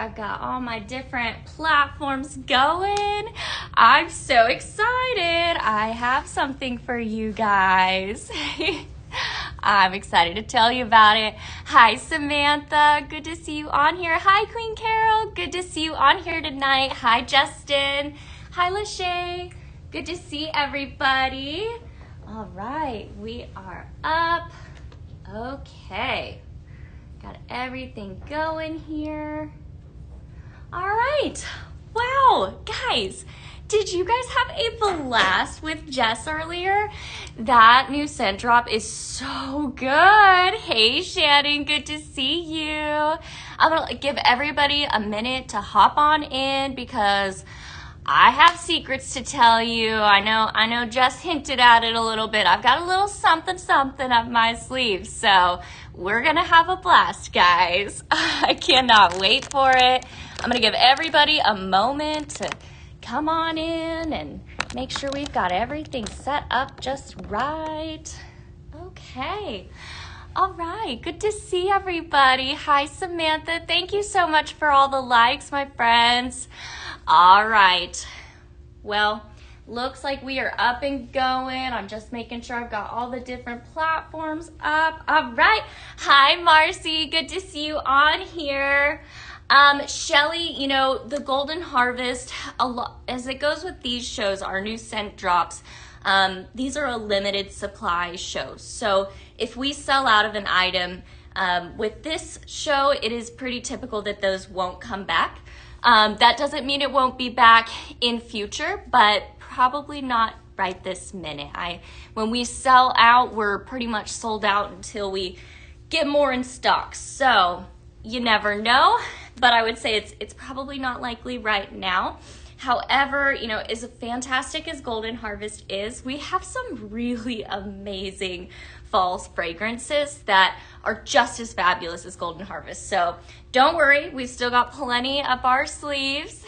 I've got all my different platforms going. I'm so excited. I have something for you guys. I'm excited to tell you about it. Hi, Samantha. Good to see you on here. Hi, Queen Carol. Good to see you on here tonight. Hi, Justin. Hi, Lachey. Good to see everybody. All right, we are up. Okay. Got everything going here. All right. Wow, guys. Did you guys have a blast with Jess earlier? That new scent drop is so good. Hey, Shannon, good to see you. I'm gonna give everybody a minute to hop on in because I have secrets to tell you. I know Jess hinted at it a little bit. I've got a little something up my sleeve. So we're gonna have a blast, guys. I cannot wait for it. I'm gonna give everybody a moment to come on in and make sure we've got everything set up just right. Okay. All right. Good to see everybody. Hi, Samantha. Thank you so much for all the likes, my friends. All right. Well, looks like we are up and going. I'm just making sure I've got all the different platforms up. All right. Hi, Marcy. Good to see you on here. Shelly, you know, the Golden Harvest, as it goes with these shows, our new scent drops, these are a limited supply shows. So if we sell out of an item, with this show, it is pretty typical that those won't come back. That doesn't mean it won't be back in future, but probably not right this minute. When we sell out, we're pretty much sold out until we get more in stock. So you never know, but I would say it's probably not likely right now. However, you know, as fantastic as Golden Harvest is, we have some really amazing fall fragrances that are just as fabulous as Golden Harvest. So don't worry, we've still got plenty up our sleeves.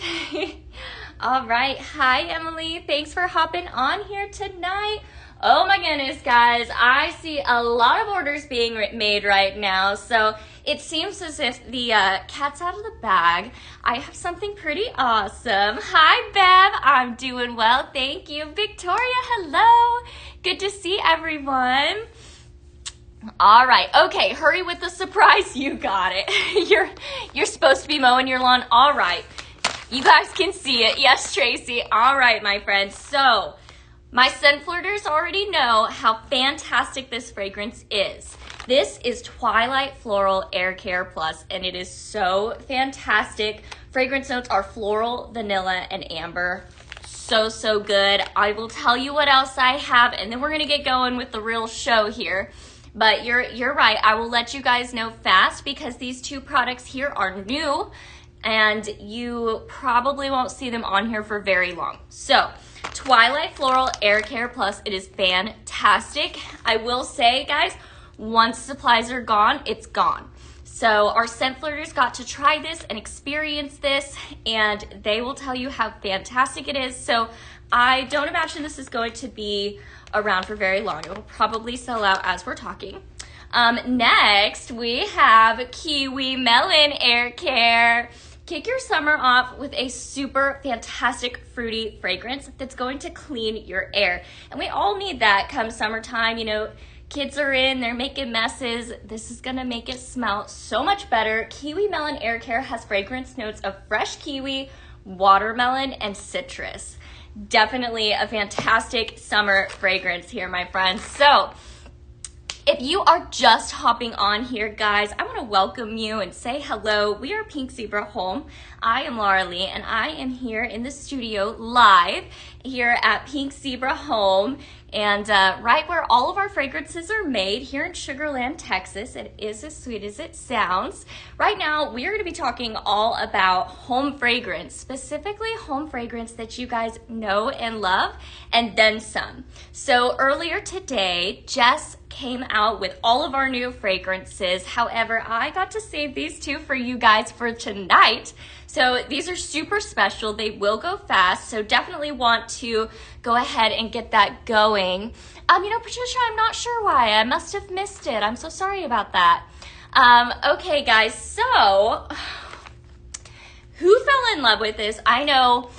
All right. Hi, Emily. Thanks for hopping on here tonight. Oh my goodness, guys. I see a lot of orders being made right now. So it seems as if the cat's out of the bag. I have something pretty awesome. Hi, Bev. I'm doing well. Thank you. Victoria, hello. Good to see everyone. All right. Okay, hurry with the surprise. You got it. You're supposed to be mowing your lawn. All right. You guys can see it. Yes, Tracy. All right, my friends. So my scent flirters already know how fantastic this fragrance is. This is Twilight Floral Air Care Plus, and it is so fantastic. Fragrance notes are floral, vanilla, and amber. So good. I will tell you what else I have, and then we're gonna get going with the real show here. But you're right. I will let you guys know fast because these two products here are new, and you probably won't see them on here for very long. So Twilight Floral Air Care Plus, it is fantastic. I will say, guys, once supplies are gone, it's gone. So our scent flirters got to try this and experience this, and they will tell you how fantastic it is. So I don't imagine this is going to be around for very long. It will probably sell out as we're talking. Next, we have Kiwi Melon Air Care. Kick your summer off with a super fantastic fruity fragrance that's going to clean your air. And we all need that come summertime. You know, kids are in, they're making messes. This is gonna make it smell so much better. Kiwi Melon Air Care has fragrance notes of fresh kiwi, watermelon, and citrus. Definitely a fantastic summer fragrance here, my friends. So if you are just hopping on here, guys, I want to welcome you and say hello. We are Pink Zebra Home. I am Laura Lee, and I am here in the studio live here at Pink Zebra Home. And right where all of our fragrances are made here in Sugar Land, Texas. It is as sweet as it sounds. Right now, we are going to be talking all about home fragrance, specifically home fragrance that you guys know and love, and then some. So earlier today, Jess came out with all of our new fragrances. However, I got to save these two for you guys for tonight. So these are super special. They will go fast. So definitely want to go ahead and get that going. You know, Patricia, I'm not sure why. I must have missed it. I'm so sorry about that. Okay, guys. So in love with this. I know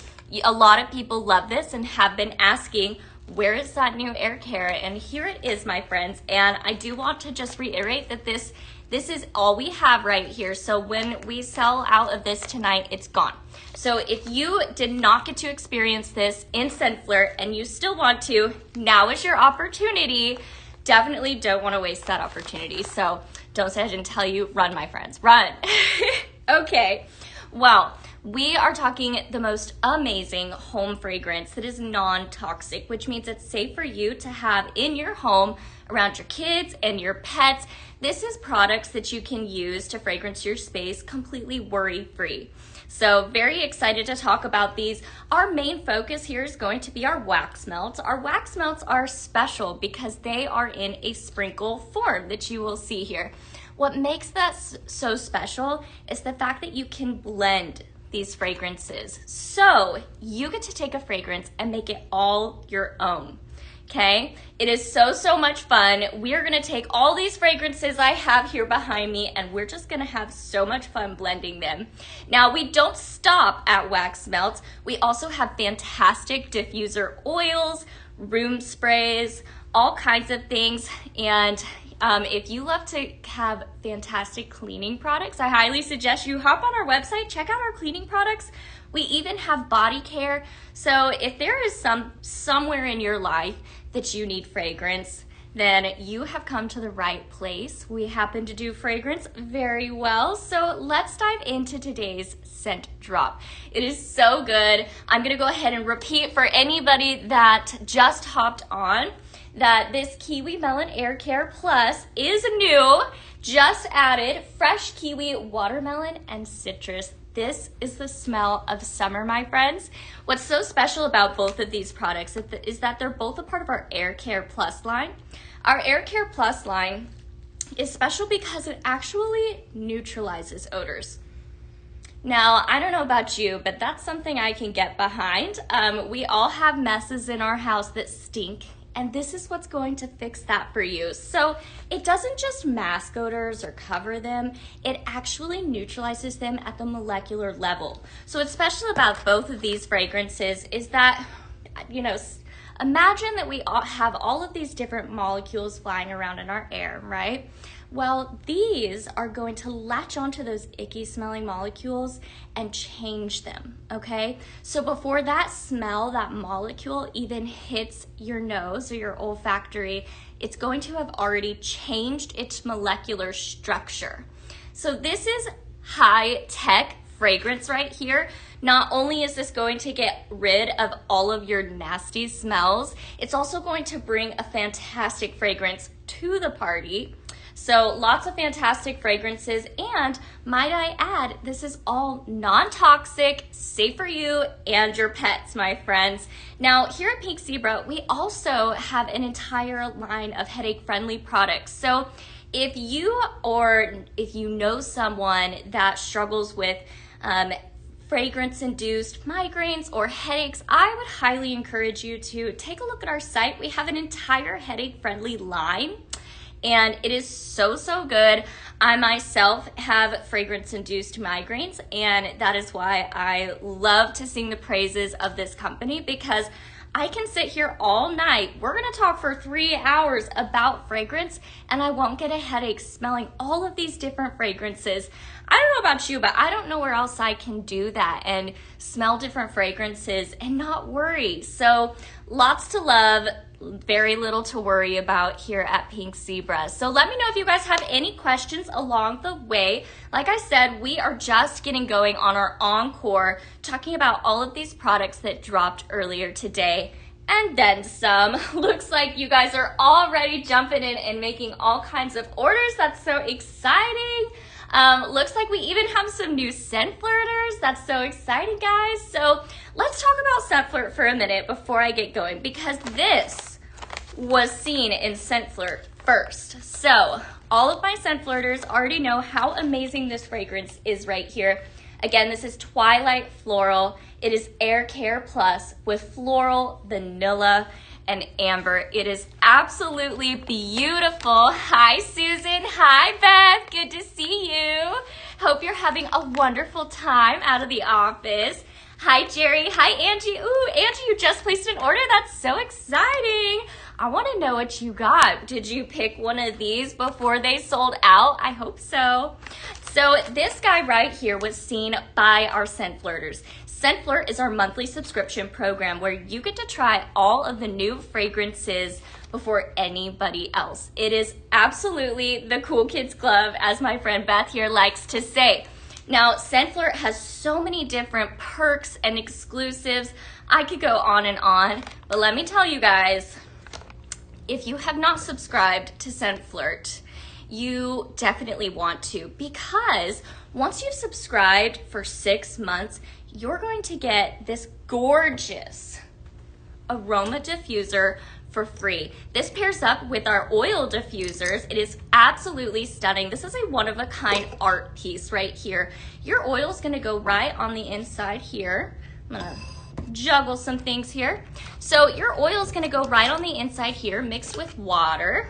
a lot of people love this and have been asking, where is that new air care? And here it is, my friends. And I do want to just reiterate that this is all we have right here. So when we sell out of this tonight, it's gone. So if you did not get to experience this in Scentflirt and you still want to, now is your opportunity. Definitely don't want to waste that opportunity. So don't say I didn't tell you. Run, my friends, run. Okay, well, we are talking the most amazing home fragrance that is non-toxic, which means it's safe for you to have in your home, around your kids and your pets. This is products that you can use to fragrance your space completely worry-free. So very excited to talk about these. Our main focus here is going to be our wax melts. Our wax melts are special because they are in a sprinkle form that you will see here. What makes that so special is the fact that you can blend these fragrances. So you get to take a fragrance and make it all your own. Okay, it is so much fun. We are gonna take all these fragrances I have here behind me and we're just gonna have so much fun blending them. Now, we don't stop at wax melts. We also have fantastic diffuser oils, room sprays, all kinds of things. And if you love to have fantastic cleaning products, I highly suggest you hop on our website, check out our cleaning products. We even have body care. So if there is somewhere in your life that you need fragrance, then you have come to the right place. We happen to do fragrance very well. So let's dive into today's scent drop. It is so good. I'm gonna go ahead and repeat for anybody that just hopped on that this Kiwi Melon Air Care Plus is new, just added fresh kiwi, watermelon, and citrus. This is the smell of summer, my friends. What's so special about both of these products is that they're both a part of our Air Care Plus line. Our Air Care Plus line is special because it actually neutralizes odors. Now, I don't know about you, but that's something I can get behind. We all have messes in our house that stink, and this is what's going to fix that for you. So it doesn't just mask odors or cover them, it actually neutralizes them at the molecular level. So what's special about both of these fragrances is that, you know, imagine that we all have all of these different molecules flying around in our air, right? Well, these are going to latch onto those icky smelling molecules and change them, okay? So before that smell, that molecule even hits your nose or your olfactory, it's going to have already changed its molecular structure. So this is high-tech fragrance right here. Not only is this going to get rid of all of your nasty smells, it's also going to bring a fantastic fragrance to the party. So lots of fantastic fragrances, and might I add, this is all non-toxic, safe for you and your pets, my friends. Now, here at Pink Zebra, we also have an entire line of headache-friendly products. So if you know someone that struggles with fragrance-induced migraines or headaches, I would highly encourage you to take a look at our site. We have an entire headache-friendly line, and it is so good. I myself have fragrance-induced migraines, and that is why I love to sing the praises of this company, because I can sit here all night. We're gonna talk for 3 hours about fragrance, and I won't get a headache smelling all of these different fragrances. I don't know about you, but I don't know where else I can do that and smell different fragrances and not worry. So lots to love, very little to worry about here at Pink Zebra. So let me know if you guys have any questions along the way. Like I said, we are just getting going on our encore, talking about all of these products that dropped earlier today, and then some. Looks like you guys are already jumping in and making all kinds of orders. That's so exciting. Looks like we even have some new scent flirters. That's so exciting, guys. So let's talk about Scentflirt for a minute before I get going, because this was seen in Scentflirt first. So all of my scent flirters already know how amazing this fragrance is right here. Again, this is Twilight Floral. It is Air Care Plus with floral, vanilla, and amber. It is absolutely beautiful. Hi, Susan. Hi, Beth. Good to see you. Hope you're having a wonderful time out of the office. Hi, Jerry. Hi, Angie. Ooh, Angie, you just placed an order. That's so exciting. I want to know what you got. Did you pick one of these before they sold out? I hope so. So this guy right here was seen by our Scent Flirters. Scent Flirt is our monthly subscription program where you get to try all of the new fragrances before anybody else. It is absolutely the cool kids club, as my friend Beth here likes to say. Now, Scent Flirt has so many different perks and exclusives. I could go on and on, but let me tell you guys, if you have not subscribed to Scent Flirt, you definitely want to, because once you've subscribed for 6 months, you're going to get this gorgeous aroma diffuser for free. This pairs up with our oil diffusers. It is absolutely stunning. This is a one-of-a-kind art piece right here. Your oil is gonna go right on the inside here. I'm gonna juggle some things here. So your oil is gonna go right on the inside here, mixed with water.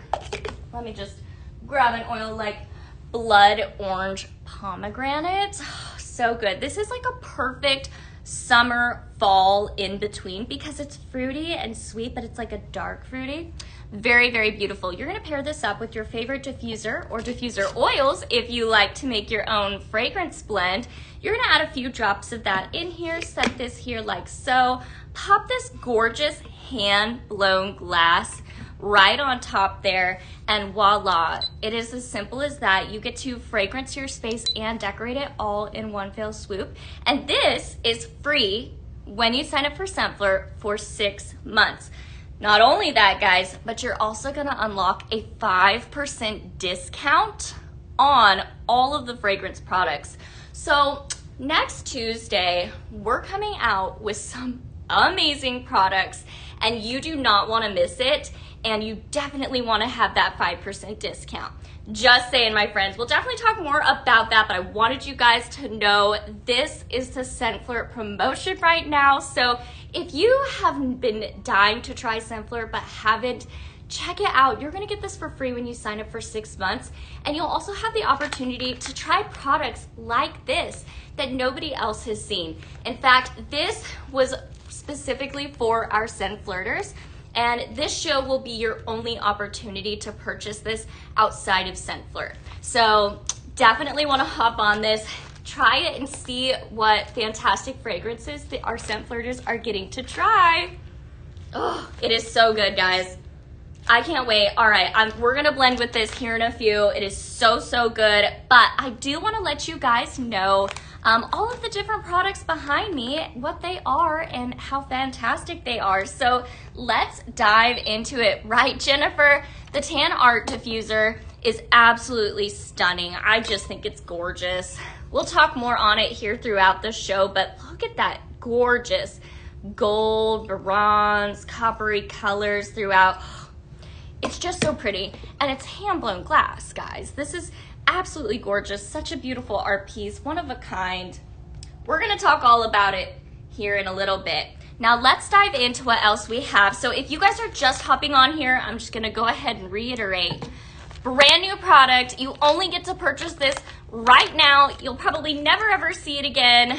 Let me just grab an oil like blood orange pomegranate. Oh, so good. This is like a perfect summer fall in between because it's fruity and sweet, but it's like a dark fruity. Very, very beautiful. You're gonna pair this up with your favorite diffuser or diffuser oils if you like to make your own fragrance blend. You're gonna add a few drops of that in here, set this here like so. Pop this gorgeous hand-blown glass right on top there, and voila, it is as simple as that. You get to fragrance your space and decorate it all in one fell swoop. And this is free when you sign up for Scent Flirt for 6 months. Not only that, guys, but you're also gonna unlock a 5% discount on all of the fragrance products. So next Tuesday, we're coming out with some amazing products, and you do not wanna miss it. And you definitely want to have that 5% discount. Just saying, my friends. We'll definitely talk more about that, but I wanted you guys to know this is the Scent Flirt promotion right now. So if you have been dying to try Scent Flirt but haven't, check it out. You're going to get this for free when you sign up for 6 months. And you'll also have the opportunity to try products like this that nobody else has seen. In fact, this was specifically for our Scent Flirters. And this show will be your only opportunity to purchase this outside of Scent Flirt. So definitely want to hop on this, try it, and see what fantastic fragrances that our Scent Flirters are getting to try. Oh, it is so good, guys. I can't wait. All right, we're gonna blend with this here in a few. It is so, so good. But I do want to let you guys know all of the different products behind me, what they are and how fantastic they are. So let's dive into it, right, Jennifer? The Tan Art Diffuser is absolutely stunning. I just think it's gorgeous. We'll talk more on it here throughout the show, but look at that gorgeous gold, bronze, coppery colors throughout. It's just so pretty, and it's hand-blown glass, guys. This is absolutely gorgeous, such a beautiful art piece, one of a kind. We're gonna talk all about it here in a little bit. Now let's dive into what else we have. So if you guys are just hopping on here, I'm just gonna go ahead and reiterate. Brand new product, you only get to purchase this right now. You'll probably never ever see it again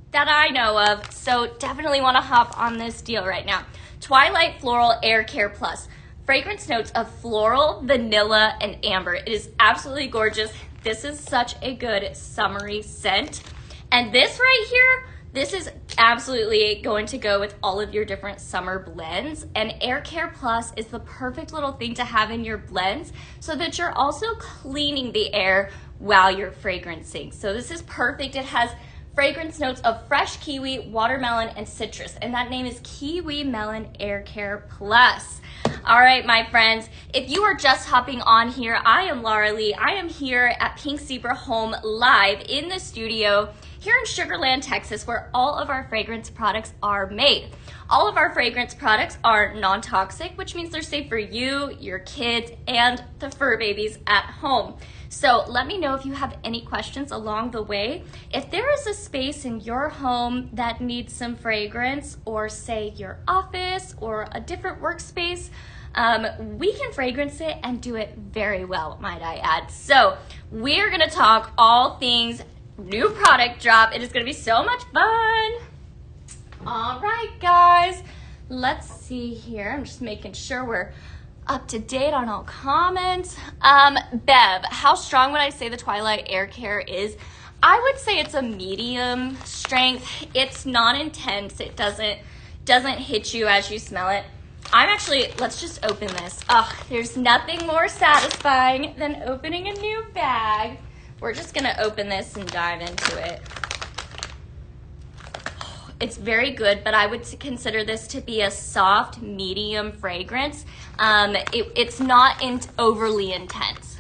that I know of, so definitely wanna hop on this deal right now. Twilight Floral Air Care Plus. Fragrance notes of floral, vanilla, and amber. It is absolutely gorgeous. This is such a good summery scent. And this right here, this is absolutely going to go with all of your different summer blends. And Air Care Plus is the perfect little thing to have in your blends so that you're also cleaning the air while you're fragrancing. So this is perfect. It has fragrance notes of fresh kiwi, watermelon, and citrus. And that name is Kiwi Melon Air Care Plus. All right, my friends, if you are just hopping on here, I am Laura Lee. I am here at Pink Zebra Home live in the studio here in Sugar Land, Texas, where all of our fragrance products are made. All of our fragrance products are non-toxic, which means they're safe for you, your kids, and the fur babies at home. So let me know if you have any questions along the way. If there is a space in your home that needs some fragrance, or say your office or a different workspace, we can fragrance it and do it very well, might I add. So we're gonna talk all things new product drop. It is gonna be so much fun. All right, guys, let's see here. I'm just making sure we're up to date on all comments. Bev, how strong would I say the Twilight Air Care is? I would say it's a medium strength. It's non-intense. It doesn't hit you as you smell it. Let's just open this. There's nothing more satisfying than opening a new bag. We're just gonna open this and dive into it. It's very good, but I would consider this to be a soft, medium fragrance. It's not overly intense.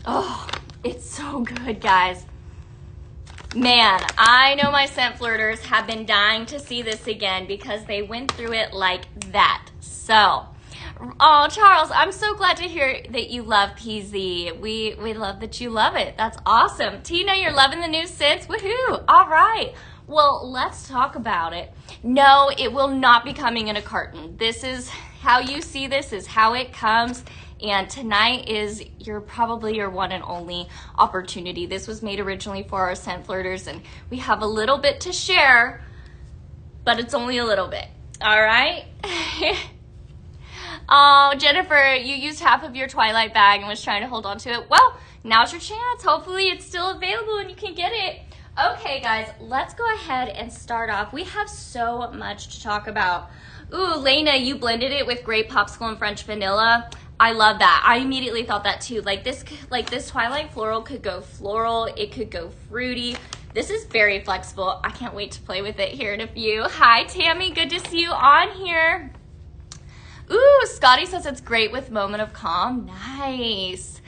Oh, it's so good, guys. Man, I know my scent flirters have been dying to see this again because they went through it like that. So, oh, Charles, I'm so glad to hear that you love PZ. We love that you love it. That's awesome. Tina, you're loving the new scents? Woohoo! All right. Well, let's talk about it. No, it will not be coming in a carton. This is how you see this, is how it comes. And tonight is probably your one and only opportunity. This was made originally for our scent flirters, and we have a little bit to share, but it's only a little bit. All right? Oh, Jennifer, you used half of your Twilight bag and was trying to hold on to it. Well, now's your chance. Hopefully it's still available and you can get it. Okay, guys, let's go ahead and start off. We have so much to talk about. Ooh, Lena, you blended it with grape popsicle and French vanilla. I love that. I immediately thought that too. Like this Twilight Floral could go floral. It could go fruity. This is very flexible. I can't wait to play with it here in a few. Hi, Tammy. Good to see you on here. Ooh, Scotty says it's great with Moment of Calm. Nice.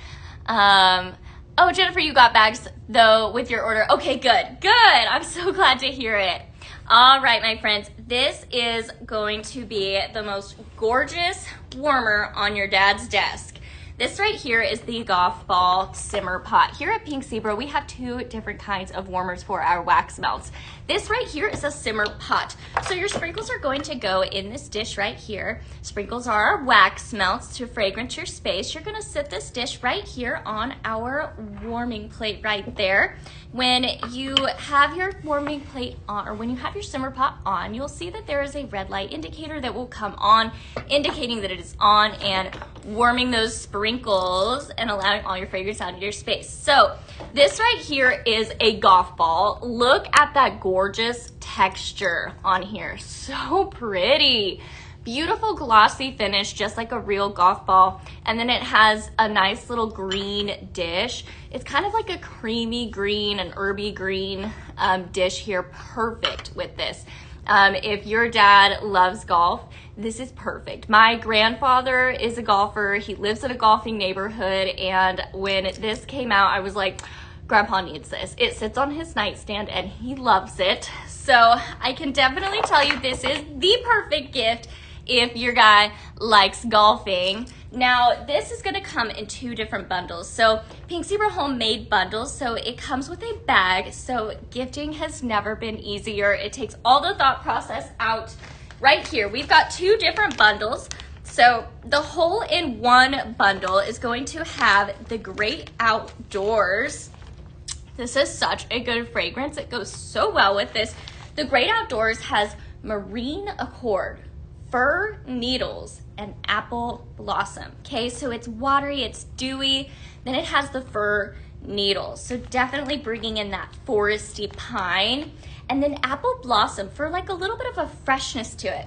Oh, Jennifer, you got bags, though, with your order. Okay, good. Good. I'm so glad to hear it. All right, my friends. This is going to be the most gorgeous warmer on your dad's desk. This right here is the golf ball simmer pot. Here at Pink Zebra, we have two different kinds of warmers for our wax melts. This right here is a simmer pot. So your sprinkles are going to go in this dish right here. Sprinkles are our wax melts to fragrance your space. You're gonna sit this dish right here on our warming plate right there. When you have your warming plate on, or when you have your simmer pot on, you'll see that there is a red light indicator that will come on, indicating that it is on and warming those sprinkles and allowing all your fragrance out of your space. So this right here is a golf ball. Look at that gorgeous texture on here. So pretty. Beautiful glossy finish, just like a real golf ball. And then it has a nice little green dish. It's kind of like a creamy green, an herby green dish here. Perfect with this. If your dad loves golf, this is perfect. My grandfather is a golfer. He lives in a golfing neighborhood. And when this came out, I was like, Grandpa needs this. It sits on his nightstand and he loves it. So I can definitely tell you this is the perfect gift if your guy likes golfing. Now, this is gonna come in two different bundles. So Pink Zebra homemade bundles, so it comes with a bag. So gifting has never been easier. It takes all the thought process out right here. We've got two different bundles. So the whole in one bundle is going to have the Great Outdoors. This is such a good fragrance. It goes so well with this. The Great Outdoors has Marine Accord, Fir Needles, and Apple Blossom. Okay, so it's watery, it's dewy. Then it has the Fir Needles. So definitely bringing in that foresty pine. And then Apple Blossom for like a little bit of a freshness to it.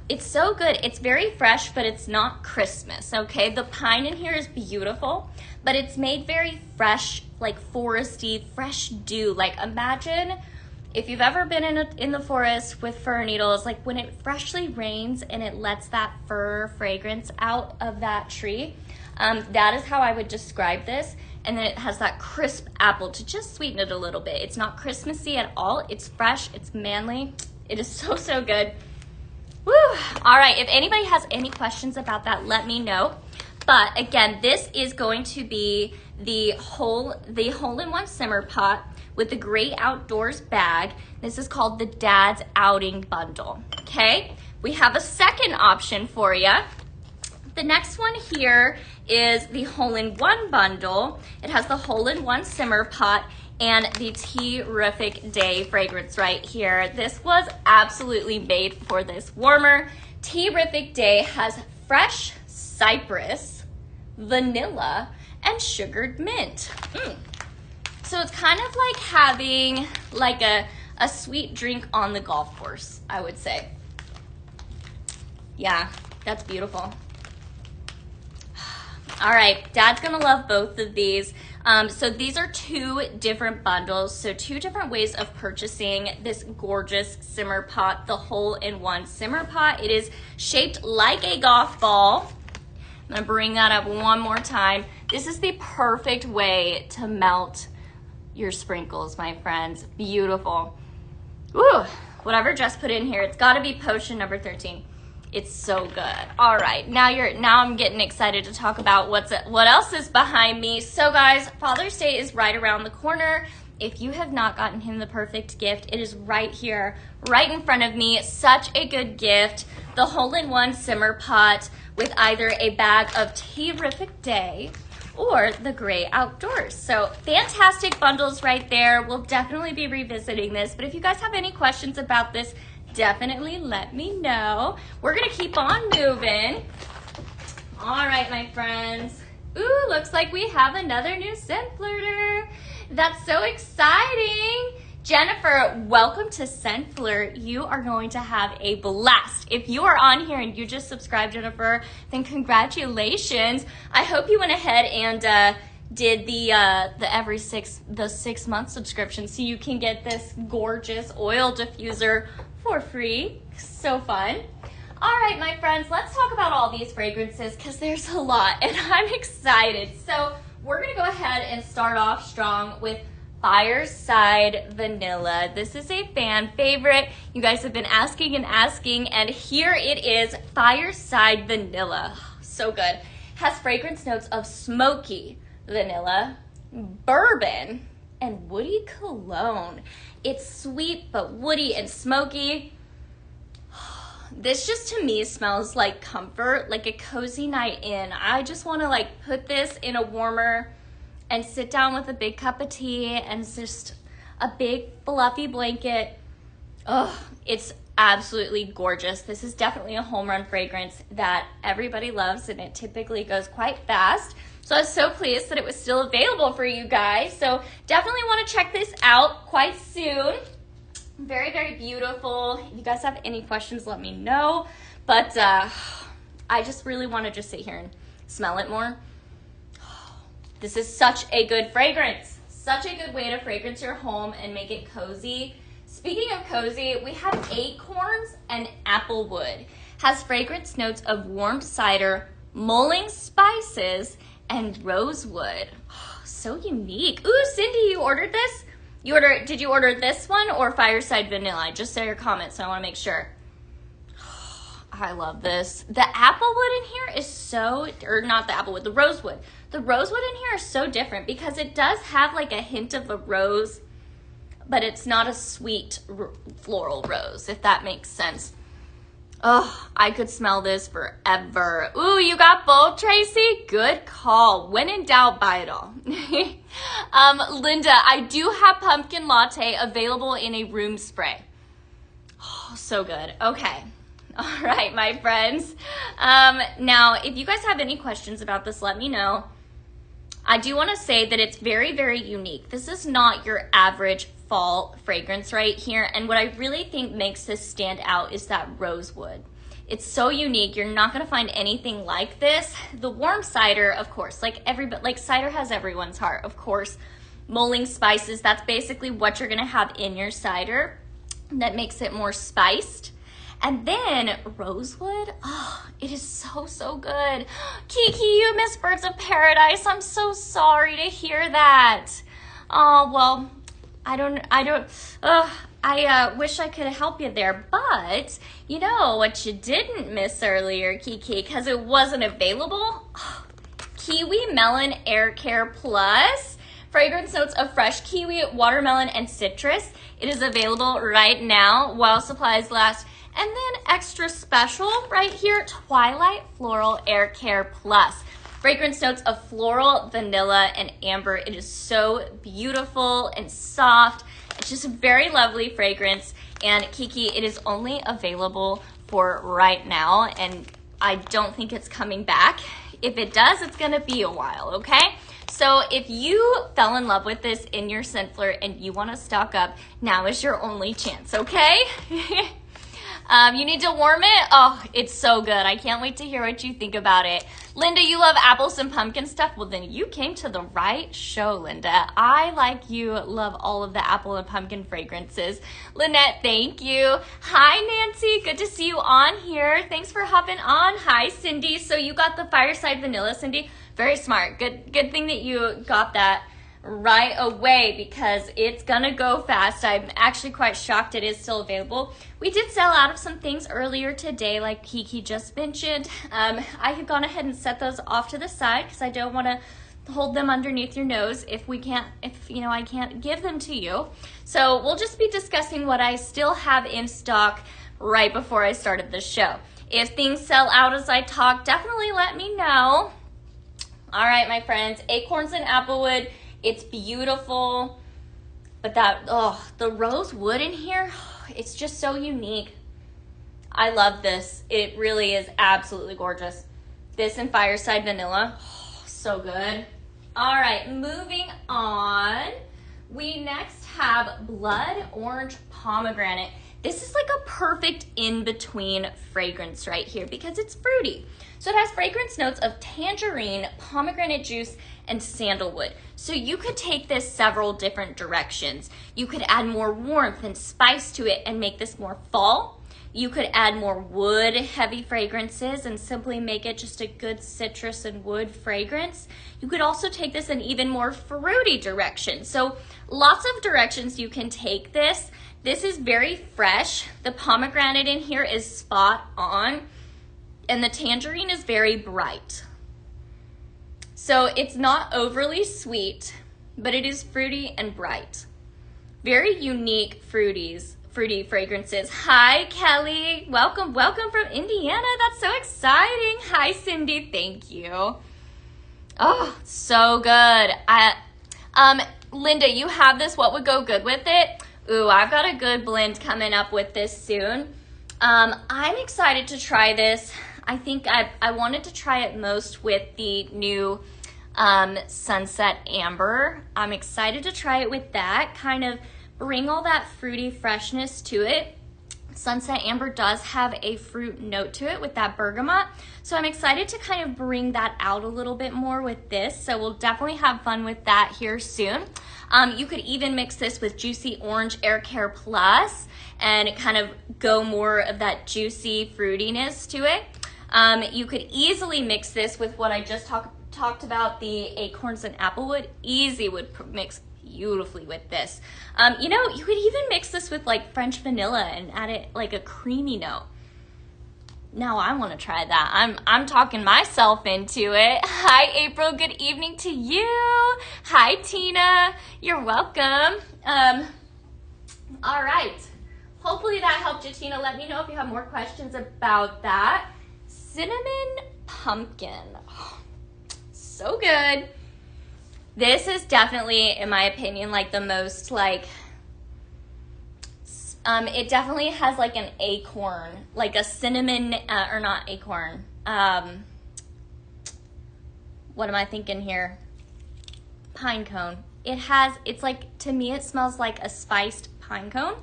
It's so good. It's very fresh, but it's not Christmas, okay? The pine in here is beautiful, but it's made very fresh, like foresty, fresh dew. Like imagine if you've ever been in the forest with fir needles, like when it freshly rains and it lets that fir fragrance out of that tree, that is how I would describe this. and then it has that crisp apple to just sweeten it a little bit. It's not Christmassy at all. It's fresh, it's manly. It is so, so good. Woo! All right, if anybody has any questions about that, let me know. But again, this is going to be the hole-in-one simmer pot with the Great Outdoors bag. This is called the Dad's Outing Bundle, okay? We have a second option for you. The next one here is the hole-in-one bundle. It has the hole-in-one simmer pot and the Terrific Day fragrance right here. This was absolutely made for this warmer. Terrific Day has fresh cypress, vanilla, and sugared mint. So it's kind of like having like a sweet drink on the golf course, I would say. Yeah, that's beautiful. All right, Dad's gonna love both of these. So these are two different bundles, so two different ways of purchasing this gorgeous simmer pot, the hole-in-one simmer pot. It is shaped like a golf ball. I'm gonna bring that up one more time. This is the perfect way to melt your sprinkles, my friends. Beautiful. Woo! Whatever Jess put in here, it's gotta be potion number 13. It's so good. All right, now I'm getting excited to talk about what else is behind me. So guys, Father's Day is right around the corner. If you have not gotten him the perfect gift, it is right here, right in front of me. Such a good gift. The hole-in-one simmer pot with either a bag of Terrific Day or the Great Outdoors. So fantastic bundles right there. We'll definitely be revisiting this, but if you guys have any questions about this, definitely let me know. We're gonna keep on moving. All right, my friends. Ooh, looks like we have another new scent flirter. That's so exciting. Jennifer, welcome to Scent Flirt. You are going to have a blast. If you are on here and you just subscribed, Jennifer, then congratulations. I hope you went ahead and did the 6 month subscription so you can get this gorgeous oil diffuser for free. So fun. All right, my friends, let's talk about all these fragrances because there's a lot and I'm excited. So we're gonna go ahead and start off strong with Fireside Vanilla. This is a fan favorite. You guys have been asking and here it is, Fireside Vanilla. So good. Has fragrance notes of smoky vanilla, bourbon, and woody cologne. It's sweet but woody and smoky. This just to me smells like comfort, like a cozy night in. I just want to like put this in a warmer and sit down with a big cup of tea and just a big fluffy blanket. Oh, it's absolutely gorgeous. This is definitely a home run fragrance that everybody loves and it typically goes quite fast. So I was so pleased that it was still available for you guys. So definitely want to check this out quite soon. Very, very beautiful. If you guys have any questions, let me know. But I just really want to just sit here and smell it more. This is such a good fragrance. Such a good way to fragrance your home and make it cozy. Speaking of cozy, we have acorns and applewood. Has fragrance notes of warm cider, mulling spices, and rosewood. Oh, so unique. Ooh, Cindy, you ordered this? Did you order this one or Fireside Vanilla? Just say your comments, so I want to make sure. Oh, I love this. The applewood in here is so, or not the applewood, the rosewood. The rosewood in here is so different because it does have like a hint of a rose, but it's not a sweet floral rose, if that makes sense. Oh, I could smell this forever. Ooh, you got both, Tracy? Good call. When in doubt, buy it all. Linda, I do have pumpkin latte available in a room spray. Oh, so good. Okay. All right, my friends. Now, if you guys have any questions about this, let me know. I do want to say that it's very, very unique. This is not your average fall fragrance right here. And what I really think makes this stand out is that rosewood. It's so unique. You're not going to find anything like this. The warm cider, of course, like cider has everyone's heart, of course. Mulling spices, that's basically what you're going to have in your cider that makes it more spiced. And then rosewood, oh, it is so, so good. Kiki, you miss Birds of Paradise. I'm so sorry to hear that. Oh, well, I wish I could help you there, but you know what you didn't miss earlier, Kiki, because it wasn't available? Oh, Kiwi Melon Air Care Plus. Fragrance notes of fresh kiwi, watermelon, and citrus. It is available right now while supplies last. And then extra special right here, Twilight Floral Air Care Plus. Fragrance notes of floral, vanilla, and amber. It is so beautiful and soft. It's just a very lovely fragrance. And Kiki, it is only available for right now, and I don't think it's coming back. If it does, it's gonna be a while, okay? So if you fell in love with this in your scent flirt and you wanna stock up, now is your only chance, okay? You need to warm it. Oh, it's so good. I can't wait to hear what you think about it. Linda, you love apples and pumpkin stuff? Well, then you came to the right show, Linda. I, like you, love all of the apple and pumpkin fragrances. Lynette, thank you. Hi, Nancy. Good to see you on here. Thanks for hopping on. Hi, Cindy. So you got the Fireside Vanilla, Cindy? Very smart. Good thing that you got that right away because it's gonna go fast. I'm actually quite shocked it is still available. We did sell out of some things earlier today, like Kiki just mentioned. I have gone ahead and set those off to the side because I don't want to hold them underneath your nose if I can't give them to you. So we'll just be discussing what I still have in stock right before I started the show. If things sell out as I talk, definitely let me know. All right, my friends, acorns and applewood. It's beautiful, but the rose wood in here, it's just so unique. I love this. It really is absolutely gorgeous. This and Fireside Vanilla, so good. All right, moving on. We next have Blood Orange Pomegranate. This is like a perfect in-between fragrance right here because it's fruity. So it has fragrance notes of tangerine, pomegranate juice, and sandalwood. So you could take this several different directions. You could add more warmth and spice to it and make this more fall. You could add more wood heavy fragrances and simply make it just a good citrus and wood fragrance. You could also take this in even more fruity direction. So lots of directions you can take this. This is very fresh. The pomegranate in here is spot on, and the tangerine is very bright. So it's not overly sweet, but it is fruity and bright. Very unique fruity fragrances. Hi, Kelly. Welcome from Indiana. That's so exciting. Hi, Cindy. Thank you. Oh, so good. Linda, you have this. What would go good with it? Ooh, I've got a good blend coming up with this soon. I'm excited to try this. I think I wanted to try it most with the new Sunset Amber. I'm excited to try it with that, kind of bring all that fruity freshness to it. Sunset Amber does have a fruit note to it with that bergamot. So I'm excited to kind of bring that out a little bit more with this. So we'll definitely have fun with that here soon. You could even mix this with Juicy Orange Air Care Plus and kind of go more of that juicy fruitiness to it. You could easily mix this with what I just talked about, the acorns and applewood. Easy would mix beautifully with this. You could even mix this with like French vanilla and add it like a creamy note. Now I want to try that. I'm talking myself into it. Hi, April. Good evening to you. Hi, Tina. You're welcome. All right. Hopefully that helped you, Tina. Let me know if you have more questions about that. Cinnamon pumpkin. Oh, so good. This is definitely, in my opinion, like the most like, it definitely has like an acorn, like a cinnamon, or not acorn. What am I thinking here? Pine cone. It's like, to me, it smells like a spiced pine cone.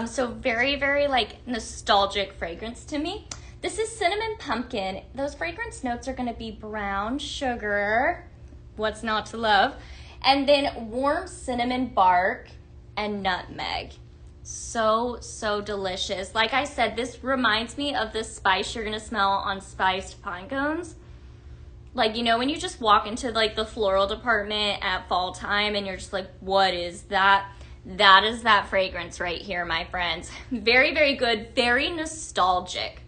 So very, very like nostalgic fragrance to me. This is cinnamon pumpkin. Those fragrance notes are gonna be brown sugar. What's not to love? And then warm cinnamon bark and nutmeg. So, so delicious. Like I said, this reminds me of the spice you're gonna smell on spiced pine cones. Like, you know, when you just walk into like the floral department at fall time and you're just like, what is that? That is that fragrance right here, my friends. Very, very good, very nostalgic.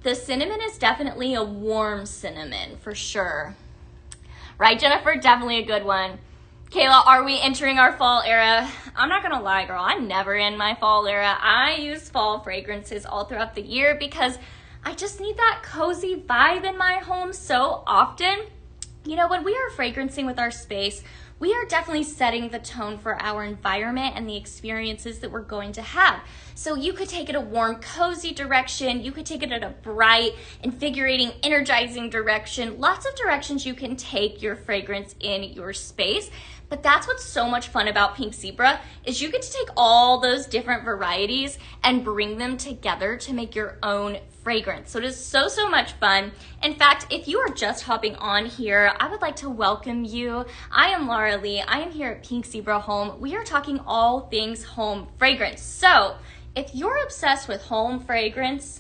The cinnamon is definitely a warm cinnamon for sure. Right, Jennifer? Definitely a good one. Kayla, are we entering our fall era? I'm not gonna lie, girl, I'm never in my fall era. I use fall fragrances all throughout the year because I just need that cozy vibe in my home so often. You know, when we are fragrancing with our space, we are definitely setting the tone for our environment and the experiences that we're going to have. So you could take it a warm, cozy direction. You could take it at a bright, invigorating, energizing direction. Lots of directions you can take your fragrance in your space. But that's what's so much fun about Pink Zebra is you get to take all those different varieties and bring them together to make your own fragrance. So it is so, so much fun. In fact, if you are just hopping on here, I would like to welcome you. I am Laura Lee. I am here at Pink Zebra Home. We are talking all things home fragrance. So if you're obsessed with home fragrance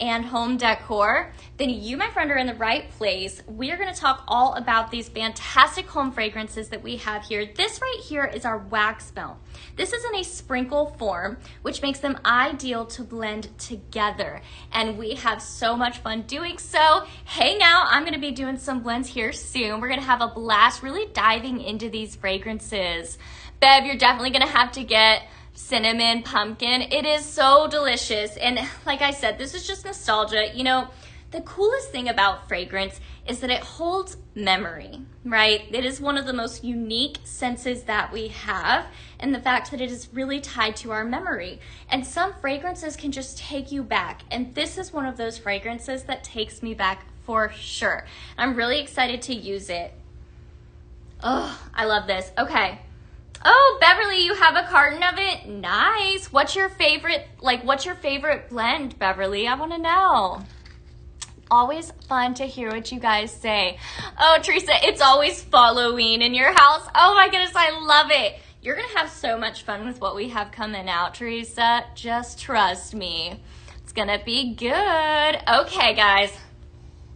and home decor, then you, my friend, are in the right place. We are gonna talk all about these fantastic home fragrances that we have here. This right here is our wax melt. This is in a sprinkle form, which makes them ideal to blend together. And we have so much fun doing so. Hang out, I'm gonna be doing some blends here soon. We're gonna have a blast really diving into these fragrances. Bev, you're definitely gonna have to get cinnamon pumpkin. It is so delicious. And like I said, this is just nostalgia. You know, the coolest thing about fragrance is that it holds memory, right? It is one of the most unique senses that we have, and the fact that it is really tied to our memory. And some fragrances can just take you back. And this is one of those fragrances that takes me back for sure. I'm really excited to use it. Oh, I love this. Okay. Oh, Beverly, you have a carton of it? Nice. What's your favorite blend, Beverly? I want to know. Always fun to hear what you guys say. Oh, Teresa, it's always Halloween in your house. Oh my goodness, I love it. You're going to have so much fun with what we have coming out, Teresa. Just trust me. It's going to be good. Okay, guys.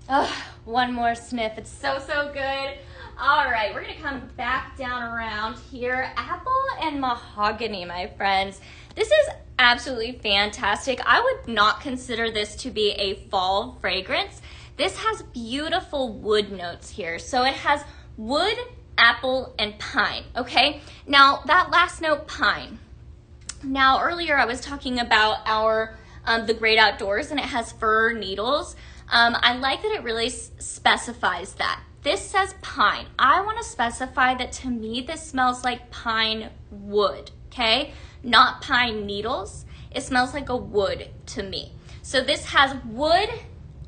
Oh, one more sniff. It's so, so good. All right, we're gonna come back down around here. Apple and mahogany, my friends. This is absolutely fantastic. I would not consider this to be a fall fragrance. This has beautiful wood notes here. So it has wood, apple, and pine, okay? Now, that last note, pine. Now, earlier I was talking about our the great outdoors, and it has fir needles. I like that it really specifies that. This says pine. I want to specify that to me this smells like pine wood, okay? Not pine needles. It smells like a wood to me. So this has wood,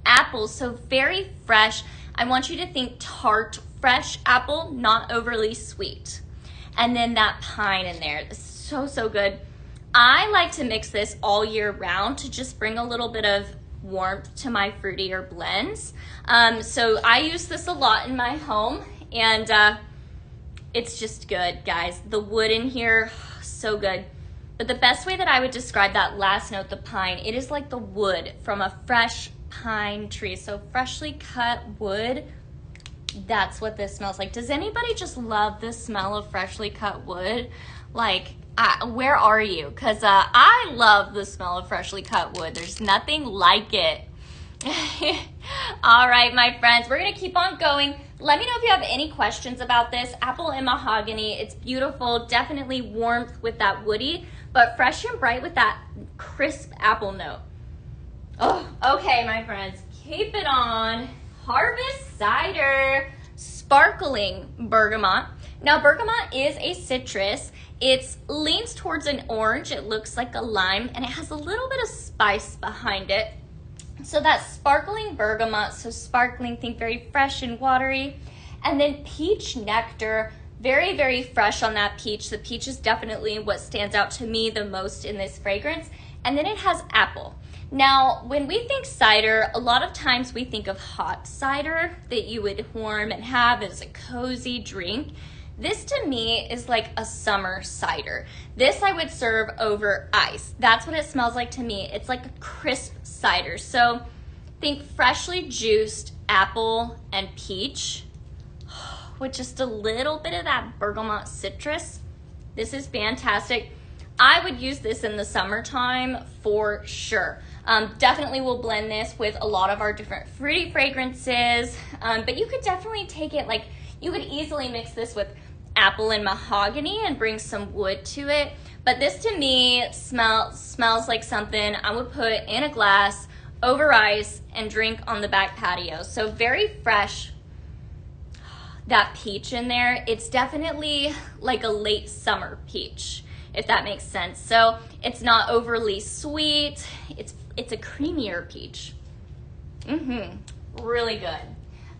apples, so very fresh. I want you to think tart, fresh apple, not overly sweet. And then that pine in there. It's so, so good. I like to mix this all year round to just bring a little bit of warmth to my fruitier blends. So I use this a lot in my home, and it's just good, guys. The wood in here, so good. But the best way that I would describe that last note, the pine, it is like the wood from a fresh pine tree. So freshly cut wood, that's what this smells like. Does anybody just love the smell of freshly cut wood? Like, where are you? Because I love the smell of freshly cut wood. There's nothing like it. All right, my friends, we're going to keep on going. Let me know if you have any questions about this. Apple and mahogany, it's beautiful. Definitely warmth with that woody, but fresh and bright with that crisp apple note. Oh, okay, my friends, keep it on. Harvest cider, sparkling bergamot. Now, bergamot is a citrus. It leans towards an orange. It looks like a lime, and it has a little bit of spice behind it. So that sparkling bergamot, so sparkling, think very fresh and watery. And then peach nectar, very, very fresh on that peach. The peach is definitely what stands out to me the most in this fragrance. And then it has apple. Now, when we think cider, a lot of times we think of hot cider that you would warm and have as a cozy drink. This to me is like a summer cider. This I would serve over ice. That's what it smells like to me. It's like a crisp cider. So think freshly juiced apple and peach with just a little bit of that bergamot citrus. This is fantastic. I would use this in the summertime for sure. Definitely will blend this with a lot of our different fruity fragrances, but you could definitely take it, like you could easily mix this with apple and mahogany and bring some wood to it. But this to me smells like something I would put in a glass over ice and drink on the back patio. So very fresh. That peach in there, it's definitely like a late summer peach, if that makes sense. So it's not overly sweet. It's a creamier peach. Really good.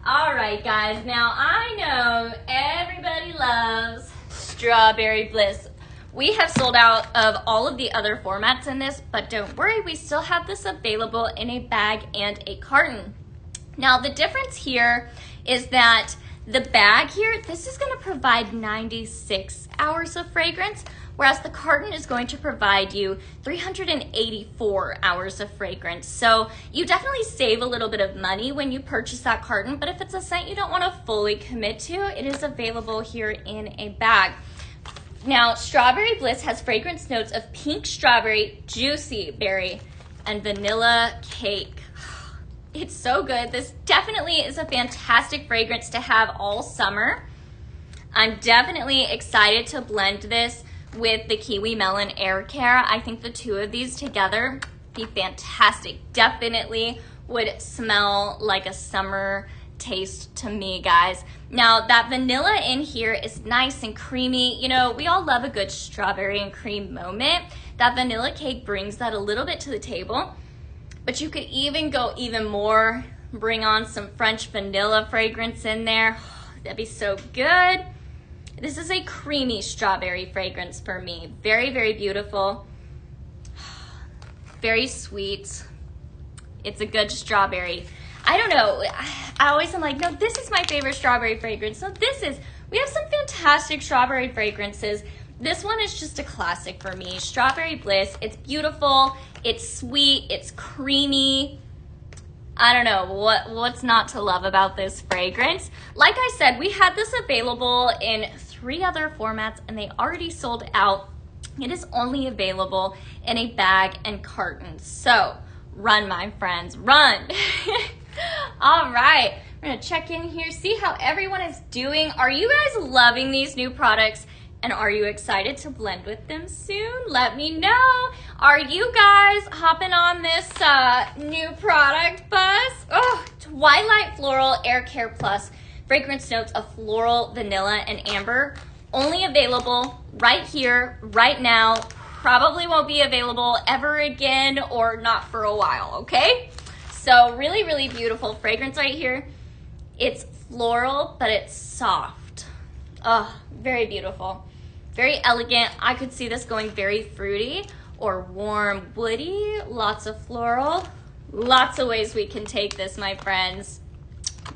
All right, guys. Now I know everybody loves Strawberry Bliss. We have sold out of all of the other formats in this, but don't worry, we still have this available in a bag and a carton. Now the difference here is that the bag here, this is going to provide 96 hours of fragrance, whereas the carton is going to provide you 384 hours of fragrance. So you definitely save a little bit of money when you purchase that carton, but if it's a scent you don't want to fully commit to, it is available here in a bag. Now, Strawberry Bliss has fragrance notes of pink strawberry, juicy berry, and vanilla cake. It's so good. This definitely is a fantastic fragrance to have all summer. I'm definitely excited to blend this with the Kiwi Melon Air Care. I think the two of these together be fantastic. Definitely would smell like a summer taste to me, guys. Now that vanilla in here is nice and creamy. You know, we all love a good strawberry and cream moment. That vanilla cake brings that a little bit to the table. But you could even go even more, bring on some French vanilla fragrance in there. That'd be so good. This is a creamy strawberry fragrance for me. Very, very beautiful. Very sweet. It's a good strawberry. I don't know. I always am like, no, this is my favorite strawberry fragrance. So we have some fantastic strawberry fragrances. This one is just a classic for me. Strawberry Bliss. It's beautiful. It's sweet. It's creamy. I don't know what's not to love about this fragrance. Like I said, we had this available in 3 other formats and they already sold out. It is only available in a bag and carton. So run, my friends, run. All right, we're gonna check in here, see how everyone is doing. Are you guys loving these new products? And are you excited to blend with them soon? Let me know. Are you guys hopping on this new product bus? Oh, Twilight Floral Air Care Plus. Fragrance notes of floral, vanilla, and amber. Only available right here, right now. Probably won't be available ever again or not for a while, okay? So really, really beautiful fragrance right here. It's floral, but it's soft. Oh, very beautiful. Very elegant. I could see this going very fruity or warm, woody, lots of floral. Lots of ways we can take this, my friends.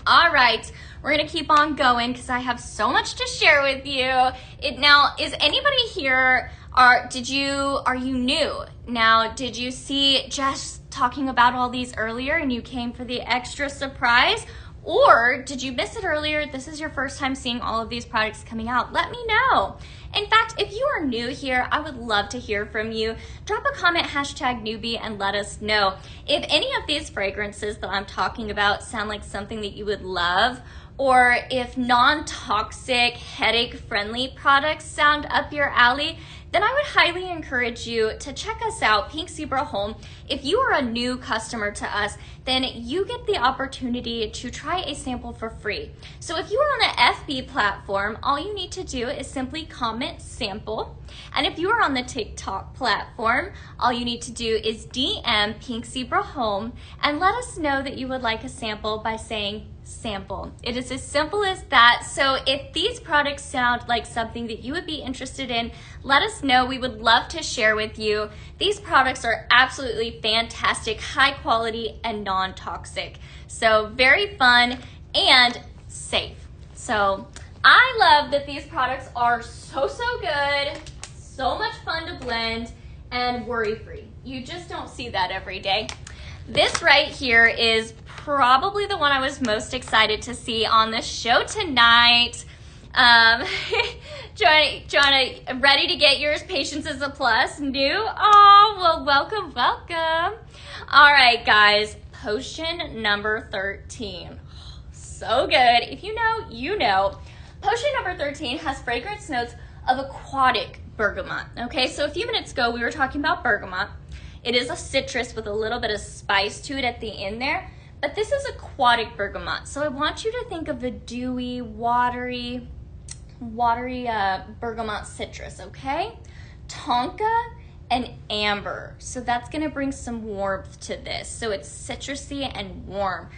All right, we're gonna keep on going because I have so much to share with you. Now, is anybody here, are you new? Now, did you see Jess talking about all these earlier and you came for the extra surprise? Or did you miss it earlier? This is your first time seeing all of these products coming out. Let me know. In fact, if you are new here, I would love to hear from you. Drop a comment, #newbie, and let us know. If any of these fragrances that I'm talking about sound like something that you would love, or if non-toxic, headache-friendly products sound up your alley, then I would highly encourage you to check us out, Pink Zebra Home. If you are a new customer to us, then you get the opportunity to try a sample for free. So if you are on the FB platform, all you need to do is simply comment sample. And if you are on the TikTok platform, all you need to do is DM Pink Zebra Home and let us know that you would like a sample by saying sample. It is as simple as that. So if these products sound like something that you would be interested in, let us know. We would love to share with you. These products are absolutely fantastic, high quality, and non-toxic. So very fun and safe. So I love that these products are so good, so much fun to blend, and worry-free. You just don't see that every day. This right here is probably the one I was most excited to see on the show tonight. Joanna, ready to get yours? Patience is a plus. New? Oh, well, welcome. All right, guys, potion number 13. So good. If you know, you know. Potion number 13 has fragrance notes of aquatic bergamot. Okay, so a few minutes ago we were talking about bergamot. It is a citrus with a little bit of spice to it at the end there, but this is aquatic bergamot. So I want you to think of the dewy, watery bergamot citrus, okay? Tonka and amber. So that's gonna bring some warmth to this. So it's citrusy and warm.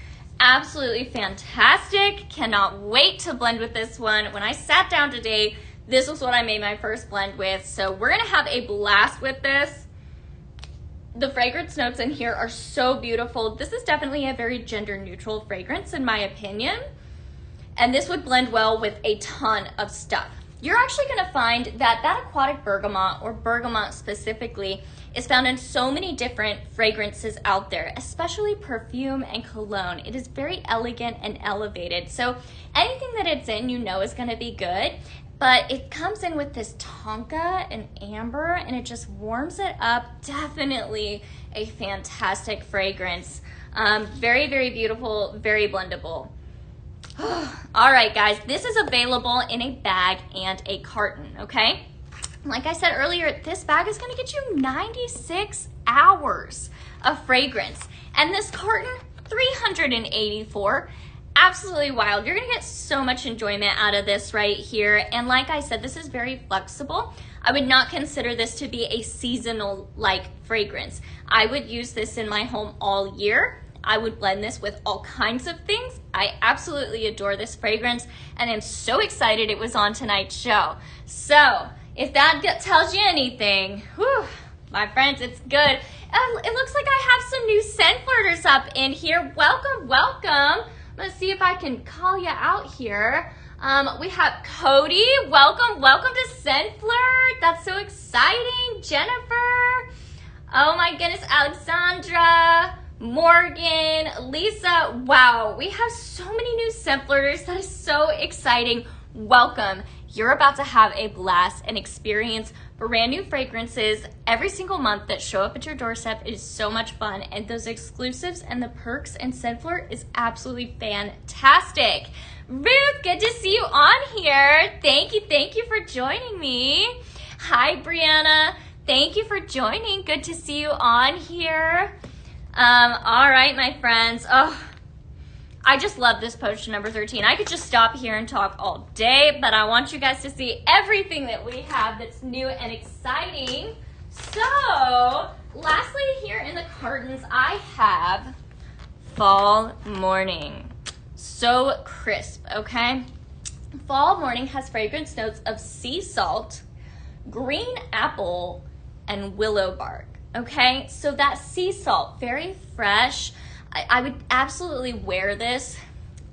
Absolutely fantastic. Cannot wait to blend with this one. When I sat down today, this was what I made my first blend with. So we're gonna have a blast with this. The fragrance notes in here are so beautiful. This is definitely a very gender neutral fragrance in my opinion. And this would blend well with a ton of stuff. You're actually gonna find that aquatic bergamot, or bergamot specifically, is found in so many different fragrances out there, especially perfume and cologne. It is very elegant and elevated. So anything that it's in, you know is gonna be good, but it comes in with this tonka and amber and it just warms it up. Definitely a fantastic fragrance. Very, very beautiful, very blendable. All right, guys, this is available in a bag and a carton, okay? Like I said earlier, this bag is gonna get you 96 hours of fragrance. And this carton, 384. Absolutely wild. You're gonna get so much enjoyment out of this right here. And like I said, this is very flexible. I would not consider this to be a seasonal-like fragrance. I would use this in my home all year. I would blend this with all kinds of things. I absolutely adore this fragrance and I'm so excited it was on tonight's show. So, if that tells you anything, whew, my friends, it's good. It looks like I have some new scent flirters up in here. Welcome. Let's see if I can call you out here. We have Cody. Welcome to Scent Flirt. That's so exciting. Jennifer. Oh my goodness, Alexandra. Morgan, Lisa. Wow, we have so many new scent flirters. That is so exciting. Welcome. You're about to have a blast and experience brand new fragrances every single month that show up at your doorstep. It is so much fun, and those exclusives and the perks and Scent Flirt is absolutely fantastic. Ruth, good to see you on here. Thank you for joining me. Hi, Brianna. Thank you for joining. Good to see you on here. All right, my friends. Oh, I just love this potion number 13. I could just stop here and talk all day, but I want you guys to see everything that we have that's new and exciting. So, lastly, here in the cartons, I have Fall Morning. So crisp, okay? Fall Morning has fragrance notes of sea salt, green apple, and willow bark, okay? So that sea salt, very fresh. I would absolutely wear this.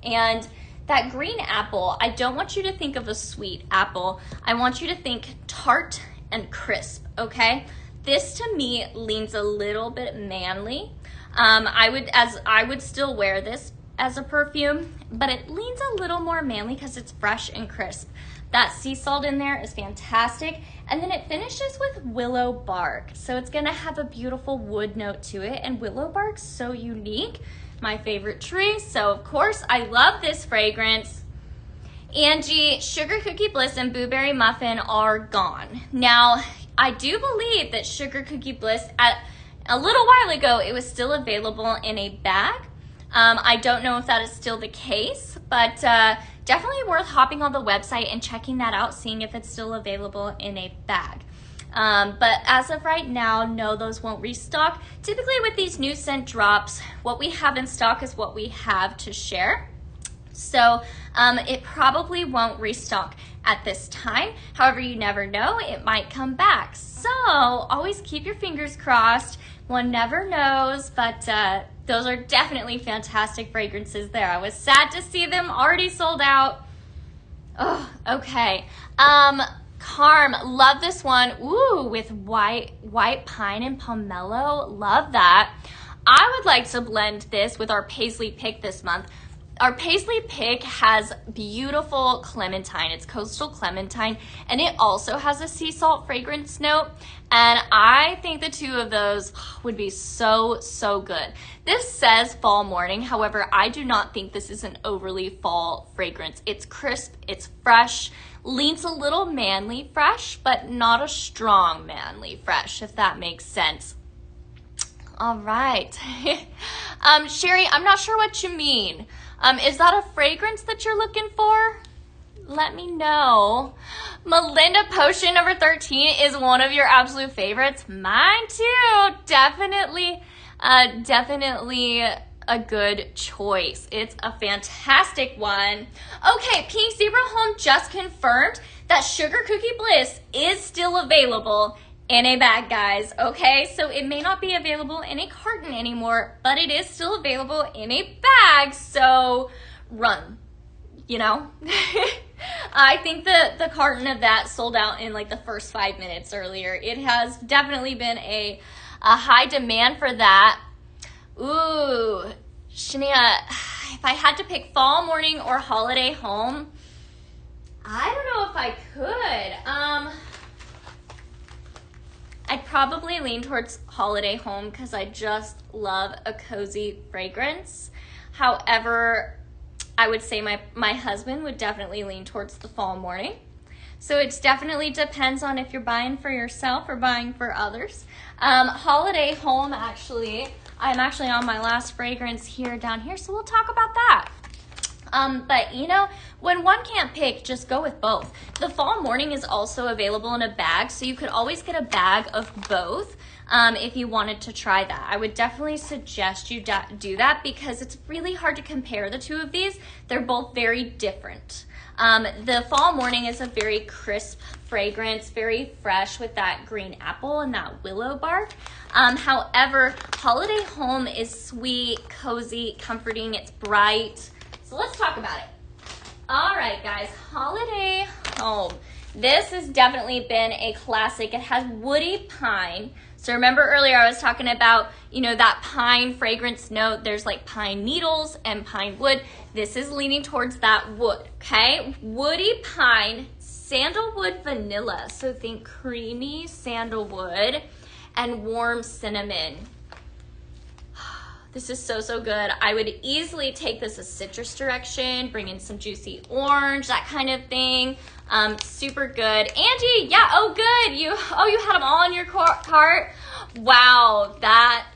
And that green apple, I don't want you to think of a sweet apple. I want you to think tart and crisp, okay? This to me leans a little bit manly. I would still wear this as a perfume, but it leans a little more manly because it's fresh and crisp. That sea salt in there is fantastic. And then it finishes with willow bark. So it's gonna have a beautiful wood note to it, and willow bark's so unique. My favorite tree, so of course I love this fragrance. Angie, Sugar Cookie Bliss and Blueberry Muffin are gone. Now, I do believe that Sugar Cookie Bliss, at a little while ago, it was still available in a bag. I don't know if that is still the case, but definitely worth hopping on the website and checking that out, seeing if it's still available in a bag. But as of right now, no, those won't restock. Typically with these new scent drops, what we have in stock is what we have to share. So it probably won't restock at this time. However, you never know, it might come back. So always keep your fingers crossed. One never knows, but those are definitely fantastic fragrances there. I was sad to see them already sold out. Oh, okay. Carm, love this one. Ooh, with white pine and pomelo. Love that. I would like to blend this with our paisley pick this month. Our paisley pick has beautiful clementine. It's coastal clementine, and it also has a sea salt fragrance note. And I think the two of those would be so, so good. This says fall morning. However, I do not think this is an overly fall fragrance. It's crisp, it's fresh, leans a little manly fresh, but not a strong manly fresh, if that makes sense. All right. Sherry, I'm not sure what you mean. Is that a fragrance that you're looking for? Let me know. Melinda, Potion number 13 is one of your absolute favorites. Mine too. Definitely a good choice. It's a fantastic one. Okay, Pink Zebra Home just confirmed that Sugar Cookie Bliss is still available in a bag, guys. Okay, so it may not be available in a carton anymore, but it is still available in a bag, so run, you know. I think the carton of that sold out in like the first 5 minutes earlier. It has definitely been a high demand for that. Ooh, Shania, if I had to pick fall morning or holiday home, I don't know if I could. I'd probably lean towards holiday home because I just love a cozy fragrance. However, I would say my husband would definitely lean towards the fall morning. So it definitely depends on if you're buying for yourself or buying for others. Holiday home, actually, I'm actually on my last fragrance here down here, so we'll talk about that. But you know, when one can't pick, just go with both. The fall morning is also available in a bag, so you could always get a bag of both if you wanted to try that. I would definitely suggest you do that because it's really hard to compare the two of these. They're both very different. The fall morning is a very crisp fragrance, very fresh with that green apple and that willow bark. However, holiday home is sweet, cozy, comforting, it's bright. So let's talk about it. All right, guys, holiday home. This has definitely been a classic. It has woody pine. So remember earlier I was talking about, you know, that pine fragrance note. There's like pine needles and pine wood. This is leaning towards that wood, okay? Woody pine, sandalwood vanilla. So think creamy sandalwood and warm cinnamon. This is so, so good. I would easily take this a citrus direction, bring in some juicy orange, that kind of thing. Super good. Angie, yeah, oh good. You had them all in your cart. Wow, that,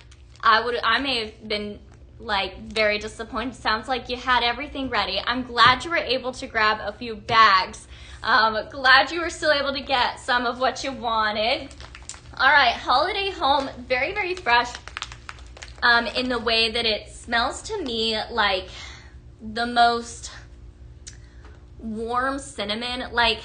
I may have been like very disappointed. Sounds like you had everything ready. I'm glad you were able to grab a few bags. Glad you were still able to get some of what you wanted. All right, holiday home, very, very fresh. In the way that it smells to me like the most warm cinnamon. Like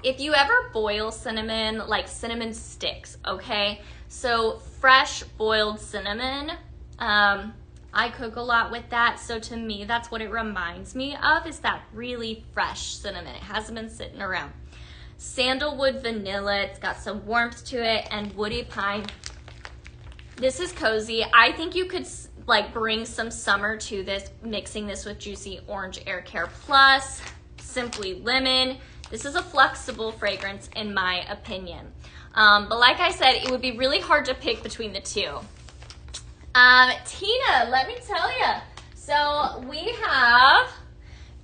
if you ever boil cinnamon, like cinnamon sticks, okay? So fresh boiled cinnamon, I cook a lot with that. So to me, that's what it reminds me of, is that really fresh cinnamon. It hasn't been sitting around. Sandalwood vanilla, it's got some warmth to it, and woody pine. This is cozy. I think you could like bring some summer to this, mixing this with Juicy Orange Air Care Plus, Simply Lemon. This is a flexible fragrance in my opinion. But like I said, it would be really hard to pick between the two. Tina, let me tell you. So we have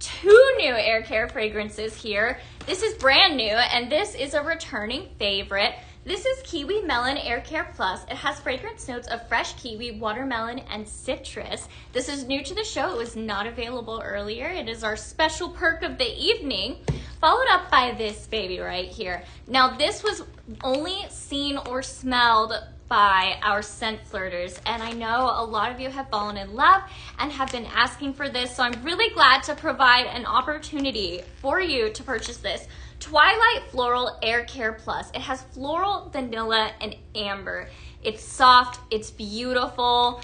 2 new air care fragrances here. This is brand new, and this is a returning favorite. This is Kiwi Melon Air Care Plus. It has fragrance notes of fresh kiwi, watermelon, and citrus. This is new to the show. It was not available earlier. It is our special perk of the evening, followed up by this baby right here. Now, this was only seen or smelled by our scent flirters, and I know a lot of you have fallen in love and have been asking for this, so I'm really glad to provide an opportunity for you to purchase this. Twilight Floral Air Care Plus. It has floral, vanilla, and amber. It's soft, it's beautiful,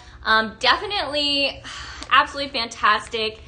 definitely absolutely fantastic.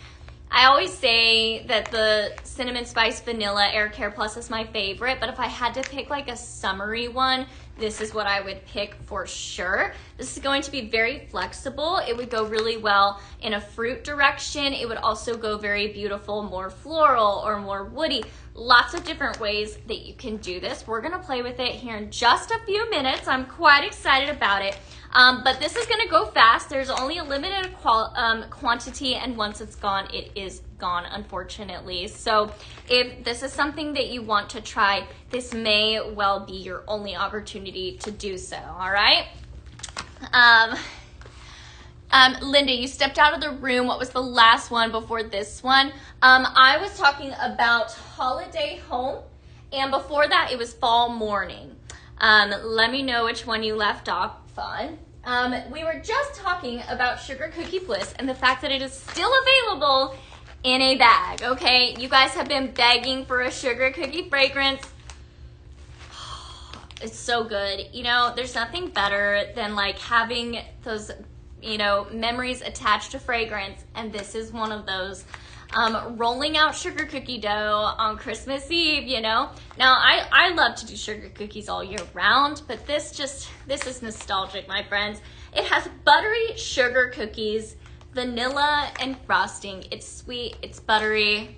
I always say that the Cinnamon Spice Vanilla Air Care Plus is my favorite, but if I had to pick like a summery one, this is what I would pick for sure. This is going to be very flexible. It would go really well in a fruit direction. It would also go very beautiful, more floral or more woody. Lots of different ways that you can do this. We're gonna play with it here in just a few minutes. I'm quite excited about it. But this is gonna go fast. There's only a limited quantity, and once it's gone, it is gone, unfortunately. So if this is something that you want to try, this may well be your only opportunity to do so, all right? Linda, you stepped out of the room. What was the last one before this one? I was talking about holiday home, and before that it was fall morning. Let me know which one you left off on. We were just talking about Sugar Cookie Bliss and the fact that it is still available in a bag, okay? You guys have been begging for a sugar cookie fragrance. It's so good. You know, there's nothing better than like having those, you know, memories attached to fragrance, and this is one of those. Rolling out sugar cookie dough on Christmas Eve, you know. Now, I love to do sugar cookies all year round, but this is nostalgic, my friends. It has buttery sugar cookies, vanilla and frosting. It's sweet, it's buttery.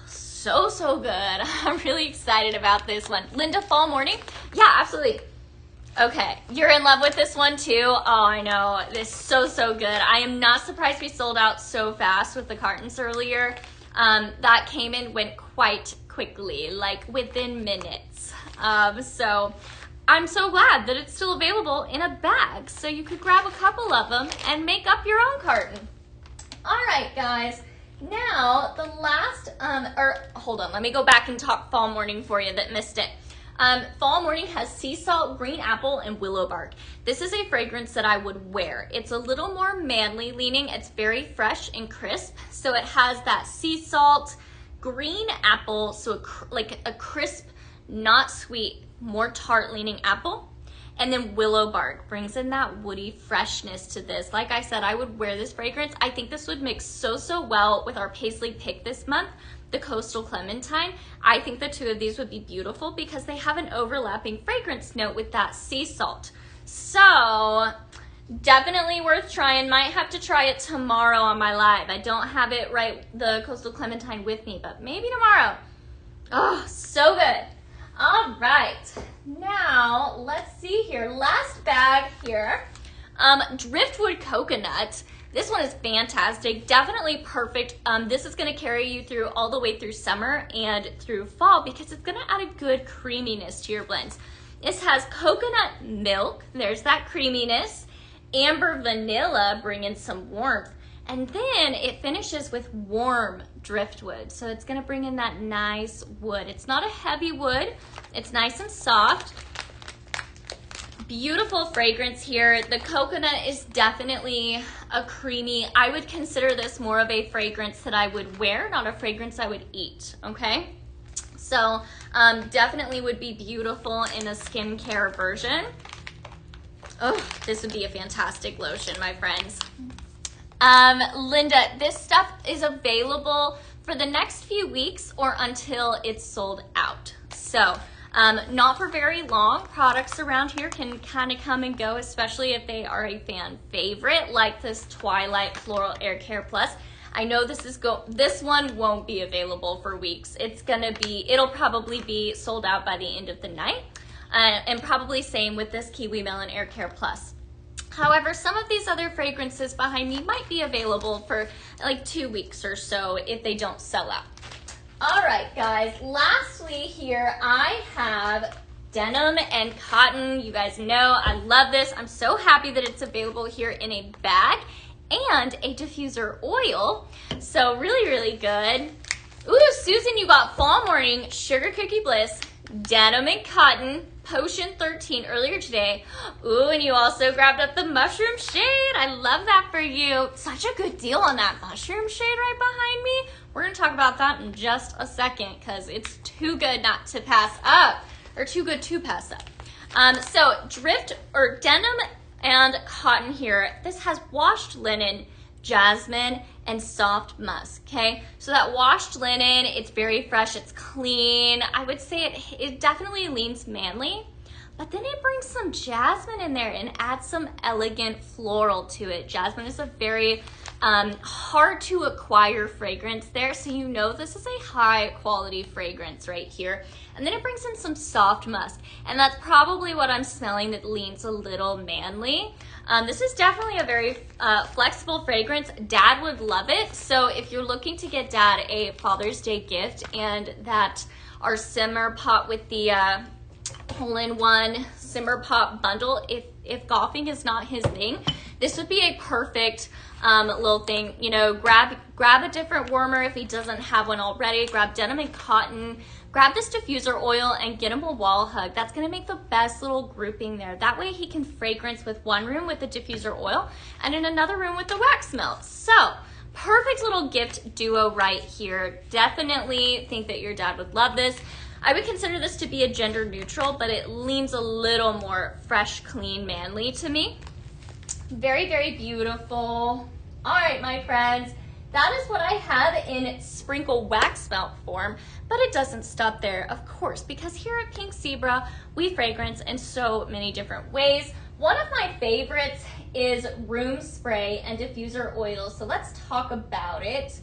So good. I'm really excited about this one. Linda, fall morning? Yeah, absolutely. Okay, you're in love with this one too? Oh, I know. This is so good. I am not surprised we sold out so fast with the cartons earlier. That came in, went quite quickly, like within minutes. So I'm so glad that it's still available in a bag, so you could grab a couple of them and make up your own carton. All right, guys. Now, the last, hold on, let me go back and talk fall morning for you that missed it. Fall morning has sea salt, green apple, and willow bark. This is a fragrance that I would wear. It's a little more manly leaning. It's very fresh and crisp. So it has that sea salt, green apple, so like a crisp, not sweet, more tart leaning apple. And then willow bark brings in that woody freshness to this. Like I said, I would wear this fragrance. I think this would mix so well with our Paisley pick this month, the Coastal Clementine. I think the two of these would be beautiful because they have an overlapping fragrance note with that sea salt. So definitely worth trying. Might have to try it tomorrow on my live. I don't have it the Coastal Clementine with me, but maybe tomorrow. Oh, so good. All right, now let's see here. Last bag here, Driftwood Coconut. This one is fantastic, definitely perfect. This is gonna carry you through all the way through summer and through fall because it's gonna add a good creaminess to your blends. This has coconut milk, there's that creaminess, amber vanilla, bringing some warmth, and then it finishes with warm driftwood. So it's gonna bring in that nice wood. It's not a heavy wood, it's nice and soft. Beautiful fragrance here. The coconut is definitely a creamy, I would consider this more of a fragrance that I would wear, not a fragrance I would eat, okay? So definitely would be beautiful in a skincare version. Oh, this would be a fantastic lotion, my friends. Linda, this stuff is available for the next few weeks or until it's sold out. So not for very long. Products around here can kind of come and go, especially if they are a fan favorite, like this Twilight Floral Air Care Plus. I know this one won't be available for weeks. It'll probably be sold out by the end of the night. And probably same with this Kiwi Melon Air Care Plus. However, some of these other fragrances behind me might be available for like 2 weeks or so if they don't sell out. All right, guys, lastly here, I have denim and cotton. You guys know I love this. I'm so happy that it's available here in a bag and a diffuser oil. So really good. Ooh, Susan, you got fall morning, Sugar Cookie Bliss, denim and cotton, Potion 13 earlier today. Ooh, and you also grabbed up the mushroom shade. I love that for you. Such a good deal on that mushroom shade right behind me. We're gonna talk about that in just a second because it's too good not to pass up, or too good to pass up. So denim and cotton here. This has washed linen, jasmine, and soft musk, okay? So that washed linen, it's very fresh, it's clean. I would say it definitely leans manly, but then it brings some jasmine in there and adds some elegant floral to it. Jasmine is a very hard to acquire fragrance there, so you know this is a high quality fragrance right here. And then it brings in some soft musk, and that's probably what I'm smelling that leans a little manly. This is definitely a very flexible fragrance. Dad would love it. So if you're looking to get Dad a Father's Day gift, and that our simmer pot with the hole-in-one simmer pot bundle, if golfing is not his thing, this would be a perfect little thing. You know, grab a different warmer if he doesn't have one already. Grab denim and cotton. Grab this diffuser oil and get him a wall hug. That's gonna make the best little grouping there. That way he can fragrance with one room with the diffuser oil and in another room with the wax melt. So, perfect little gift duo right here. Definitely think that your dad would love this. I would consider this to be a gender neutral, but it leans a little more fresh, clean, manly to me. Very, very beautiful. All right, my friends. That is what I have in sprinkle wax melt form, but it doesn't stop there, of course, because here at Pink Zebra, we fragrance in so many different ways. One of my favorites is room spray and diffuser oil, so let's talk about it.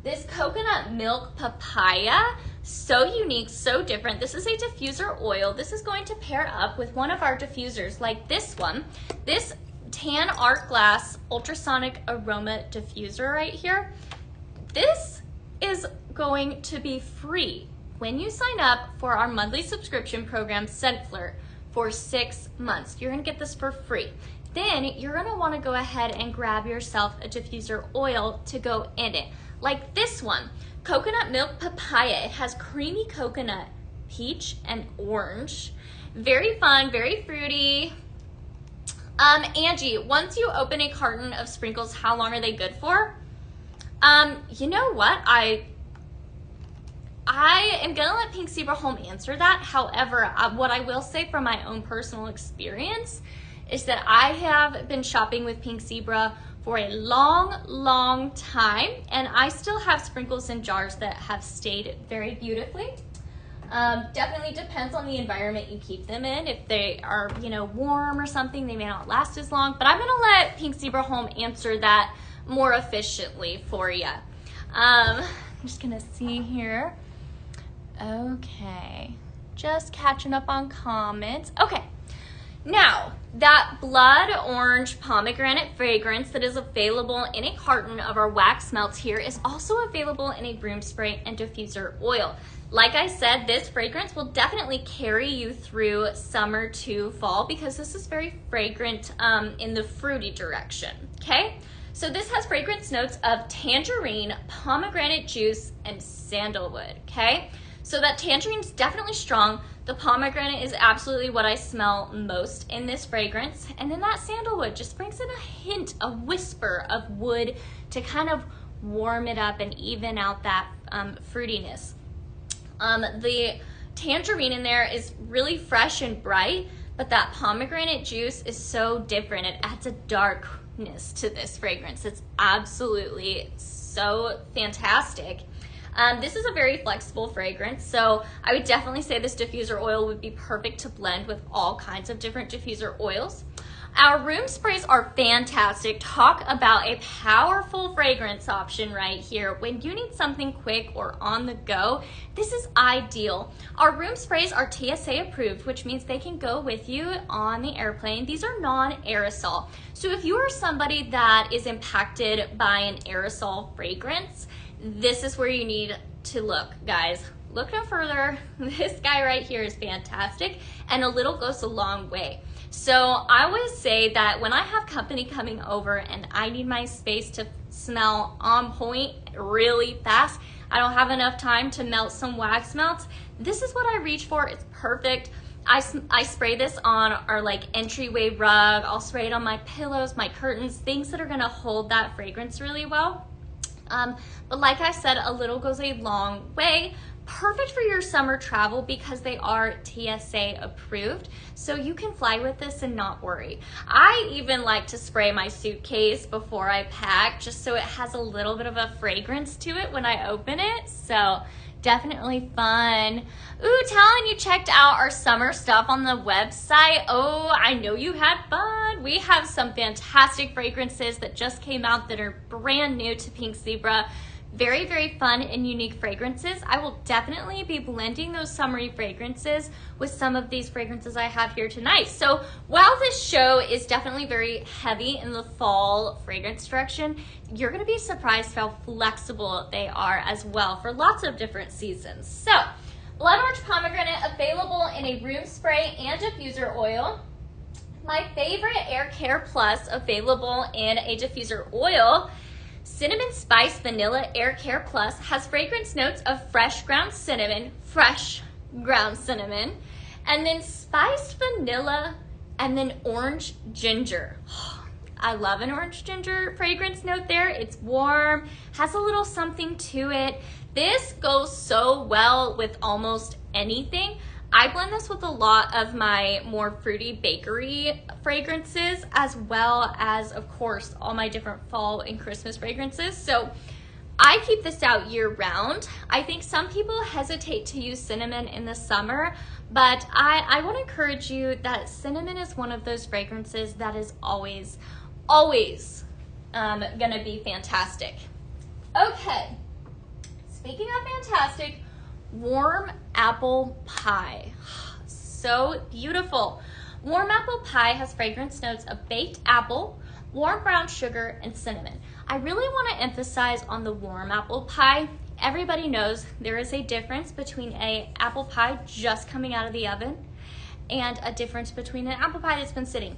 This coconut milk papaya, so unique, so different. This is a diffuser oil. This is going to pair up with one of our diffusers like this one. This Tan Art Glass Ultrasonic Aroma Diffuser right here. This is going to be free when you sign up for our monthly subscription program, Scent Flirt, for 6 months. You're gonna get this for free. Then you're gonna wanna go ahead and grab yourself a diffuser oil to go in it. Like this one, Coconut Milk Papaya. It has creamy coconut, peach, and orange. Very fun, very fruity. Angie, once you open a carton of sprinkles, how long are they good for? You know what? I am gonna let Pink Zebra Home answer that. However, what I will say from my own personal experience is that I have been shopping with Pink Zebra for a long, long time, and I still have sprinkles in jars that have stayed very beautifully. Definitely depends on the environment you keep them in. If they are, you know, warm or something, they may not last as long, but I'm gonna let Pink Zebra Home answer that more efficiently for you. I'm just gonna see here. Okay, just catching up on comments. Okay, now that blood orange pomegranate fragrance that is available in a carton of our wax melts here is also available in a room spray and diffuser oil. Like I said, this fragrance will definitely carry you through summer to fall because this is very fragrant in the fruity direction, okay? So this has fragrance notes of tangerine, pomegranate juice, and sandalwood, okay? So that tangerine is definitely strong. The pomegranate is absolutely what I smell most in this fragrance. And then that sandalwood just brings in a hint, a whisper of wood to kind of warm it up and even out that fruitiness. The tangerine in there is really fresh and bright, but that pomegranate juice is so different. It adds a darkness to this fragrance. It's absolutely so fantastic. This is a very flexible fragrance, so I would definitely say this diffuser oil would be perfect to blend with all kinds of different diffuser oils. Our room sprays are fantastic. Talk about a powerful fragrance option right here. When you need something quick or on the go, this is ideal. Our room sprays are TSA approved, which means they can go with you on the airplane. These are non-aerosol. So if you are somebody that is impacted by an aerosol fragrance, this is where you need to look, guys. Look no further. This guy right here is fantastic, and a little goes a long way. So I always say that when I have company coming over and I need my space to smell on point really fast, I don't have enough time to melt some wax melts, this is what I reach for. It's perfect. I spray this on our like entryway rug. I'll spray it on my pillows, my curtains, things that are gonna hold that fragrance really well. But like I said, a little goes a long way. perfect for your summer travel because they are TSA approved. So you can fly with this and not worry. I even like to spray my suitcase before I pack just so it has a little bit of a fragrance to it when I open it. So definitely fun. Ooh, Talon, you checked out our summer stuff on the website. Oh, I know you had fun. We have some fantastic fragrances that just came out that are brand new to Pink Zebra. Very, very fun and unique fragrances. I will definitely be blending those summery fragrances with some of these fragrances I have here tonight. So while this show is definitely very heavy in the fall fragrance direction, you're gonna be surprised how flexible they are as well for lots of different seasons. So, Blood Orange Pomegranate available in a room spray and diffuser oil. My favorite Air Care Plus available in a diffuser oil. Cinnamon Spice Vanilla Air Care Plus has fragrance notes of fresh ground cinnamon, and then spiced vanilla, and then orange ginger. I love an orange ginger fragrance note there. It's warm, has a little something to it. This goes so well with almost anything. I blend this with a lot of my more fruity bakery fragrances, as well as, of course, all my different fall and Christmas fragrances. So I keep this out year round. I think some people hesitate to use cinnamon in the summer, but I want to encourage you that cinnamon is one of those fragrances that is always gonna be fantastic. Okay, speaking of fantastic, warm apple pie. So beautiful. Warm apple pie has fragrance notes of baked apple, warm brown sugar, and cinnamon. I really want to emphasize on the warm apple pie. Everybody knows there is a difference between an apple pie just coming out of the oven and a difference between an apple pie that's been sitting.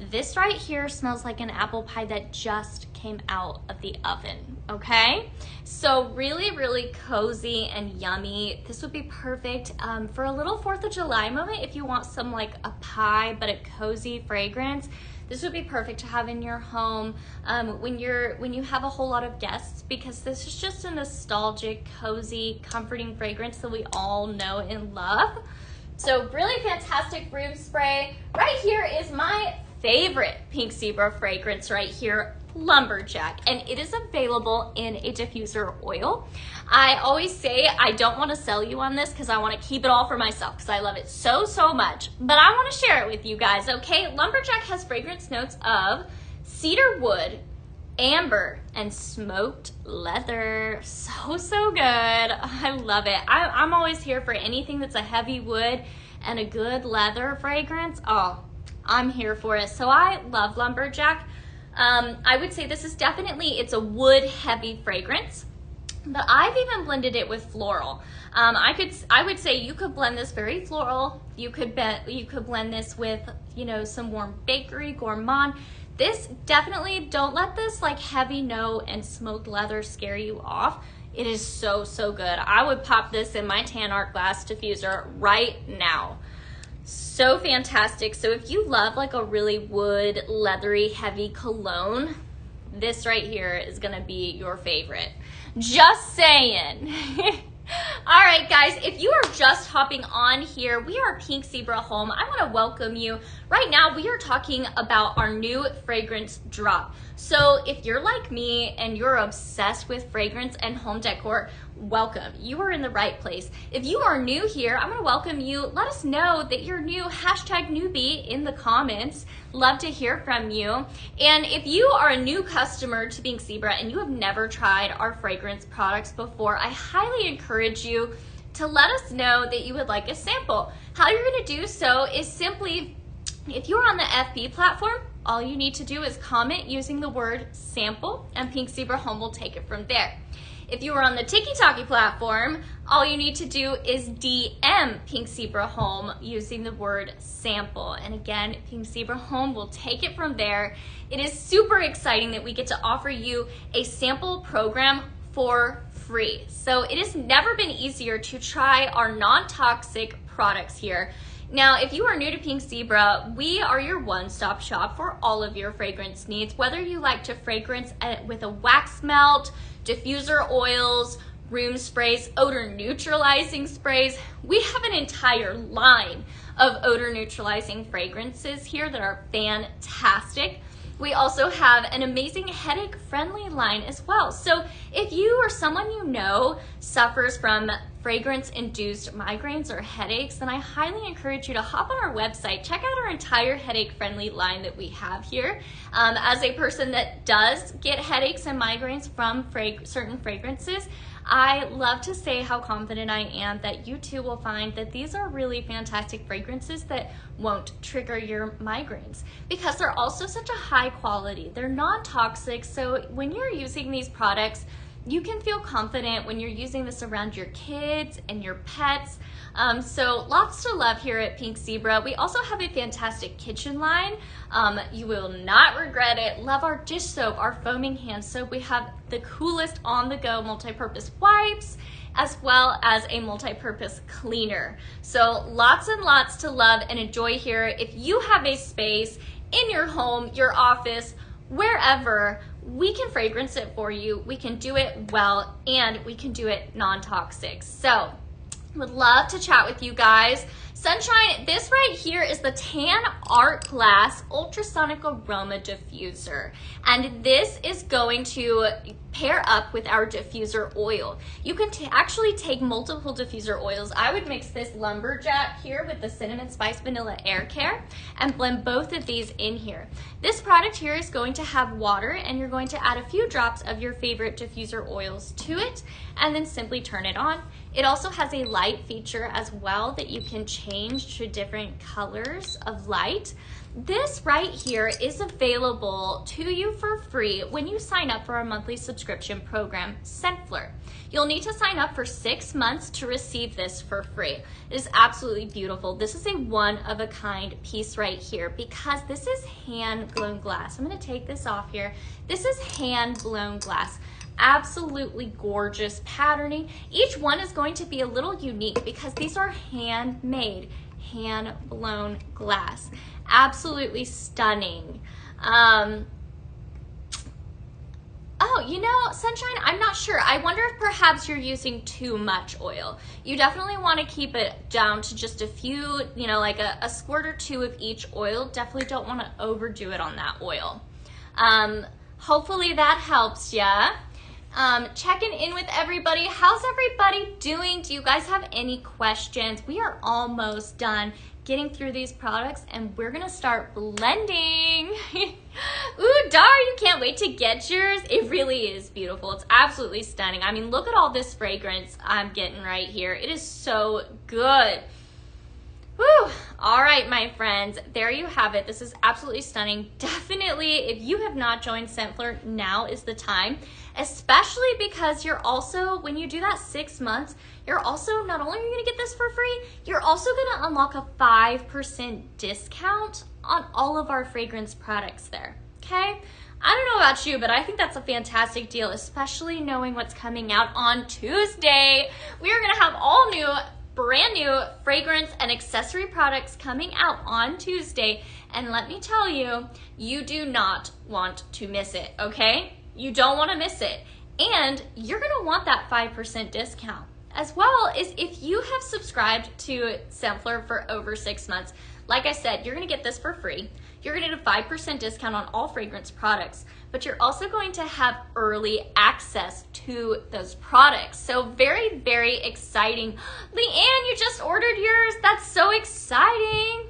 This right here smells like an apple pie that just came out of the oven, okay? So really, really cozy and yummy. This would be perfect for a little 4th of July moment if you want some like a pie but a cozy fragrance. This would be perfect to have in your home when you have a whole lot of guests, because this is just a nostalgic, cozy, comforting fragrance that we all know and love. So really fantastic room spray. Right here is my favorite Pink Zebra fragrance right here, Lumberjack, and it is available in a diffuser oil. I always say I don't want to sell you on this because I want to keep it all for myself because I love it so much, but I want to share it with you guys, okay? Lumberjack has fragrance notes of cedar wood, amber, and smoked leather. So good. I love it. I'm always here for anything that's a heavy wood and a good leather fragrance. Oh, I'm here for it. So I love Lumberjack. I would say this is definitely, it's a wood heavy fragrance, but I've even blended it with floral. I would say you could blend this very floral. You could blend this with, you know, some warm bakery, gourmand. This definitely, don't let this like heavy note and smoked leather scare you off. It is so good. I would pop this in my tan art glass diffuser right now. So fantastic. So if you love like a really wood, leathery, heavy cologne, this right here is gonna be your favorite. Just saying. All right, guys, if you are just hopping on here, we are Pink Zebra Home. I want to welcome you. Right now, we are talking about our new fragrance drop. So if you're like me and you're obsessed with fragrance and home decor, welcome. You are in the right place. If you are new here, I'm going to welcome you. Let us know that you're new, #newbie in the comments. Love to hear from you. And if you are a new customer to Pink Zebra and you have never tried our fragrance products before, I highly encourage you to let us know that you would like a sample. How you're going to do so is simply, if you're on the FB platform, all you need to do is comment using the word sample, and Pink Zebra Home will take it from there. If you are on the TikTok platform, all you need to do is DM Pink Zebra Home using the word sample. And again, Pink Zebra Home will take it from there. It is super exciting that we get to offer you a sample program for free. So it has never been easier to try our non-toxic products here. Now, if you are new to Pink Zebra, we are your one-stop shop for all of your fragrance needs, whether you like to fragrance with a wax melt, diffuser oils, room sprays, odor neutralizing sprays. We have an entire line of odor neutralizing fragrances here that are fantastic. We also have an amazing headache friendly line as well. So if you or someone you know suffers from fragrance induced migraines or headaches, then I highly encourage you to hop on our website, check out our entire headache friendly line that we have here. As a person that does get headaches and migraines from certain fragrances, I love to say how confident I am that you too will find that these are really fantastic fragrances that won't trigger your migraines, because they're also such a high quality. They're non-toxic, so when you're using these products, you can feel confident when you're using this around your kids and your pets. So lots to love here at Pink Zebra. We also have a fantastic kitchen line. You will not regret it. Love our dish soap, our foaming hand soap. We have the coolest on-the-go multi-purpose wipes, as well as a multi-purpose cleaner. So lots and lots to love and enjoy here. If you have a space in your home, your office, wherever, we can fragrance it for you. We can do it well, and we can do it non-toxic. So would love to chat with you guys. Sunshine, this right here is the Tan Art Glass Ultrasonic Aroma Diffuser. And this is going to pair up with our diffuser oil. You can actually take multiple diffuser oils. I would mix this lumberjack here with the cinnamon spice vanilla air care and blend both of these in here. This product here is going to have water, and you're going to add a few drops of your favorite diffuser oils to it and then simply turn it on. It also has a light feature as well that you can change to different colors of light. This right here is available to you for free when you sign up for our monthly subscription program, Scentflirt. You'll need to sign up for 6 months to receive this for free. It is absolutely beautiful. This is a one-of-a-kind piece right here because this is hand-blown glass. I'm going to take this off here. This is hand-blown glass. Absolutely gorgeous patterning. Each one is going to be a little unique because these are handmade, hand-blown glass. Absolutely stunning. Oh, you know, Sunshine, I'm not sure. I wonder if perhaps you're using too much oil. You definitely want to keep it down to just a few, you know, like a squirt or two of each oil. Definitely don't want to overdo it on that oil. Hopefully that helps ya. Checking in with everybody. How's everybody doing? Do you guys have any questions? We are almost done getting through these products, and we're gonna start blending. Ooh, Dar, you can't wait to get yours. It really is beautiful. It's absolutely stunning. I mean, look at all this fragrance I'm getting right here. It is so good. Whew. All right, my friends, there you have it. This is absolutely stunning. Definitely, if you have not joined Scentflirt, now is the time, especially because you're also, when you do that 6 months, you're also, not only are you gonna get this for free, you're also gonna unlock a 5% discount on all of our fragrance products there, okay? I don't know about you, but I think that's a fantastic deal, especially knowing what's coming out on Tuesday. We are gonna have all new, brand new fragrance and accessory products coming out on Tuesday. And let me tell you, you do not want to miss it, okay? You don't want to miss it. And you're going to want that 5% discount, as well as if you have subscribed to Scentflirt for over 6 months. Like I said, you're going to get this for free. You're going to get a 5% discount on all fragrance products, but you're also going to have early access to those products. So very, very exciting. Leanne, you just ordered yours. That's so exciting.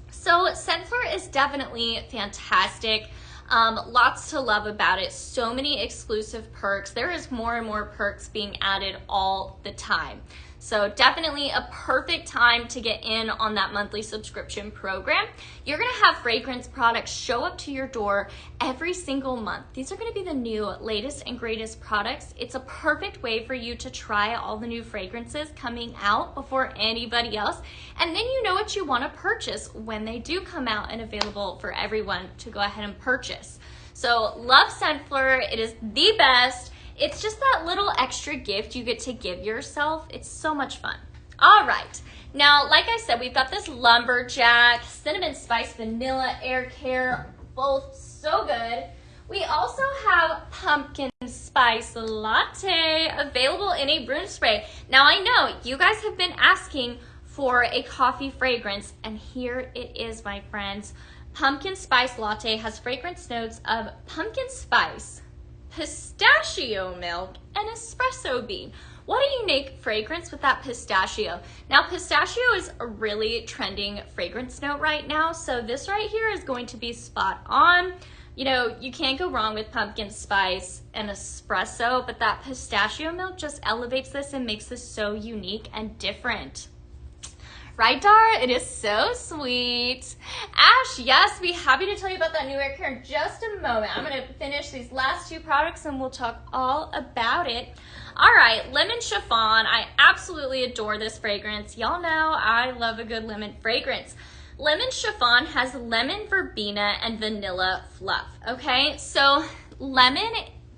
So Scentflirt is definitely fantastic. Lots to love about it. So many exclusive perks. There is more and more perks being added all the time. So definitely a perfect time to get in on that monthly subscription program. You're gonna have fragrance products show up to your door every single month. These are gonna be the new latest and greatest products. It's a perfect way for you to try all the new fragrances coming out before anybody else. And then you know what you wanna purchase when they do come out and available for everyone to go ahead and purchase. So love Scentflirt, it is the best. It's just that little extra gift you get to give yourself. It's so much fun. All right. Now, like I said, we've got this lumberjack, cinnamon spice, vanilla air care, both so good. We also have pumpkin spice. Spice Latte, available in a room spray. Now I know you guys have been asking for a coffee fragrance, and here it is, my friends. Pumpkin Spice Latte has fragrance notes of pumpkin spice, pistachio milk, and espresso bean. What a unique fragrance with that pistachio. Now, pistachio is a really trending fragrance note right now, so this right here is going to be spot on. You know, you can't go wrong with pumpkin spice and espresso, but that pistachio milk just elevates this and makes this so unique and different. Right, Dara? It is so sweet. Ash, yes, be happy to tell you about that new air care in just a moment. I'm going to finish these last two products and we'll talk all about it. All right, lemon chiffon. I absolutely adore this fragrance. Y'all know I love a good lemon fragrance. Lemon chiffon has lemon verbena and vanilla fluff, okay? So lemon,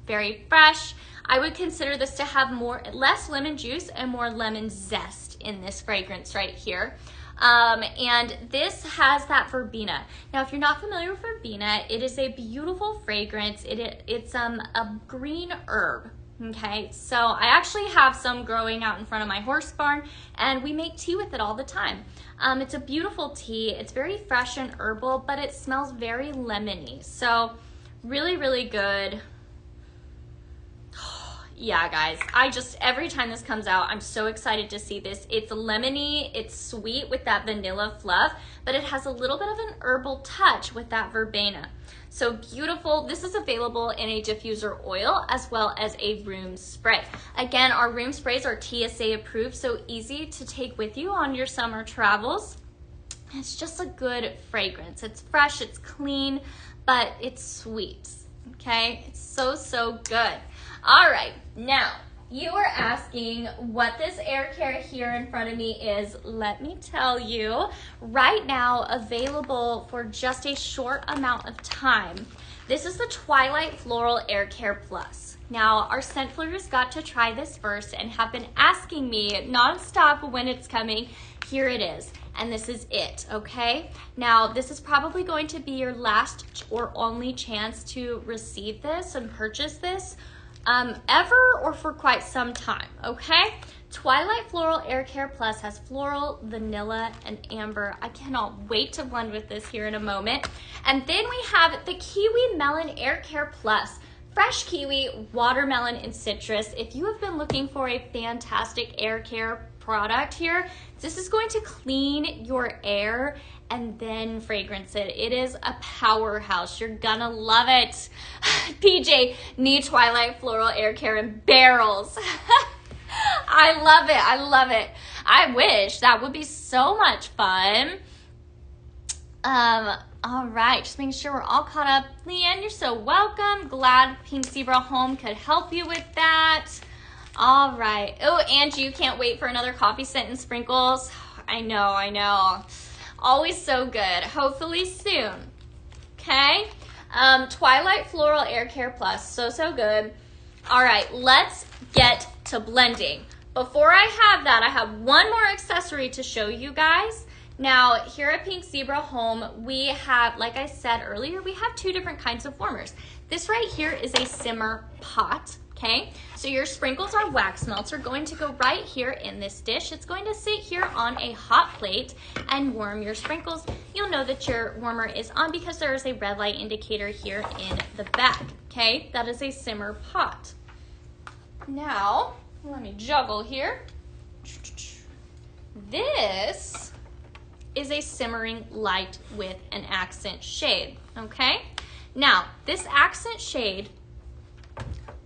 very fresh. I would consider this to have less lemon juice and more lemon zest in this fragrance right here. And this has that verbena. Now, if you're not familiar with verbena, it is a beautiful fragrance. It's a green herb. Okay, so I actually have some growing out in front of my horse barn, and we make tea with it all the time. It's a beautiful tea. It's very fresh and herbal, but it smells very lemony. So really, really good. Yeah, guys, every time this comes out, I'm so excited to see this. It's lemony, it's sweet with that vanilla fluff, but it has a little bit of an herbal touch with that verbena. So beautiful. This is available in a diffuser oil as well as a room spray. Again, our room sprays are TSA approved, so easy to take with you on your summer travels. It's just a good fragrance. It's fresh, it's clean, but it's sweet, okay? It's so, so good. All right, now you are asking what this air care here in front of me is. Let me tell you, right now available for just a short amount of time. This is the Twilight Floral Air Care Plus. Now, our scent flirters got to try this first and have been asking me nonstop when it's coming. Here it is, and this is it, okay? Now, this is probably going to be your last or only chance to receive this and purchase this ever or for quite some time, okay? Twilight Floral Air Care Plus has floral, vanilla, and amber. I cannot wait to blend with this here in a moment. And then we have the Kiwi Melon Air Care Plus. Fresh kiwi, watermelon, and citrus. If you have been looking for a fantastic air care product here, this is going to clean your air and then fragrance it. It is a powerhouse. You're gonna love it. PJ, need Twilight Floral Air Care in barrels. I love it. I love it. I wish. That would be so much fun. All right, just making sure we're all caught up. Leanne, you're so welcome. Glad Pink Zebra Home could help you with that. All right. Oh, Angie, you can't wait for another coffee scent and sprinkles. I know. Always so good. Hopefully soon. Okay. Twilight Floral Air Care Plus. So good. All right, let's get to blending. Before I have that, I have one more accessory to show you guys. Now, here at Pink Zebra Home, we have, like I said earlier, we have two different kinds of warmers. This right here is a simmer pot, okay? So your sprinkles or wax melts are going to go right here in this dish. It's going to sit here on a hot plate and warm your sprinkles. You'll know that your warmer is on because there is a red light indicator here in the back, okay? That is a simmer pot. Now, let me juggle here. This is a simmering light with an accent shade, okay? Now, this accent shade,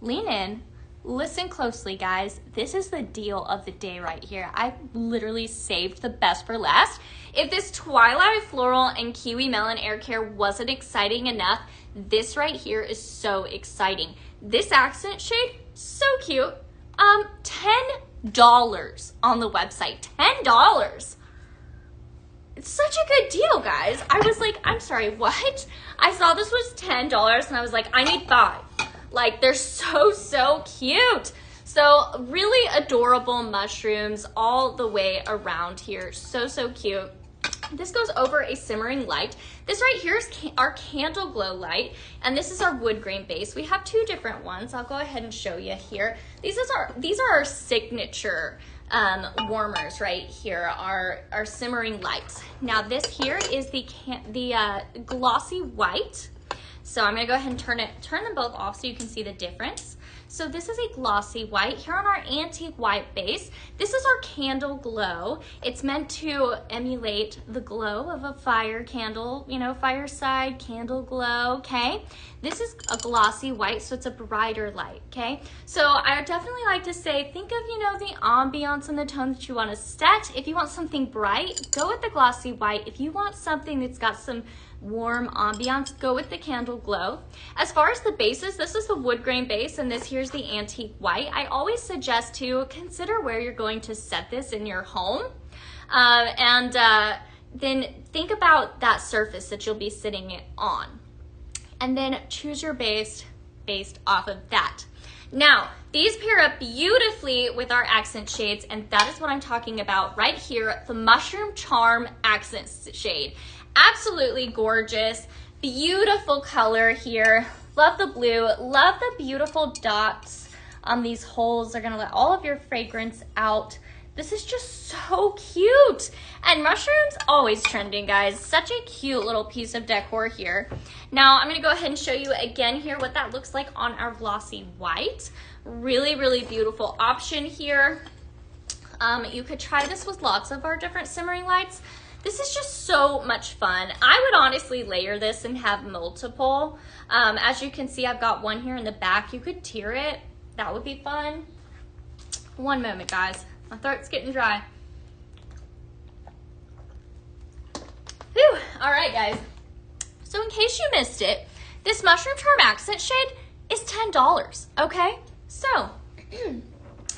lean in, listen closely, guys. This is the deal of the day right here. I literally saved the best for last. If this Twilight Floral and Kiwi Melon Air Care wasn't exciting enough, this right here is so exciting. This accent shade, so cute. $10 on the website, $10. It's such a good deal, guys. I was like, I'm sorry, what? I saw this was $10 and I was like, I need 5. Like, they're so cute. So really adorable mushrooms all the way around here. So cute. This goes over a simmering light. This right here is our candle glow light, and this is our wood grain base. We have two different ones. I'll go ahead and show you here. These are our signature warmers right here, our simmering lights. Now this here is the glossy white. So I'm gonna go ahead and turn them both off so you can see the difference. So this is a glossy white. Here on our antique white base, this is our candle glow. It's meant to emulate the glow of a fire candle, you know, fireside candle glow, okay? This is a glossy white, so it's a brighter light, okay? So I would definitely like to say, think of, you know, the ambiance and the tone that you want to set. If you want something bright, go with the glossy white. If you want something that's got some warm ambiance, go with the candle glow. As far as the bases, this is the wood grain base, and this here's the antique white. I always suggest to consider where you're going to set this in your home, then think about that surface that you'll be sitting it on, and then choose your base based off of that. Now, these pair up beautifully with our accent shades, and that is what I'm talking about right here, the Mushroom Charm accent shade. Absolutely gorgeous, beautiful color here. Love the blue, love the beautiful dots on these holes. They're gonna let all of your fragrance out. This is just so cute. And mushrooms, always trending, guys. Such a cute little piece of decor here. Now, I'm gonna go ahead and show you again here what that looks like on our glossy white. Really, really beautiful option here. You could try this with lots of our different simmering lights. This is just so much fun. I would honestly layer this and have multiple. As you can see, I've got one here in the back. You could tier it. That would be fun. One moment, guys. My throat's getting dry. Whew. All right, guys. So in case you missed it, this Mushroom Charm accent shade is $10, okay? So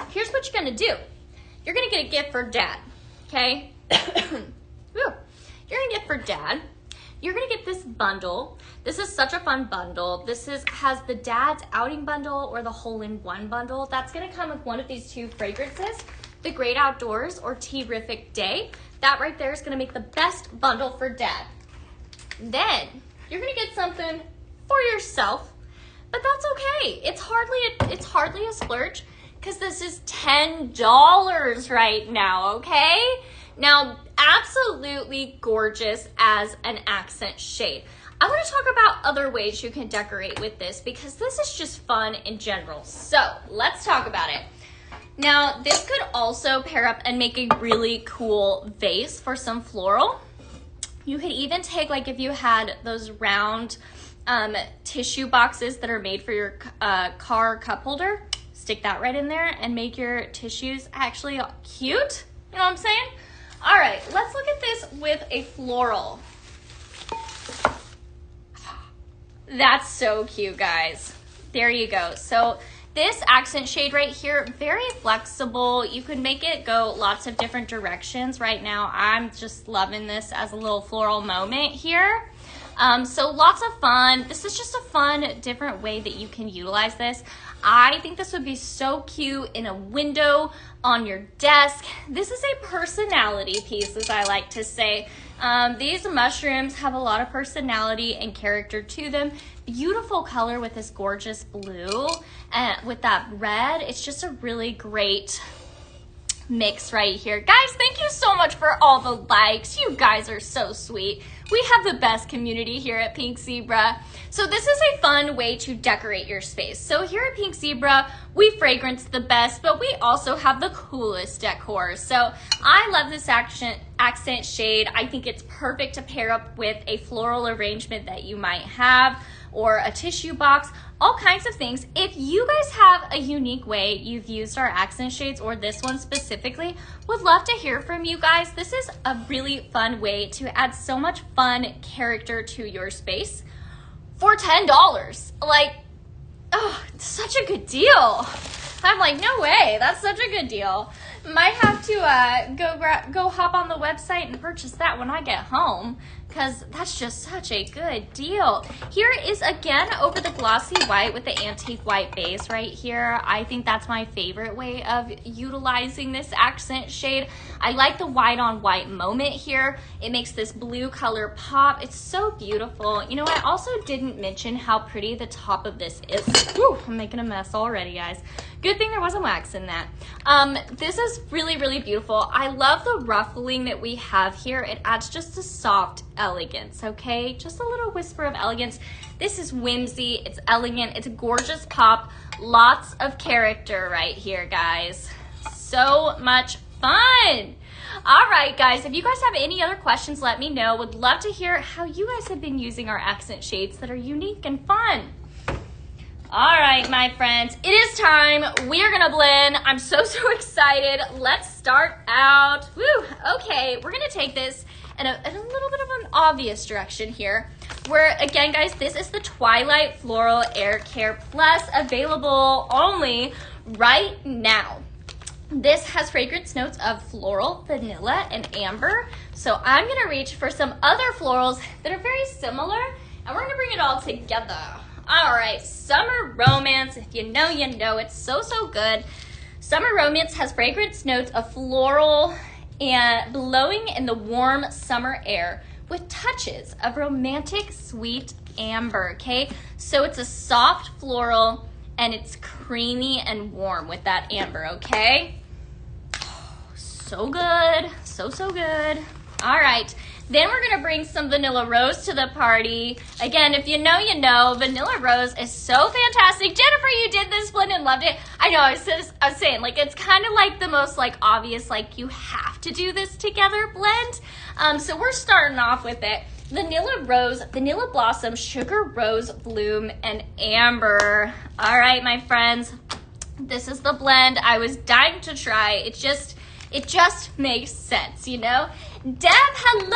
here's what you're gonna do. You're gonna get a gift for Dad, okay? You're gonna get for Dad. You're gonna get this bundle. This is such a fun bundle. This has the Dad's outing bundle or the hole-in-one bundle. That's gonna come with one of these two fragrances, the Great Outdoors or Terrific Day. That right there is gonna make the best bundle for Dad. Then you're gonna get something for yourself, but that's okay. It's hardly a splurge because this is $10 right now, okay? Now, absolutely gorgeous as an accent shade. I want to talk about other ways you can decorate with this because this is just fun in general. So let's talk about it. Now, this could also pair up and make a really cool vase for some floral. You could even take, like if you had those round tissue boxes that are made for your car cup holder, stick that right in there and make your tissues actually cute. You know what I'm saying? All right, let's look at this with a floral. That's so cute, guys. There you go. So this accent shade right here, very flexible. You could make it go lots of different directions. Right now, I'm just loving this as a little floral moment here. So lots of fun. This is just a fun, different way that you can utilize this. I think this would be so cute in a window, on your desk. This is a personality piece, as I like to say. These mushrooms have a lot of personality and character to them. Beautiful color with this gorgeous blue and with that red. It's just a really great mix right here. Guys, thank you so much for all the likes. You guys are so sweet. We have the best community here at Pink Zebra. So this is a fun way to decorate your space. So here at Pink Zebra, we fragrance the best, but we also have the coolest decor. So I love this accent shade. I think it's perfect to pair up with a floral arrangement that you might have, or a tissue box, all kinds of things. If you guys have a unique way you've used our accent shades, or this one specifically, would love to hear from you guys. This is a really fun way to add so much fun character to your space for $10. Like, oh, it's such a good deal. I'm like, no way, that's such a good deal. Might have to go hop on the website and purchase that when I get home, because that's just such a good deal. Here is again over the glossy white with the antique white base right here. I think that's my favorite way of utilizing this accent shade. I like the white on white moment here. It makes this blue color pop. It's so beautiful. You know, I also didn't mention how pretty the top of this is. Whew, I'm making a mess already, guys. Good thing there wasn't wax in that. This is really, really beautiful. I love the ruffling that we have here. It adds just a soft elegance, okay? Just a little whisper of elegance. This is whimsy, it's elegant, it's a gorgeous pop. Lots of character right here, guys. So much fun. All right, guys, if you guys have any other questions, let me know. Would love to hear how you guys have been using our accent shades that are unique and fun. All right, my friends, it is time. We are gonna blend. I'm so excited. Let's start out. Woo, okay, we're gonna take this in a little bit of an obvious direction here. Where, again, guys, this is the Twilight Floral Air Care Plus, available only right now. This has fragrance notes of floral, vanilla, and amber. So I'm gonna reach for some other florals that are very similar, and we're gonna bring it all together. All right, Summer Romance. If you know, you know. It's so good. Summer Romance has fragrance notes of floral and blowing in the warm summer air with touches of romantic sweet amber, okay? So it's a soft floral and it's creamy and warm with that amber, okay? So good, so good. All right. Then we're gonna bring some Vanilla Rose to the party. Again, if you know, you know. Vanilla Rose is so fantastic. Jennifer, you did this blend and loved it. I know, I was saying, like, it's kind of like the most, like, obvious, like, you have to do this together blend. So we're starting off with it. Vanilla Rose, Vanilla Blossom, Sugar Rose Bloom, and Amber. All right, my friends, this is the blend I was dying to try. It just makes sense, you know? Deb, hello!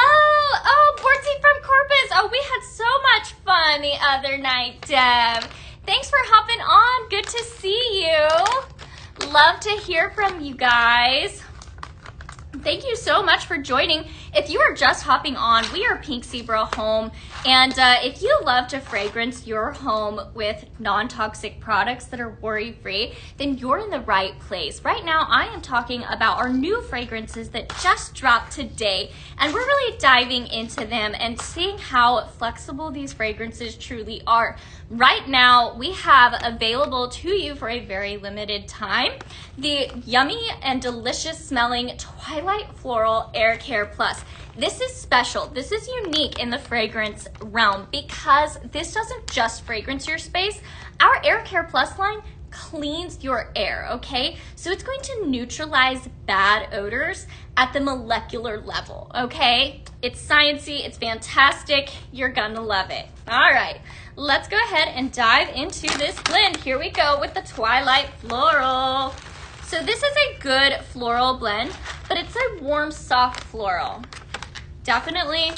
Oh, Bortzi from Corpus. Oh, we had so much fun the other night, Deb. Thanks for hopping on. Good to see you. Love to hear from you guys. Thank you so much for joining. If you are just hopping on, we are Pink Zebra Home, and if you love to fragrance your home with non-toxic products that are worry-free, then you're in the right place. Right now, I am talking about our new fragrances that just dropped today, and we're really diving into them and seeing how flexible these fragrances truly are. Right now, we have available to you for a very limited time the yummy and delicious smelling Twilight Floral Air Care Plus. This is special. This is unique in the fragrance realm because this doesn't just fragrance your space. Our Air Care Plus line cleans your air, okay? So it's going to neutralize bad odors at the molecular level, okay? It's sciencey, it's fantastic. You're gonna love it. All right, let's go ahead and dive into this blend. Here we go with the Twilight Floral. So this is a good floral blend, but it's a warm, soft floral. Definitely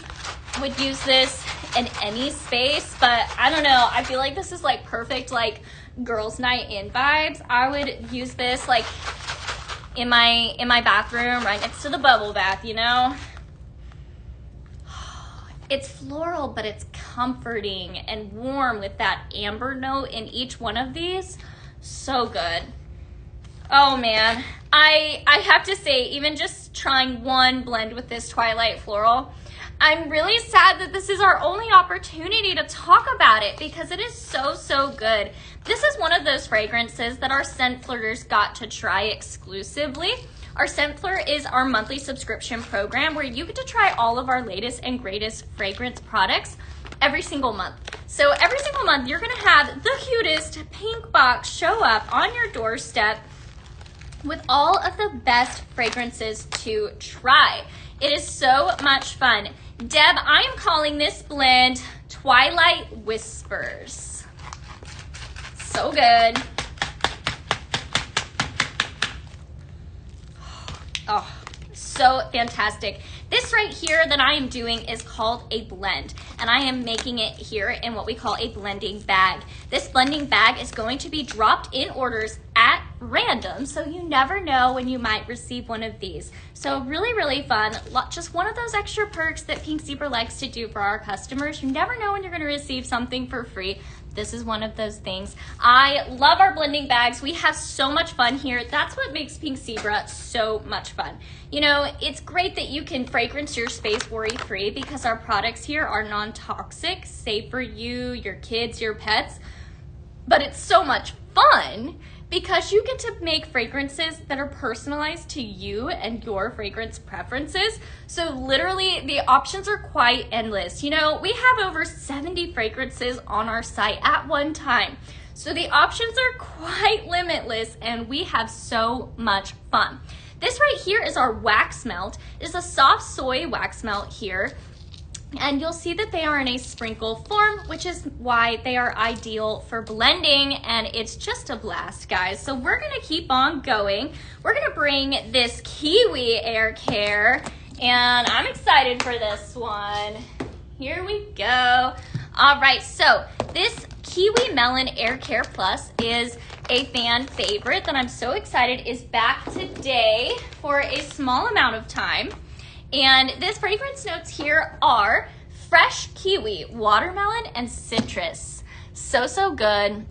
would use this in any space, but I don't know. I feel like this is like perfect, like girls' night in vibes. I would use this like in my bathroom right next to the bubble bath, you know? It's floral, but it's comforting and warm with that amber note in each one of these. So good. Oh man, I have to say, even just trying one blend with this Twilight Floral, I'm really sad that this is our only opportunity to talk about it because it is so good. This is one of those fragrances that our scent flirters got to try exclusively. Our Scent Flirt is our monthly subscription program where you get to try all of our latest and greatest fragrance products every single month. So every single month, you're gonna have the cutest pink box show up on your doorstep with all of the best fragrances to try. It is so much fun. Deb, I am calling this blend Twilight Whispers. So good. Oh, so fantastic. This right here that I am doing is called a blend, and I am making it here in what we call a blending bag. This blending bag is going to be dropped in orders at random, so you never know when you might receive one of these. So really, really fun. Just one of those extra perks that Pink Zebra likes to do for our customers. You never know when you're gonna receive something for free. This is one of those things. I love our blending bags. We have so much fun here. That's what makes Pink Zebra so much fun. You know, it's great that you can fragrance your space worry-free because our products here are non-toxic, safe for you, your kids, your pets. But it's so much fun because you get to make fragrances that are personalized to you and your fragrance preferences. So literally the options are quite endless. You know, we have over 70 fragrances on our site at one time. So the options are quite limitless and we have so much fun. This right here is our wax melt. It's a soft soy wax melt here. And you'll see that they are in a sprinkle form, which is why they are ideal for blending, and it's just a blast, guys. So we're gonna keep on going. We're gonna bring this Kiwi Air Care, and I'm excited for this one. Here we go. All right, so this Kiwi Melon Air Care Plus is a fan favorite that I'm so excited is back today for a small amount of time. And this fragrance notes here are fresh kiwi, watermelon, and citrus. So, so good.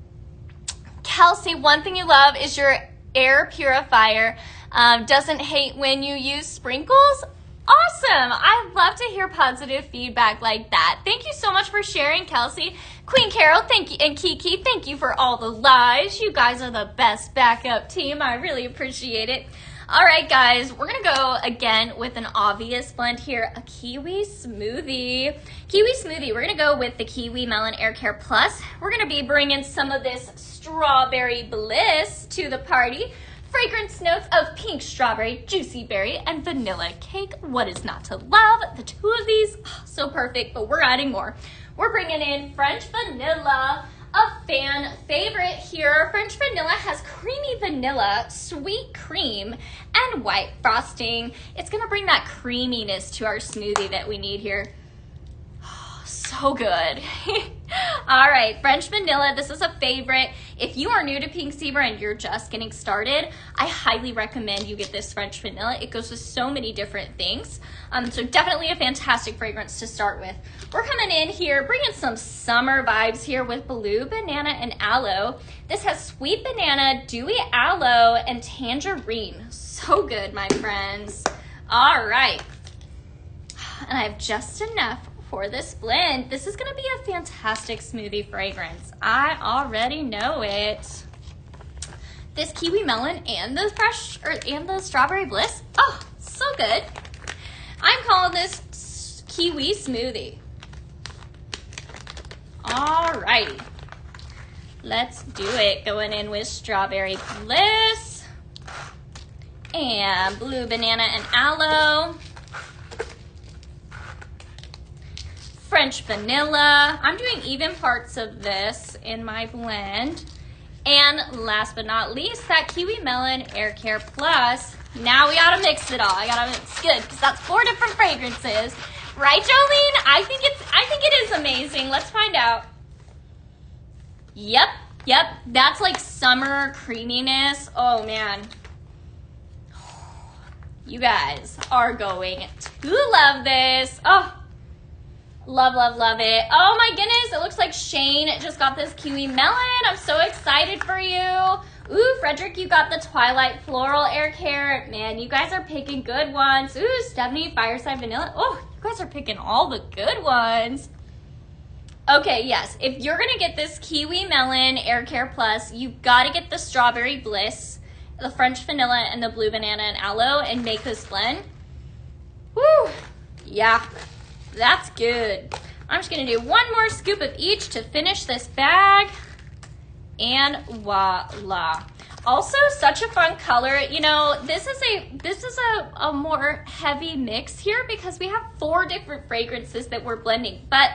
Kelsey, one thing you love is your air purifier. Doesn't hate when you use sprinkles. Awesome. I love to hear positive feedback like that. Thank you so much for sharing, Kelsey. Queen Carol, thank you. And Kiki, thank you for all the lives. You guys are the best backup team. I really appreciate it. All right, guys, we're gonna go again with an obvious blend here, a kiwi smoothie. Kiwi smoothie, we're gonna go with the Kiwi Melon Air Care Plus. We're gonna be bringing some of this strawberry bliss to the party. Fragrance notes of pink strawberry, juicy berry, and vanilla cake. What is not to love? The two of these, so perfect, but we're adding more. We're bringing in French vanilla, a fan favorite here. French vanilla has creamy vanilla, sweet cream, and white frosting. It's gonna bring that creaminess to our smoothie that we need here. Oh, so good. All right, French vanilla, this is a favorite. If you are new to Pink Zebra and you're just getting started, I highly recommend you get this French vanilla. It goes with so many different things. So definitely a fantastic fragrance to start with. We're coming in here, bringing some summer vibes here with blue banana and aloe. This has sweet banana, dewy aloe, and tangerine. So good, my friends. All right. And I have just enough for this blend. This is gonna be a fantastic smoothie fragrance. I already know it. This kiwi melon and the and the strawberry bliss. Oh, so good. I'm calling this kiwi smoothie. Alrighty, let's do it. Going in with strawberry bliss and blue banana and aloe. French vanilla. I'm doing even parts of this in my blend. And last but not least, that Kiwi Melon Air Care Plus. Now we gotta mix it all. I gotta mix good because that's 4 different fragrances. Right, Jolene? I think it is amazing. Let's find out. Yep. That's like summer creaminess. Oh man. You guys are going to love this. Oh. Love it. Oh my goodness, it looks like Shane just got this Kiwi Melon. I'm so excited for you. Ooh, Frederick, you got the Twilight Floral Air Care. Man, you guys are picking good ones. Ooh, Stephanie, Fireside Vanilla. Oh, you guys are picking all the good ones. Okay, yes, if you're gonna get this Kiwi Melon Air Care Plus, you've gotta get the Strawberry Bliss, the French Vanilla, and the Blue Banana and Aloe and make this blend. Woo, yeah. That's good. I'm just gonna do one more scoop of each to finish this bag. And voila. Also, such a fun color. You know, this is a more heavy mix here because we have 4 different fragrances that we're blending. But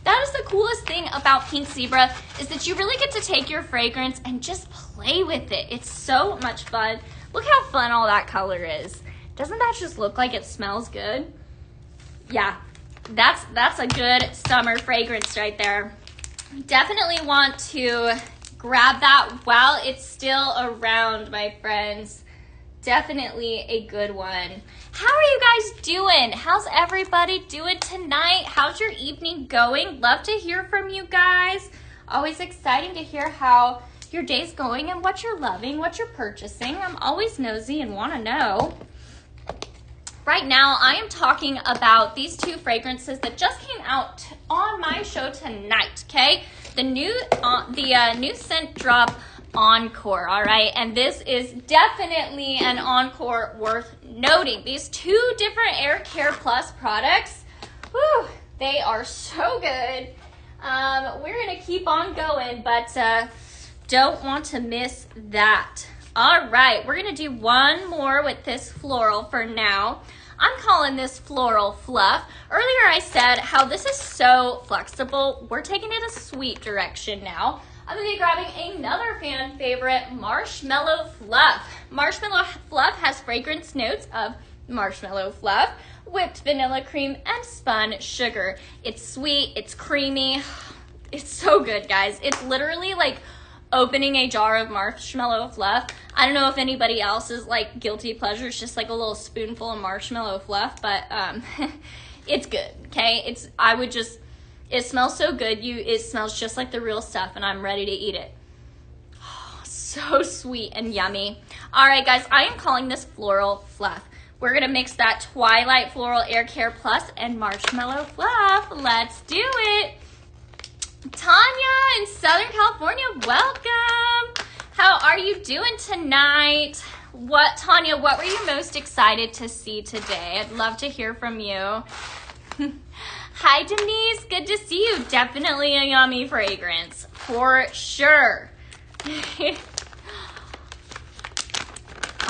that is the coolest thing about Pink Zebra is that you really get to take your fragrance and just play with it. It's so much fun. Look how fun all that color is. Doesn't that just look like it smells good? Yeah. That's a good summer fragrance right there. Definitely want to grab that while it's still around, my friends. Definitely a good one. How are you guys doing? How's everybody doing tonight? How's your evening going? Love to hear from you guys. Always exciting to hear how your day's going and what you're loving, what you're purchasing. I'm always nosy and want to know. Right now, I am talking about these two fragrances that just came out on my show tonight, okay? The new scent drop Encore, all right? And this is definitely an Encore worth noting. These two different Air Care Plus products, whew, they are so good. We're gonna keep on going, but don't want to miss that. All right, we're gonna do one more with this floral for now. I'm calling this Floral Fluff. Earlier I said how this is so flexible. We're taking it a sweet direction now. I'm gonna be grabbing another fan favorite, Marshmallow Fluff. Marshmallow Fluff has fragrance notes of marshmallow fluff, whipped vanilla cream, and spun sugar. It's sweet, it's creamy. It's so good, guys. It's literally like opening a jar of marshmallow fluff. I don't know if anybody else's like guilty pleasure is just like a little spoonful of marshmallow fluff, but it's good, okay? It smells so good. It smells just like the real stuff, and I'm ready to eat it. Oh, so sweet and yummy. All right, guys, I am calling this Floral Fluff. We're gonna mix that Twilight Floral Air Care Plus and Marshmallow Fluff. Let's do it. Tanya in Southern California, welcome. How are you doing tonight? Tanya, what were you most excited to see today? I'd love to hear from you. Hi, Denise, good to see you. Definitely a yummy fragrance, for sure.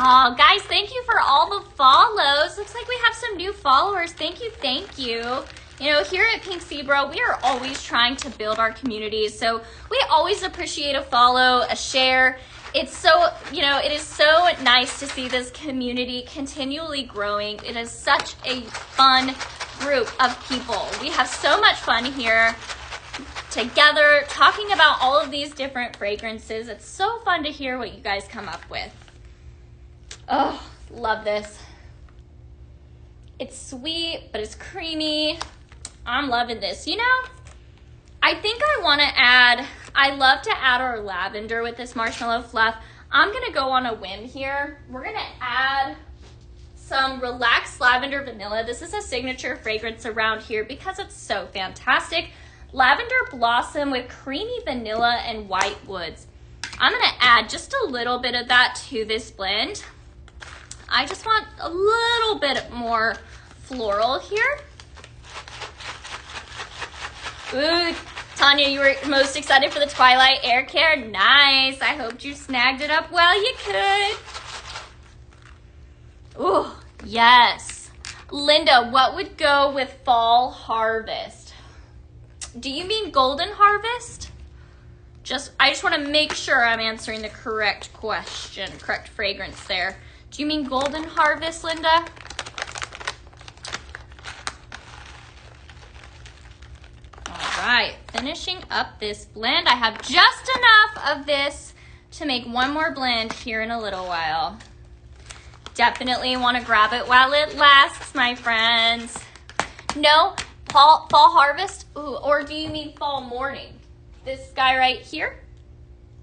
Oh, guys, thank you for all the follows. Looks like we have some new followers. Thank you, thank you. You know, here at Pink Zebra, we are always trying to build our communities. So we always appreciate a follow, a share. It's so, it is so nice to see this community continually growing. It is such a fun group of people. We have so much fun here together talking about all of these different fragrances. It's so fun to hear what you guys come up with. Oh, love this. It's sweet, but it's creamy. I'm loving this. You know, I think I love to add our lavender with this Marshmallow Fluff. I'm going to go on a whim here. We're going to add some Relaxed Lavender Vanilla. This is a signature fragrance around here because it's so fantastic. Lavender Blossom with creamy vanilla and white woods. I'm going to add just a little bit of that to this blend. I just want a little bit more floral here. Ooh, Tanya, you were most excited for the Twilight Air Care. Nice. I hoped you snagged it up while you could. Ooh, yes. Linda, what would go with Fall Harvest? Do you mean Golden Harvest? I just want to make sure I'm answering the correct question, correct fragrance there. Do you mean Golden Harvest, Linda? All right, finishing up this blend. I have just enough of this to make one more blend here in a little while. Definitely want to grab it while it lasts, my friends. No, fall harvest? Ooh, or do you mean fall morning? This guy right here?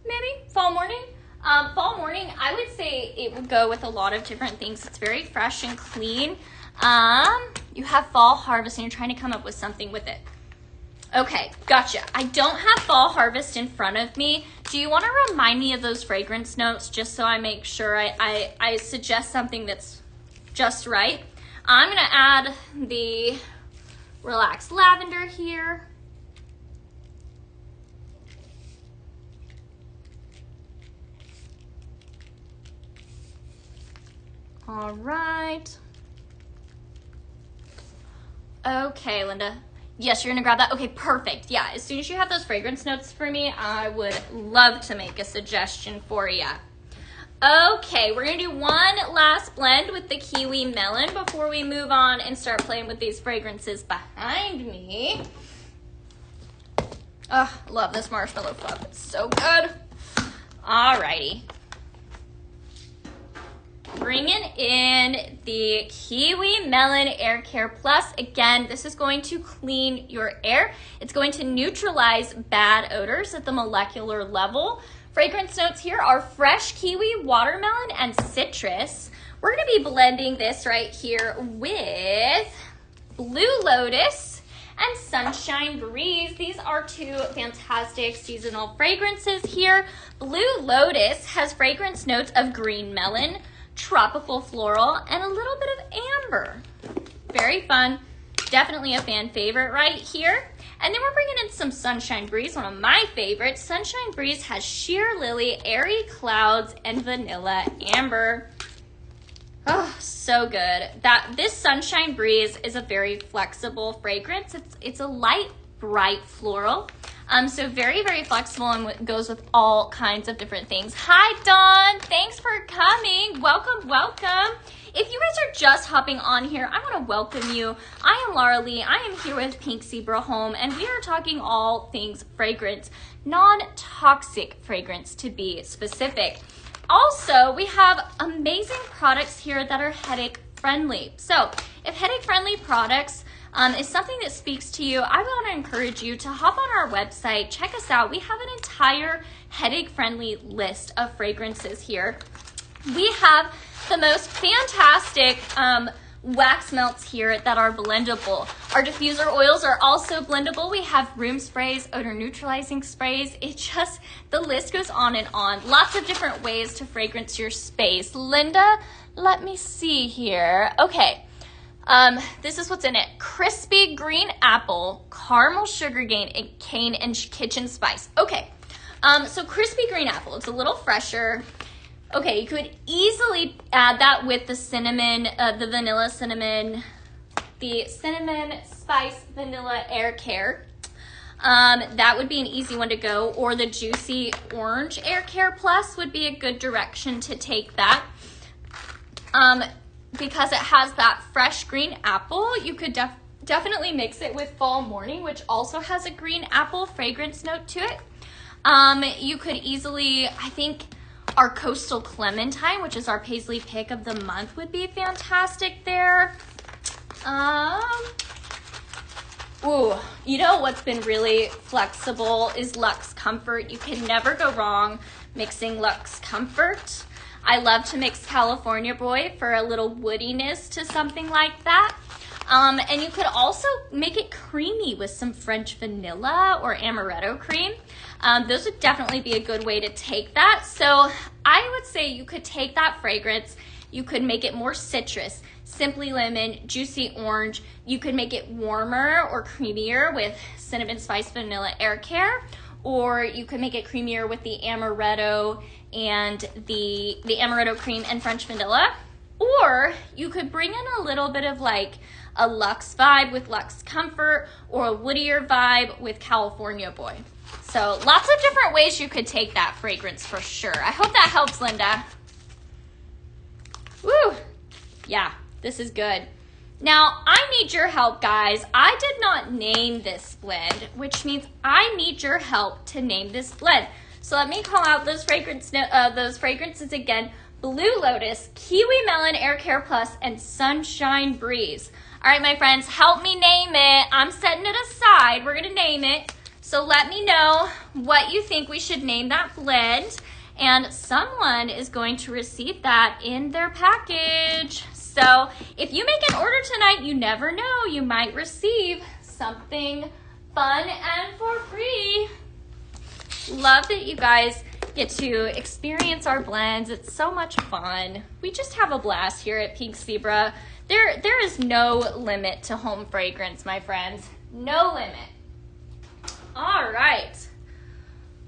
Maybe? Fall morning? Fall morning, I would say it would go with a lot of different things. It's very fresh and clean. You have fall harvest and you're trying to come up with something with it. Okay, gotcha. I don't have fall harvest in front of me. Do you want to remind me of those fragrance notes just so I make sure I suggest something that's just right? I'm going to add the Relaxed Lavender here. All right. Okay, Linda. Yes, you're gonna grab that? Okay, perfect. Yeah, as soon as you have those fragrance notes for me, I would love to make a suggestion for you. Okay, we're gonna do one last blend with the Kiwi Melon before we move on and start playing with these fragrances behind me. Oh, love this Marshmallow Fluff. It's so good. Alrighty. Bringing in the Kiwi Melon Air Care Plus. Again, this is going to clean your air. It's going to neutralize bad odors at the molecular level. Fragrance notes here are fresh kiwi, watermelon, and citrus. We're going to be blending this right here with Blue Lotus and Sunshine Breeze. These are two fantastic seasonal fragrances here. Blue Lotus has fragrance notes of green melon, tropical floral, and a little bit of amber. Very fun. Definitely a fan favorite right here. And then we're bringing in some Sunshine Breeze, one of my favorites. Sunshine Breeze has sheer lily, airy clouds, and vanilla amber. Oh, so good. This Sunshine Breeze is a very flexible fragrance. It's a light, bright floral. So very, very flexible and goes with all kinds of different things. Hi, Dawn. Thanks for coming. Welcome, welcome. If you guys are just hopping on here, I want to welcome you. I am Laura Lee. I am here with Pink Zebra Home, and we are talking all things fragrance, non-toxic fragrance to be specific. Also, we have amazing products here that are headache friendly. So if headache friendly products is something that speaks to you, I want to encourage you to hop on our website, check us out. We have an entire headache friendly list of fragrances here. We have the most fantastic wax melts here that are blendable. Our diffuser oils are also blendable. We have room sprays, odor neutralizing sprays. The list goes on and on. Lots of different ways to fragrance your space. Linda, let me see here. Okay. This is what's in it. Crispy green apple, caramel sugar cane, and kitchen spice. Okay. So crispy green apple, it's a little fresher. Okay, you could easily add that with the cinnamon, the vanilla cinnamon, the cinnamon spice vanilla air care. That would be an easy one to go, or the juicy orange air care plus would be a good direction to take that. Because it has that fresh green apple, you could definitely mix it with Fall Morning, which also has a green apple fragrance note to it. You could easily, I think, our Coastal Clementine, which is our Paisley pick of the month, would be fantastic there. Ooh, you know what's been really flexible is Luxe Comfort. You can never go wrong mixing Luxe Comfort. I love to mix California Boy for a little woodiness to something like that. And you could also make it creamy with some French vanilla or amaretto cream. Those would definitely be a good way to take that. So I would say you could take that fragrance, you could make it more citrus, Simply Lemon, Juicy Orange. You could make it warmer or creamier with Cinnamon Spice Vanilla Air Care, or you could make it creamier with the amaretto and the amaretto cream and French vanilla. Or you could bring in a little bit of like a luxe vibe with Luxe Comfort, or a woodier vibe with California Boy. So lots of different ways you could take that fragrance for sure. I hope that helps, Linda. Woo! Yeah, this is good. Now, I need your help, guys. I did not name this blend, which means I need your help to name this blend. So let me call out those fragrances again. Blue Lotus, Kiwi Melon Air Care Plus, and Sunshine Breeze. All right, my friends, help me name it. I'm setting it aside. We're going to name it. So let me know what you think we should name that blend. And someone is going to receive that in their package. So if you make an order tonight, you never know. You might receive something fun and for free. Love that you guys get to experience our blends. It's so much fun. We just have a blast here at Pink Zebra. There is no limit to home fragrance, my friends. No limit. All right.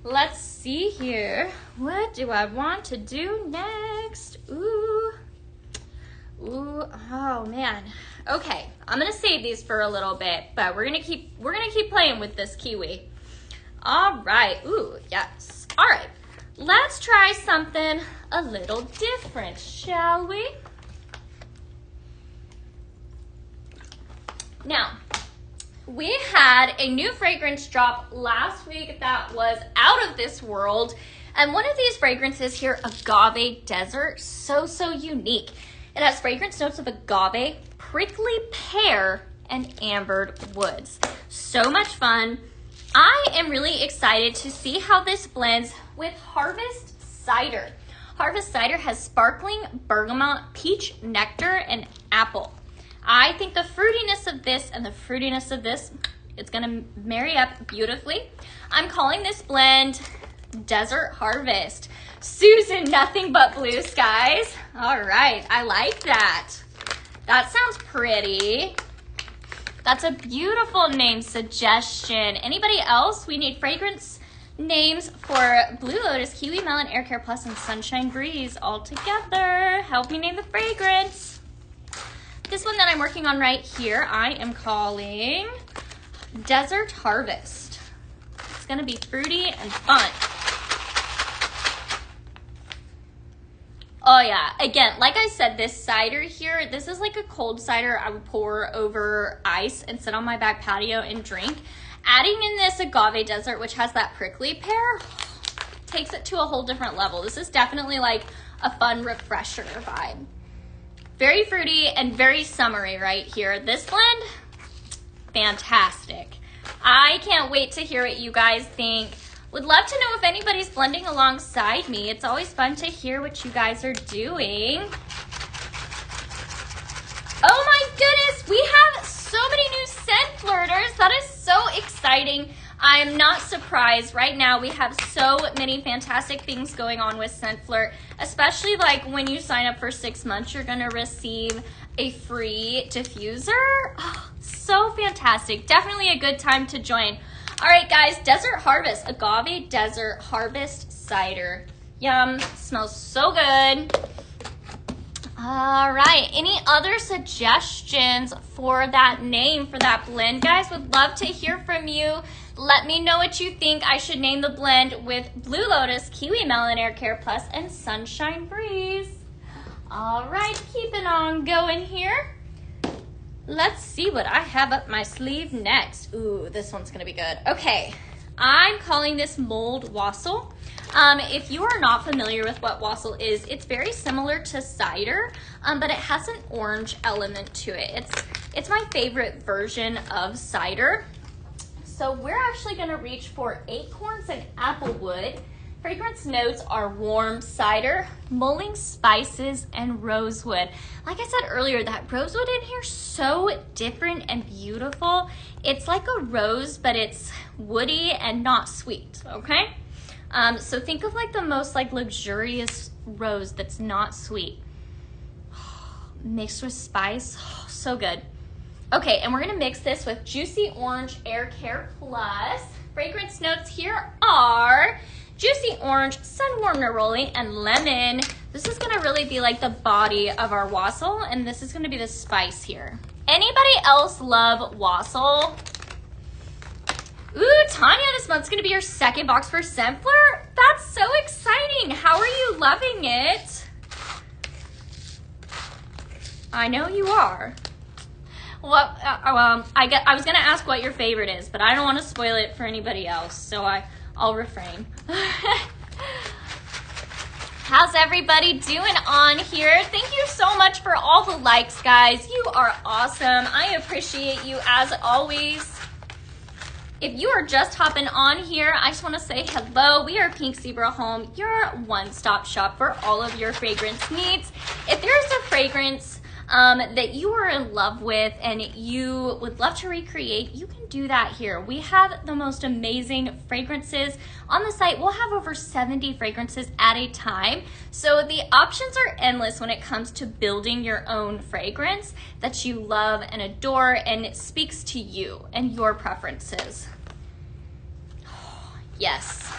Let's see here. What do I want to do next? Ooh, oh man. Okay, I'm gonna save these for a little bit, but we're gonna keep playing with this kiwi. All right. Ooh, yes. All right. Let's try something a little different, shall we? Now, we had a new fragrance drop last week that was out of this world, And one of these fragrances here, Agave Desert, so unique. It has fragrance notes of agave, prickly pear, and ambered woods. So much fun. I am really excited to see how this blends with Harvest Cider. Harvest Cider has sparkling bergamot, peach nectar, and apple. I think the fruitiness of this and the fruitiness of this, it's gonna marry up beautifully. I'm calling this blend Desert Harvest. Susan, nothing but blue skies. All right, I like that. That sounds pretty. That's a beautiful name suggestion. Anybody else? We need fragrance names for Blue Lotus, Kiwi Melon, Air Care Plus, and Sunshine Breeze all together. Help me name the fragrance. This one that I'm working on right here, I am calling Desert Harvest. It's gonna be fruity and fun. Oh yeah, again, like I said, this cider here, this is like a cold cider I would pour over ice and sit on my back patio and drink. Adding in this Agave Desert, which has that prickly pear, takes it to a whole different level. This is definitely like a fun refresher vibe. Very fruity and very summery right here. This blend, fantastic. I can't wait to hear what you guys think. Would love to know if anybody's blending alongside me. It's always fun to hear what you guys are doing. Oh my goodness, we have so many new scent flirters. That is so exciting. I am not surprised. Right now we have so many fantastic things going on with Scent Flirt, especially like when you sign up for 6 months, you're gonna receive a free diffuser. Oh, so fantastic. Definitely a good time to join. All right, guys, Desert Harvest, Agave Desert Harvest Cider. Yum, smells so good. All right, any other suggestions for that name, for that blend, guys? Would love to hear from you. Let me know what you think I should name the blend with Blue Lotus, Kiwi Melon, Air Care Plus, and Sunshine Breeze. All right, keeping on going here. Let's see what I have up my sleeve next. Ooh, this one's gonna be good. Okay, I'm calling this Mulled Wassail. If you are not familiar with what wassail is, it's very similar to cider, but it has an orange element to it. It's my favorite version of cider. So we're actually gonna reach for acorns and applewood. Fragrance notes are warm cider, mulling spices, and rosewood. Like I said earlier, that rosewood in here is so different and beautiful. It's like a rose, but it's woody and not sweet, okay? So think of like the most like luxurious rose that's not sweet. Mixed with spice, so good. Okay, and we're gonna mix this with Juicy Orange Air Care Plus. Fragrance notes here are Juicy Orange, Sun Warm Neroli, and Lemon. This is gonna really be like the body of our wassail, and this is gonna be the spice here. Anybody else love wassail? Ooh, Tanya, this month's gonna be your second box for Scent Flirt. That's so exciting. How are you loving it? I know you are. Well, I was gonna ask what your favorite is, but I don't want to spoil it for anybody else, so I'll refrain. How's everybody doing on here? Thank you so much for all the likes, guys. You are awesome. I appreciate you as always. If you are just hopping on here, I just want to say hello. We are Pink Zebra Home, your one-stop shop for all of your fragrance needs. If there's a fragrance that you are in love with and you would love to recreate, you can do that here. We have the most amazing fragrances on the site. We'll have over 70 fragrances at a time. So the options are endless when it comes to building your own fragrance that you love and adore and it speaks to you and your preferences. Yes.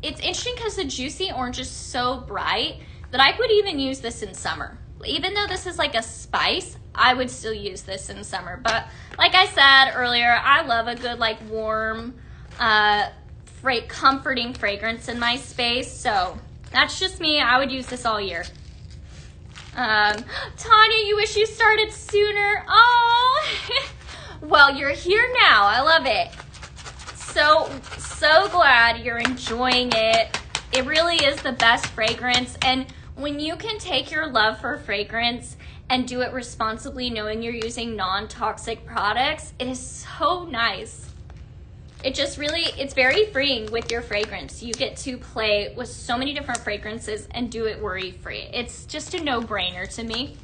It's interesting because the Juicy Orange is so bright that I could even use this in summer. Even though this is like a spice, I would still use this in summer. But like I said earlier, I love a good like warm, comforting fragrance in my space. So that's just me. I would use this all year. Tanya, you wish you started sooner. Oh, well, you're here now. I love it. so glad you're enjoying it. It really is the best fragrance. And when you can take your love for fragrance and do it responsibly, knowing you're using non-toxic products, it is so nice. It's very freeing with your fragrance. You get to play with so many different fragrances and do it worry-free. It's just a no-brainer to me.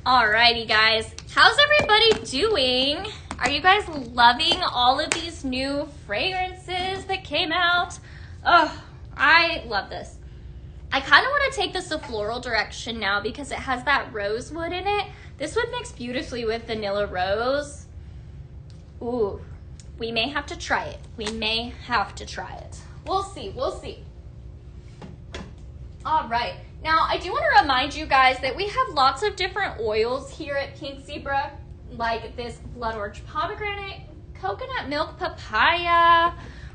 Alrighty, guys. How's everybody doing? Are you guys loving all of these new fragrances that came out? Oh, I love this. I kind of want to take this a floral direction now because it has that rosewood in it. This would mix beautifully with vanilla rose. Ooh, we may have to try it. We may have to try it. We'll see, we'll see. All right. Now, I do want to remind you guys that we have lots of different oils here at Pink Zebra, like this blood orange pomegranate, coconut milk papaya.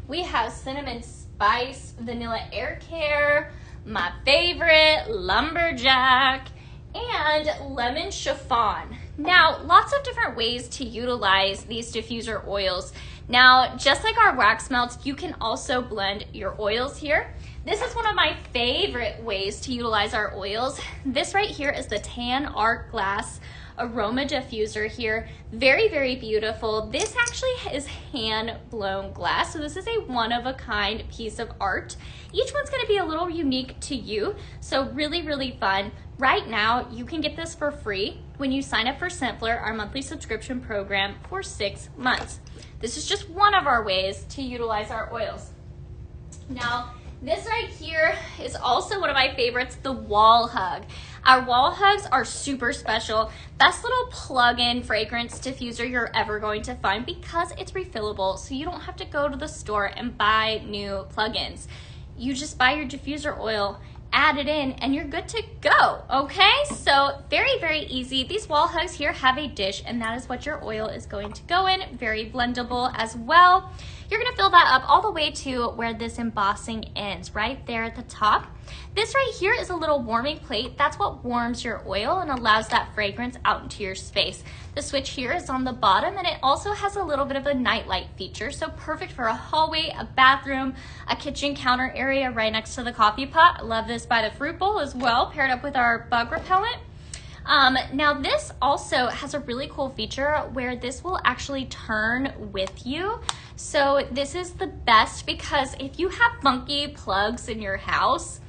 We have cinnamon spice, vanilla air care, my favorite, lumberjack, and lemon chiffon. Now, lots of different ways to utilize these diffuser oils. Now, just like our wax melts, you can also blend your oils here. This is one of my favorite ways to utilize our oils. This right here is the Tan Art Glass Aroma Diffuser here. Very, very beautiful. This actually is hand-blown glass, so this is a one-of-a-kind piece of art. Each one's gonna be a little unique to you, so really, really fun. Right now, you can get this for free when you sign up for Simpler, our monthly subscription program, for 6 months. This is just one of our ways to utilize our oils. Now, this right here is also one of my favorites, the Wall Hug. Our Wall Hugs are super special. Best little plug-in fragrance diffuser you're ever going to find because it's refillable, so you don't have to go to the store and buy new plug-ins. You just buy your diffuser oil, add it in, and you're good to go, okay? So very, very easy. These Wall Hugs here have a dish, and that is what your oil is going to go in. Very blendable as well. You're gonna fill that up all the way to where this embossing ends, right there at the top. This right here is a little warming plate. That's what warms your oil and allows that fragrance out into your space. The switch here is on the bottom, and it also has a little bit of a nightlight feature, so perfect for a hallway, a bathroom, a kitchen counter area right next to the coffee pot. I love this by the fruit bowl as well, paired up with our bug repellent. Now this also has a really cool feature where this will actually turn with you. So this is the best because if you have funky plugs in your house,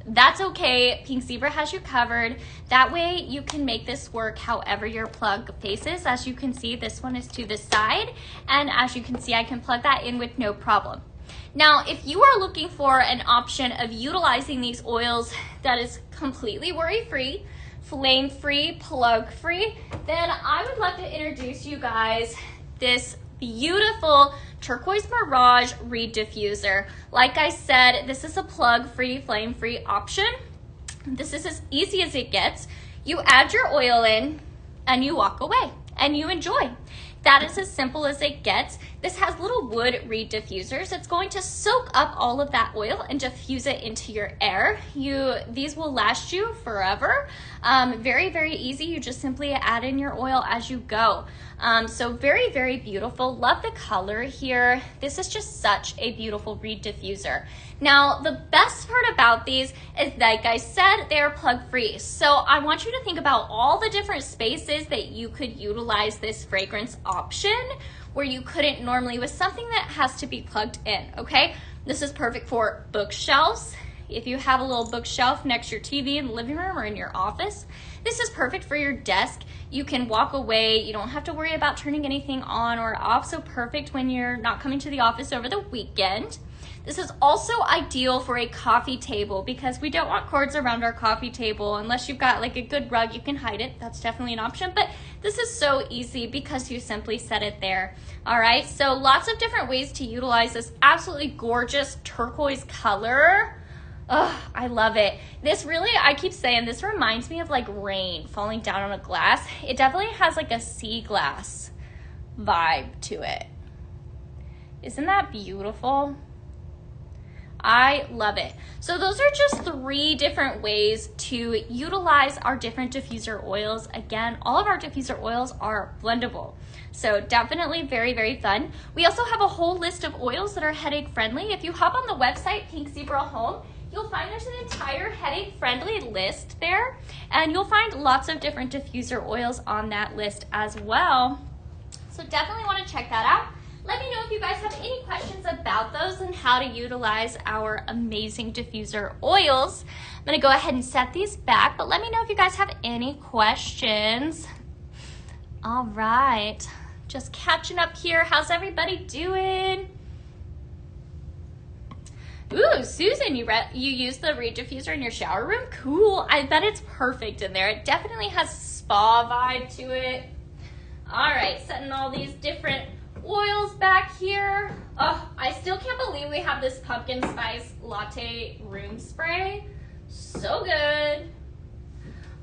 that's okay. Pink Zebra has you covered. That way you can make this work however your plug faces. As you can see, this one is to the side, and as you can see, I can plug that in with no problem. Now, if you are looking for an option of utilizing these oils that is completely worry-free, flame-free, plug-free, then I would love to introduce you guys this beautiful Turquoise Mirage Reed Diffuser. Like I said, this is a plug-free, flame-free option. This is as easy as it gets. You add your oil in and you walk away and you enjoy. That is as simple as it gets. This has little wood reed diffusers. It's going to soak up all of that oil and diffuse it into your air. These will last you forever. Very, very easy. You just simply add in your oil as you go. So very, very beautiful. Love the color here. This is just such a beautiful reed diffuser. Now, the best part about these is, like I said, they're plug-free. So I want you to think about all the different spaces that you could utilize this fragrance option where you couldn't normally with something that has to be plugged in, okay? This is perfect for bookshelves. If you have a little bookshelf next to your TV in the living room or in your office, this is perfect for your desk. You can walk away. You don't have to worry about turning anything on or off. So perfect when you're not coming to the office over the weekend. This is also ideal for a coffee table because we don't want cords around our coffee table. Unless you've got like a good rug, you can hide it. That's definitely an option, but this is so easy because you simply set it there. All right, so lots of different ways to utilize this absolutely gorgeous turquoise color. Oh, I love it. This really, I keep saying, this reminds me of like rain falling down on a glass. It definitely has like a sea glass vibe to it. Isn't that beautiful? I love it. So those are just 3 different ways to utilize our different diffuser oils. Again, all of our diffuser oils are blendable. So definitely very, very fun. We also have a whole list of oils that are headache friendly. If you hop on the website, Pink Zebra Home, you'll find there's an entire headache friendly list there. And you'll find lots of different diffuser oils on that list as well. So definitely want to check that out. Let me know if you guys have any questions about those and how to utilize our amazing diffuser oils. I'm going to go ahead and set these back, but let me know if you guys have any questions. All right, just catching up here. How's everybody doing? Ooh, Susan, you use the Reed diffuser in your shower room? Cool. I bet it's perfect in there. It definitely has a spa vibe to it. All right, setting all these different oils back here. Oh, I still can't believe we have this pumpkin spice latte room spray. So good.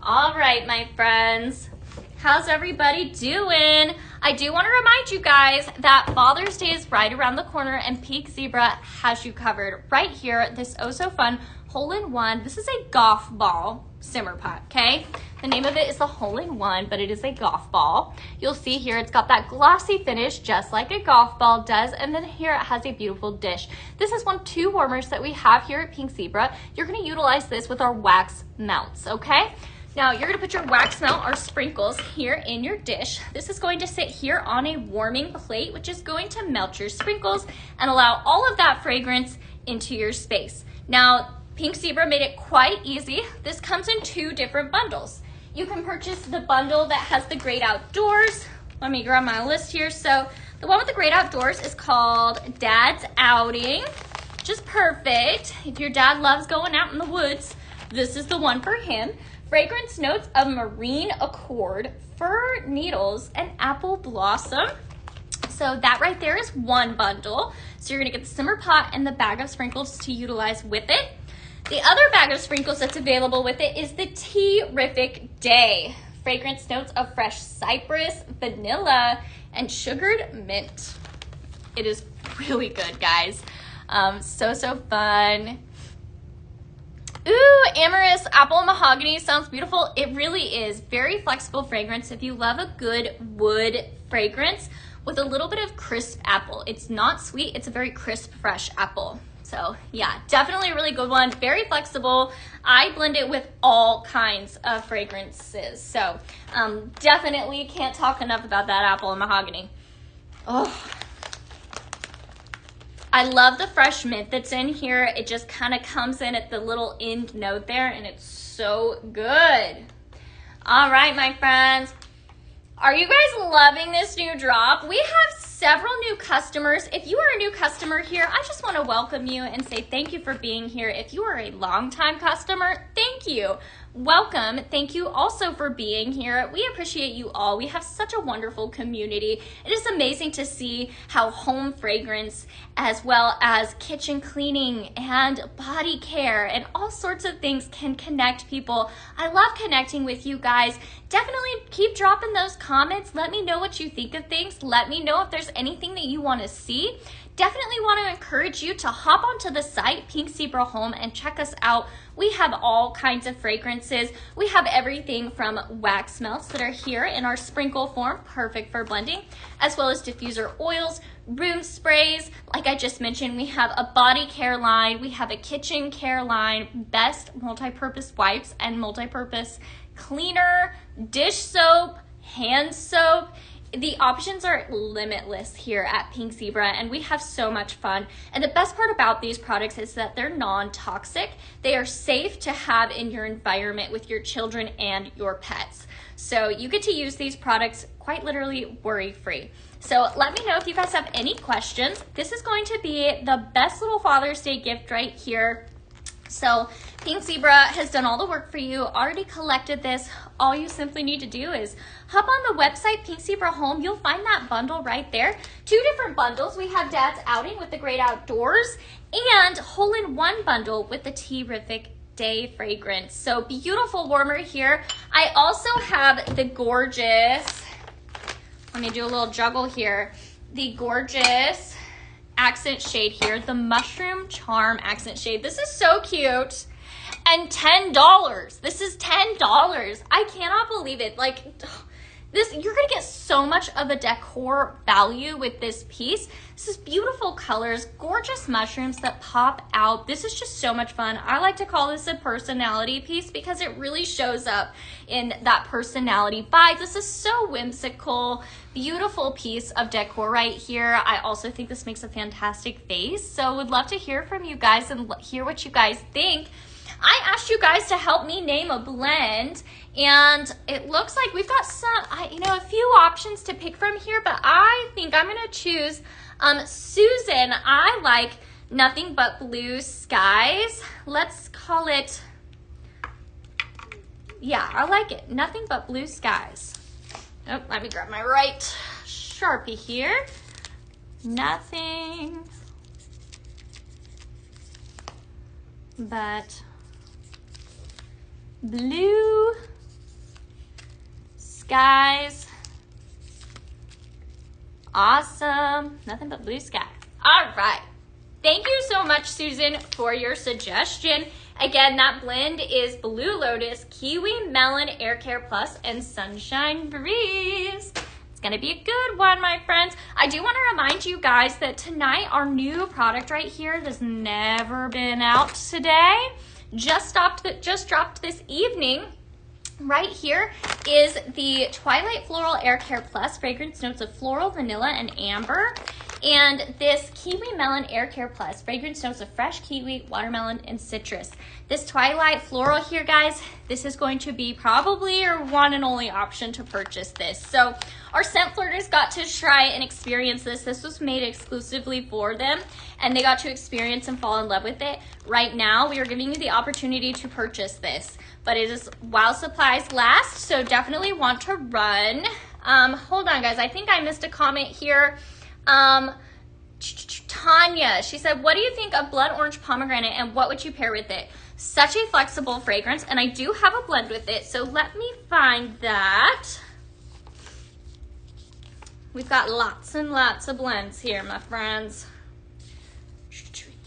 All right, my friends. How's everybody doing? I do want to remind you guys that Father's Day is right around the corner and Pink Zebra has you covered right here. This oh so fun hole-in-one. This is a golf ball simmer pot, okay? The name of it is the hole-in-one, but it is a golf ball. You'll see here it's got that glossy finish just like a golf ball does, and then here it has a beautiful dish. This is one of 2 warmers that we have here at Pink Zebra. You're going to utilize this with our wax melts, okay? Now you're going to put your wax melt or sprinkles here in your dish. This is going to sit here on a warming plate, which is going to melt your sprinkles and allow all of that fragrance into your space. Now, Pink Zebra made it quite easy. This comes in 2 different bundles. You can purchase the bundle that has the Great Outdoors. Let me grab my list here. So the one with the Great Outdoors is called Dad's Outing. Just perfect. If your dad loves going out in the woods, this is the one for him. Fragrance notes of marine accord, fir needles, and apple blossom. So that right there is one bundle. So you're gonna get the simmer pot and the bag of sprinkles to utilize with it. The other bag of sprinkles that's available with it is the Tea-rific Day. Fragrance notes of fresh cypress, vanilla, and sugared mint. It is really good, guys. So fun. Ooh, amorous apple and mahogany sounds beautiful. It really is. Very flexible fragrance. If you love a good wood fragrance with a little bit of crisp apple. It's not sweet. It's a very crisp, fresh apple. So yeah, definitely a really good one. Very flexible. I blend it with all kinds of fragrances. So definitely can't talk enough about that apple and mahogany. Oh, I love the fresh mint that's in here. It just kind of comes in at the little end note there, and it's so good. All right, my friends. Are you guys loving this new drop? We have several new customers. If you are a new customer here, I just want to welcome you and say thank you for being here. If you are a longtime customer, thank you. Welcome. Thank you also for being here. We appreciate you all. We have such a wonderful community. It is amazing to see how home fragrance as well as kitchen cleaning and body care and all sorts of things can connect people. I love connecting with you guys. Definitely keep dropping those comments. Let me know what you think of things. Let me know if there's anything that you want to see. Definitely want to encourage you to hop onto the site, Pink Zebra Home, and check us out. We have all kinds of fragrances. We have everything from wax melts that are here in our sprinkle form, perfect for blending, as well as diffuser oils, room sprays. Like I just mentioned, we have a body care line. We have a kitchen care line, best multi-purpose wipes and multi-purpose cleaner, dish soap, hand soap. The options are limitless here at Pink Zebra, and we have so much fun. And the best part about these products is that they're non-toxic. They are safe to have in your environment with your children and your pets. So you get to use these products quite literally worry-free. So let me know if you guys have any questions. This is going to be the best little Father's Day gift right here. So Pink Zebra has done all the work for you, already collected this. All you simply need to do is hop on the website, Pink Zebra Home. You'll find that bundle right there. 2 different bundles. We have Dad's Outing with the Great Outdoors and hole-in-one bundle with the Tea-rific Day fragrance. So beautiful warmer here. I also have the gorgeous, let me do a little juggle here, the gorgeous accent shade here, the Mushroom Charm accent shade. This is so cute. And $10. This is $10. I cannot believe it. Like, this, you're gonna get so much of a decor value with this piece. This is beautiful colors, gorgeous mushrooms that pop out. This is just so much fun. I like to call this a personality piece because it really shows up in that personality vibe. This is so whimsical, beautiful piece of decor right here. I also think this makes a fantastic vase. So would love to hear from you guys and hear what you guys think. I asked you guys to help me name a blend, and it looks like we've got a few options to pick from here, but I think I'm gonna choose Susan. I like Nothing But Blue Skies. Let's call it, yeah, I like it. Nothing But Blue Skies. Oh, let me grab my right Sharpie here. Nothing but blue skies. Awesome. Nothing but blue sky. All right. Thank you so much, Susan, for your suggestion. Again, that blend is Blue Lotus, Kiwi Melon, Air Care Plus, and Sunshine Breeze. It's going to be a good one, my friends. I do want to remind you guys that tonight, our new product right here that's never been out today, just dropped this evening. Right here is the Twilight Floral Air Care Plus fragrance notes of floral, vanilla, and amber. And this Kiwi Melon Air Care Plus fragrance notes of fresh kiwi, watermelon, and citrus. This Twilight Floral here, guys, this is going to be probably your one and only option to purchase this. So our scent flirters got to try and experience this. This was made exclusively for them, and they got to experience and fall in love with it. Right now, we are giving you the opportunity to purchase this, but it is while supplies last, so definitely want to run. Hold on, guys. I think I missed a comment here. Tanya, she said, what do you think of blood orange pomegranate and what would you pair with it? Such a flexible fragrance, and I do have a blend with it, so let me find that. We've got lots and lots of blends here, my friends.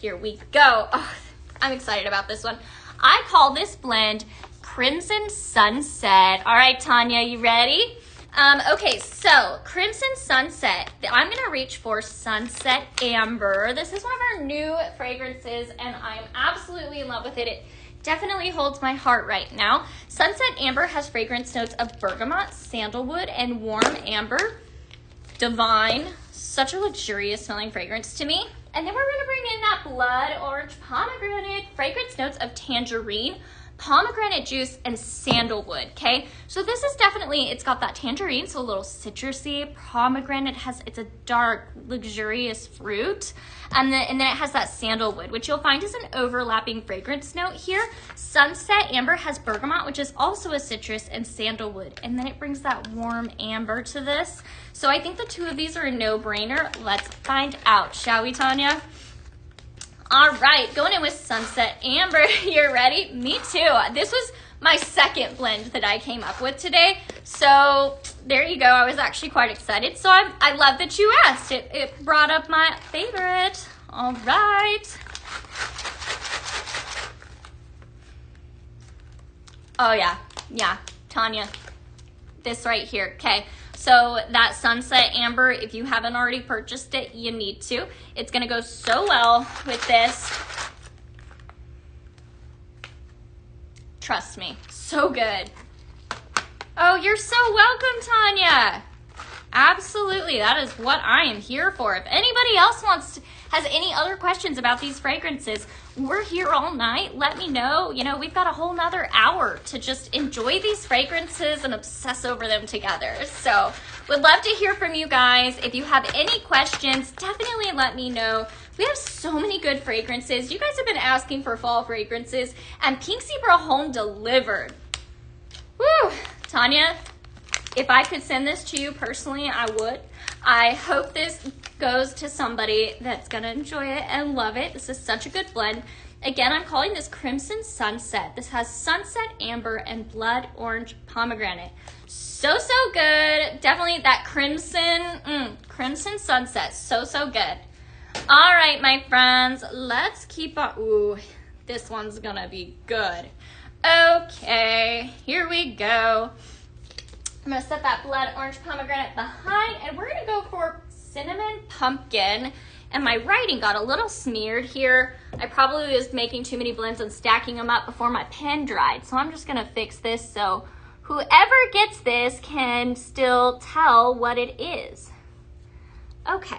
Here we go. Oh, I'm excited about this one. I call this blend Crimson Sunset. All right, Tanya, you ready? Okay, so Crimson Sunset. I'm going to reach for Sunset Amber. This is one of our new fragrances, and I'm absolutely in love with it. It definitely holds my heart right now. Sunset Amber has fragrance notes of bergamot, sandalwood, and warm amber. Divine. Such a luxurious smelling fragrance to me. And then we're going to bring in that blood orange pomegranate, fragrance notes of tangerine, pomegranate juice, and sandalwood. Okay, so this is definitely, it's got that tangerine, so a little citrusy. Pomegranate it's a dark, luxurious fruit, and then it has that sandalwood, which you'll find is an overlapping fragrance note here. Sunset Amber has bergamot, which is also a citrus, and sandalwood, and then it brings that warm amber to this. So I think the two of these are a no-brainer. Let's find out, shall we, Tanya? All right, going in with Sunset Amber. You ready? Me too. This was my second blend that I came up with today. So there you go. I was actually quite excited. So I love that you asked. It brought up my favorite. All right. Oh yeah, Tanya. This right here. Okay. So that Sunset Amber, if you haven't already purchased it, you need to. It's going to go so well with this. Trust me, so good. Oh, you're so welcome, Tanya. Absolutely, that is what I am here for. If anybody else has any other questions about these fragrances, we're here all night. Let me know. You know, we've got a whole nother hour to just enjoy these fragrances and obsess over them together. So would love to hear from you guys. If you have any questions, definitely let me know. We have so many good fragrances. You guys have been asking for fall fragrances, and Pink Zebra Home delivered. Woo! Tanya, if I could send this to you personally, I would. I hope this goes to somebody that's gonna enjoy it and love it. This is such a good blend. Again, I'm calling this Crimson Sunset. This has Sunset Amber and Blood Orange Pomegranate. So good. Definitely that Crimson Sunset. So good. All right, my friends, let's keep on. Ooh, this one's gonna be good. Okay, here we go. I'm gonna set that blood orange pomegranate behind, and we're gonna go for cinnamon pumpkin. And my writing got a little smeared here. I probably was making too many blends and stacking them up before my pen dried. So I'm just gonna fix this so whoever gets this can still tell what it is. Okay.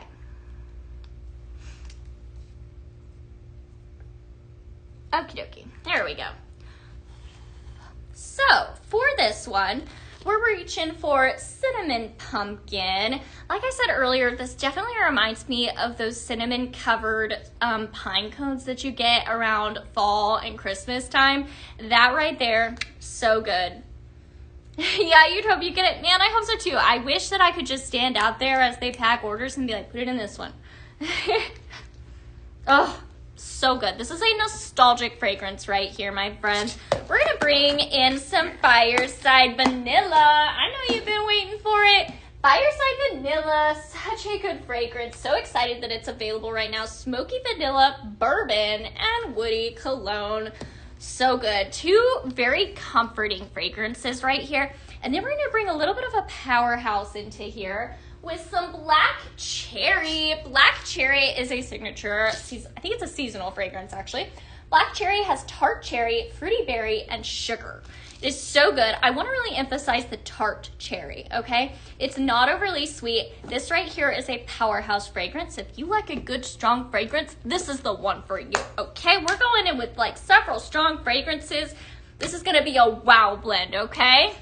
Okie dokie, there we go. So for this one, we're reaching for cinnamon pumpkin. Like I said earlier, this definitely reminds me of those cinnamon covered pine cones that you get around fall and Christmas time. That right there, so good. Yeah, you'd hope you get it. Man, I hope so too. I wish that I could just stand out there as they pack orders and be like, put it in this one. Oh, so good. This is a nostalgic fragrance right here, my friends. We're gonna bring in some Fireside Vanilla. I know you've been waiting for it. Fireside Vanilla, such a good fragrance. So excited that it's available right now. Smoky vanilla, bourbon, and woody cologne. So good. Two very comforting fragrances right here. And then we're gonna bring a little bit of a powerhouse into here with some black cherry. Black cherry is a signature, I think it's a seasonal fragrance actually. Black cherry has tart cherry, fruity berry, and sugar. It is so good. I want to really emphasize the tart cherry, okay? It's not overly sweet. This right here is a powerhouse fragrance. If you like a good, strong fragrance, this is the one for you, okay? We're going in with like several strong fragrances. This is gonna be a wow blend, okay?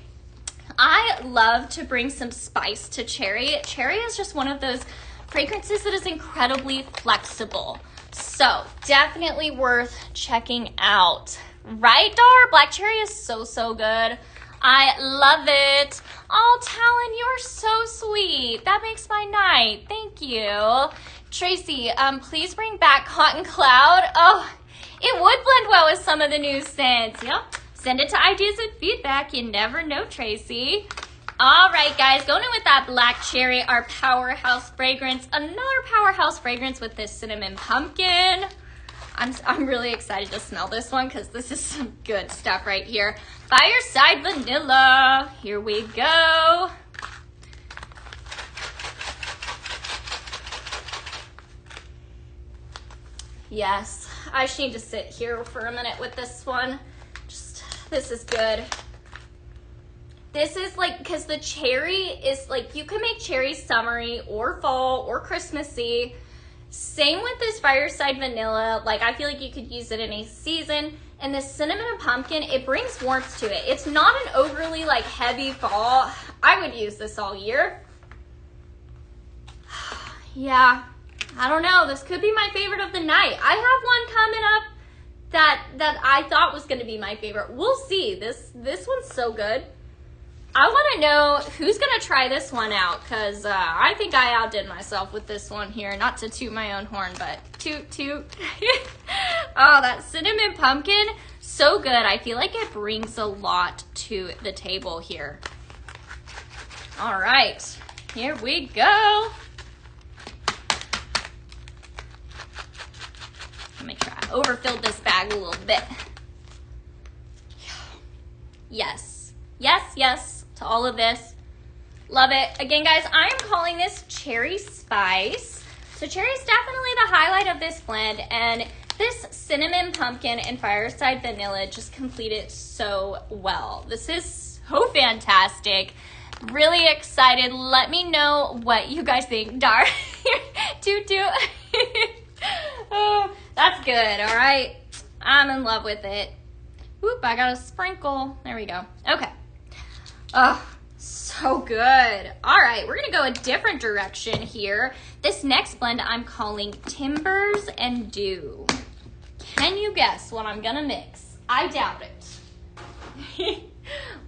I love to bring some spice to cherry. Cherry is just one of those fragrances that is incredibly flexible. So definitely worth checking out. Right, Dar? Black cherry is so good. I love it. Oh, Talon, you're so sweet. That makes my night. Thank you. Tracy, please bring back Cotton Cloud. Oh, it would blend well with some of the new scents. Yep. Send it to ideas and feedback. You never know, Tracy. All right, guys, going in with that black cherry, our powerhouse fragrance. Another powerhouse fragrance with this cinnamon pumpkin. I'm really excited to smell this one because this is some good stuff right here. Fireside Vanilla. Here we go. Yes, I just need to sit here for a minute with this one. This is good. This is like, because the cherry is like, you can make cherry summery or fall or Christmassy. Same with this Fireside Vanilla. Like, I feel like you could use it in a season. And this cinnamon and pumpkin, it brings warmth to it. It's not an overly like heavy fall. I would use this all year. Yeah, I don't know. This could be my favorite of the night. I have one coming up that I thought was going to be my favorite. We'll see. This one's so good. I want to know who's going to try this one out, because I think I outdid myself with this one here. Not to toot my own horn, but toot toot. Oh, that cinnamon pumpkin, so good. I feel like it brings a lot to the table here. All right, here we go. Make sure I overfilled this bag a little bit. Yes, yes, yes to all of this. Love it. Again, guys, I am calling this Cherry Spice. So cherry is definitely the highlight of this blend, and this cinnamon pumpkin and Fireside Vanilla just complete it so well. This is so fantastic. Really excited. Let me know what you guys think. Dar, toot toot. Oh, that's good. All right, I'm in love with it. Whoop, I got a sprinkle. There we go. Okay. Oh, so good. All right, we're gonna go a different direction here. This next blend I'm calling Timbers and Dew. Can you guess what I'm gonna mix? I doubt it.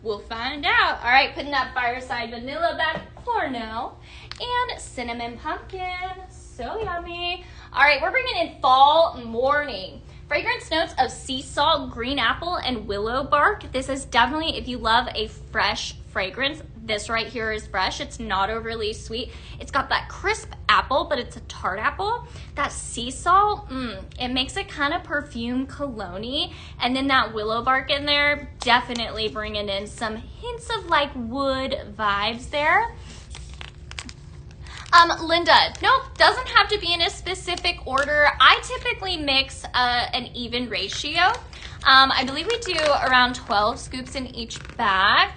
We'll find out. All right, putting that Fireside Vanilla back for now. And cinnamon pumpkin, so yummy. All right, we're bringing in Fall Morning. Fragrance notes of sea salt, green apple, and willow bark. This is definitely, if you love a fresh fragrance, This right here is fresh. It's not overly sweet. It's got that crisp apple, but it's a tart apple. That sea salt, it makes it kind of perfume cologne-y. And then that willow bark in there, definitely bringing in some hints of like wood vibes there. Linda, nope, doesn't have to be in a specific order. I typically mix an even ratio. I believe we do around 12 scoops in each bag.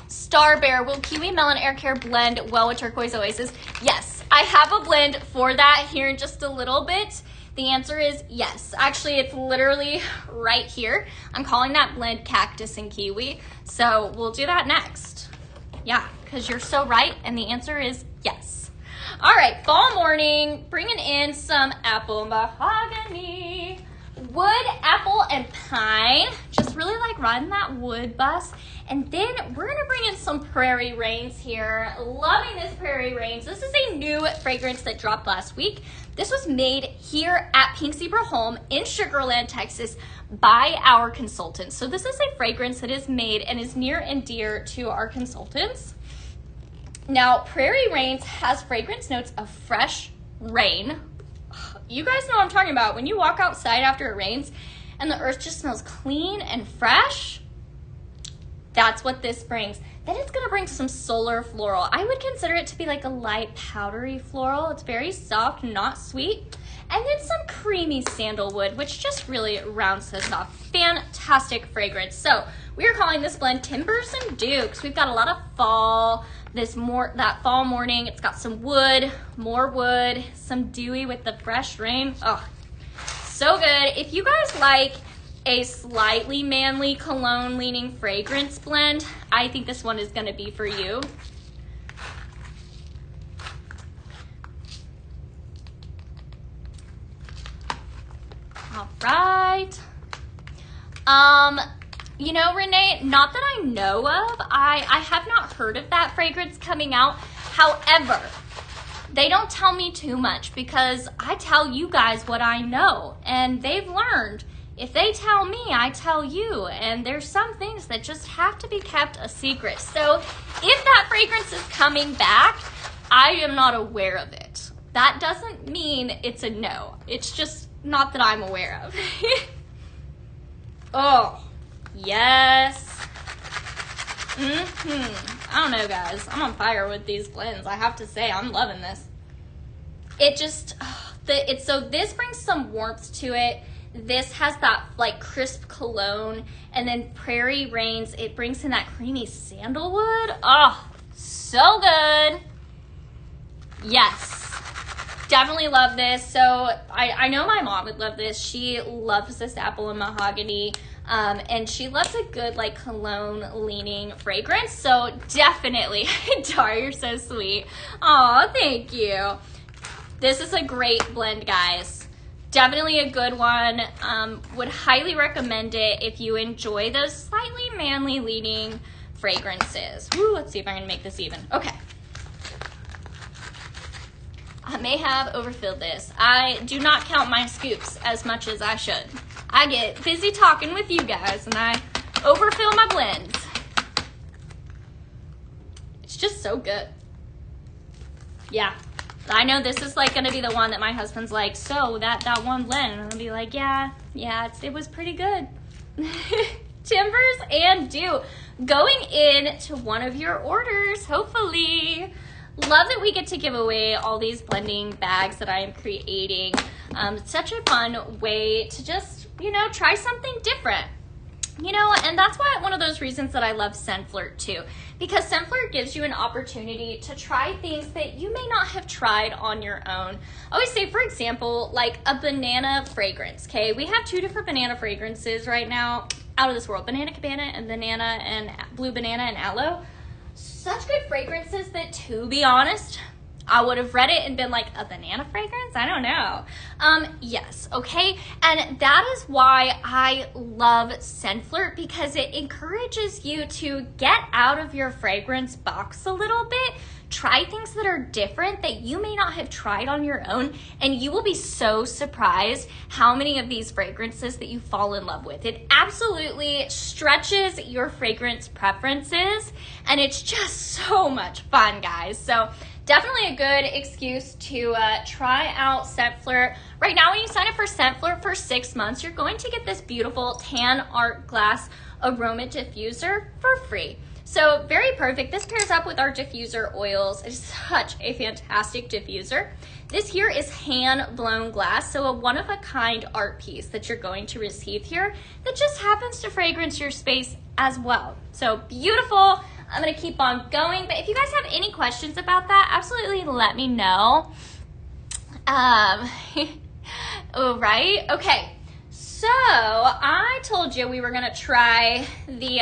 Star Bear, will Kiwi Melon Air Care blend well with Turquoise Oasis? Yes, I have a blend for that here in just a little bit. The answer is yes. Actually, it's literally right here. I'm calling that blend Cactus and Kiwi. So we'll do that next. Yeah, because you're so right, and the answer is yes. All right, fall morning, bringing in some apple mahogany, wood, apple, and pine. Just really like riding that wood bus. And then we're gonna bring in some Prairie Rains here. Loving this Prairie Rains. This is a new fragrance that dropped last week. This was made here at Pink Zebra Home in Sugar Land, Texas by our consultants. So this is a fragrance that is made and is near and dear to our consultants. Now, Prairie Rains has fragrance notes of fresh rain. You guys know what I'm talking about. When you walk outside after it rains and the earth just smells clean and fresh, that's what this brings. Then it's gonna bring some solar floral. I would consider it to be like a light powdery floral. It's very soft, not sweet. And then some creamy sandalwood, which just really rounds this off. Fantastic fragrance. So we are calling this blend Timbers and Dukes. We've got a lot of fall, that fall morning. It's got some wood, more wood, some dewy with the fresh rain. Oh, so good. If you guys like a slightly manly cologne leaning fragrance blend, I think this one is gonna be for you. All right. You know, Renee, not that I know of, I have not heard of that fragrance coming out. However, they don't tell me too much because I tell you guys what I know, and they've learned. If they tell me, I tell you, and there's some things that just have to be kept a secret. So if that fragrance is coming back, I am not aware of it. That doesn't mean it's a no. It's just not that I'm aware of. Oh, yes. I don't know, guys. I'm on fire with these blends. I have to say, I'm loving this. It just, so this brings some warmth to it. This has that like crisp cologne, and then Prairie Rains, it brings in that creamy sandalwood. Oh, so good. Yes, definitely love this. So I know my mom would love this. She loves this apple and mahogany, and she loves a good like cologne leaning fragrance. So definitely, Dar, you're so sweet. Oh, thank you. This is a great blend, guys. Definitely a good one. Would highly recommend it if you enjoy those slightly manly leaning fragrances. Ooh, let's see if I can make this even. Okay. I may have overfilled this. I do not count my scoops as much as I should. I get busy talking with you guys and I overfill my blends. It's just so good. Yeah. I know this is like gonna be the one that my husband's like, so that one blend, and I'll be like, yeah, it was pretty good. Timbers and Dew, going in to one of your orders, hopefully. Love that we get to give away all these blending bags that I am creating. It's such a fun way to just, you know, try something different. You know, and that's why one of those reasons that I love Scent Flirt too, because Scent Flirt gives you an opportunity to try things that you may not have tried on your own. I always say, for example, like a banana fragrance, okay? We have two different banana fragrances right now, out of this world, Banana Cabana and Banana and Blue Banana and Aloe. Such good fragrances that, to be honest, I would have read it and been like, a banana fragrance? I don't know. Yes, okay? And that is why I love Scent Flirt, because it encourages you to get out of your fragrance box a little bit, try things that are different that you may not have tried on your own, and you will be so surprised how many of these fragrances that you fall in love with. It absolutely stretches your fragrance preferences, and it's just so much fun, guys. So definitely a good excuse to try out Scent Flirt. Right now, when you sign up for Scent Flirt for 6 months, you're going to get this beautiful tan art glass aroma diffuser for free. So very perfect. This pairs up with our diffuser oils. It's such a fantastic diffuser. This here is hand blown glass, so a one-of-a-kind art piece that you're going to receive here that just happens to fragrance your space as well. So beautiful. I'm gonna keep on going, but if you guys have any questions about that, absolutely let me know. Oh, right? Okay, so I told you we were gonna try the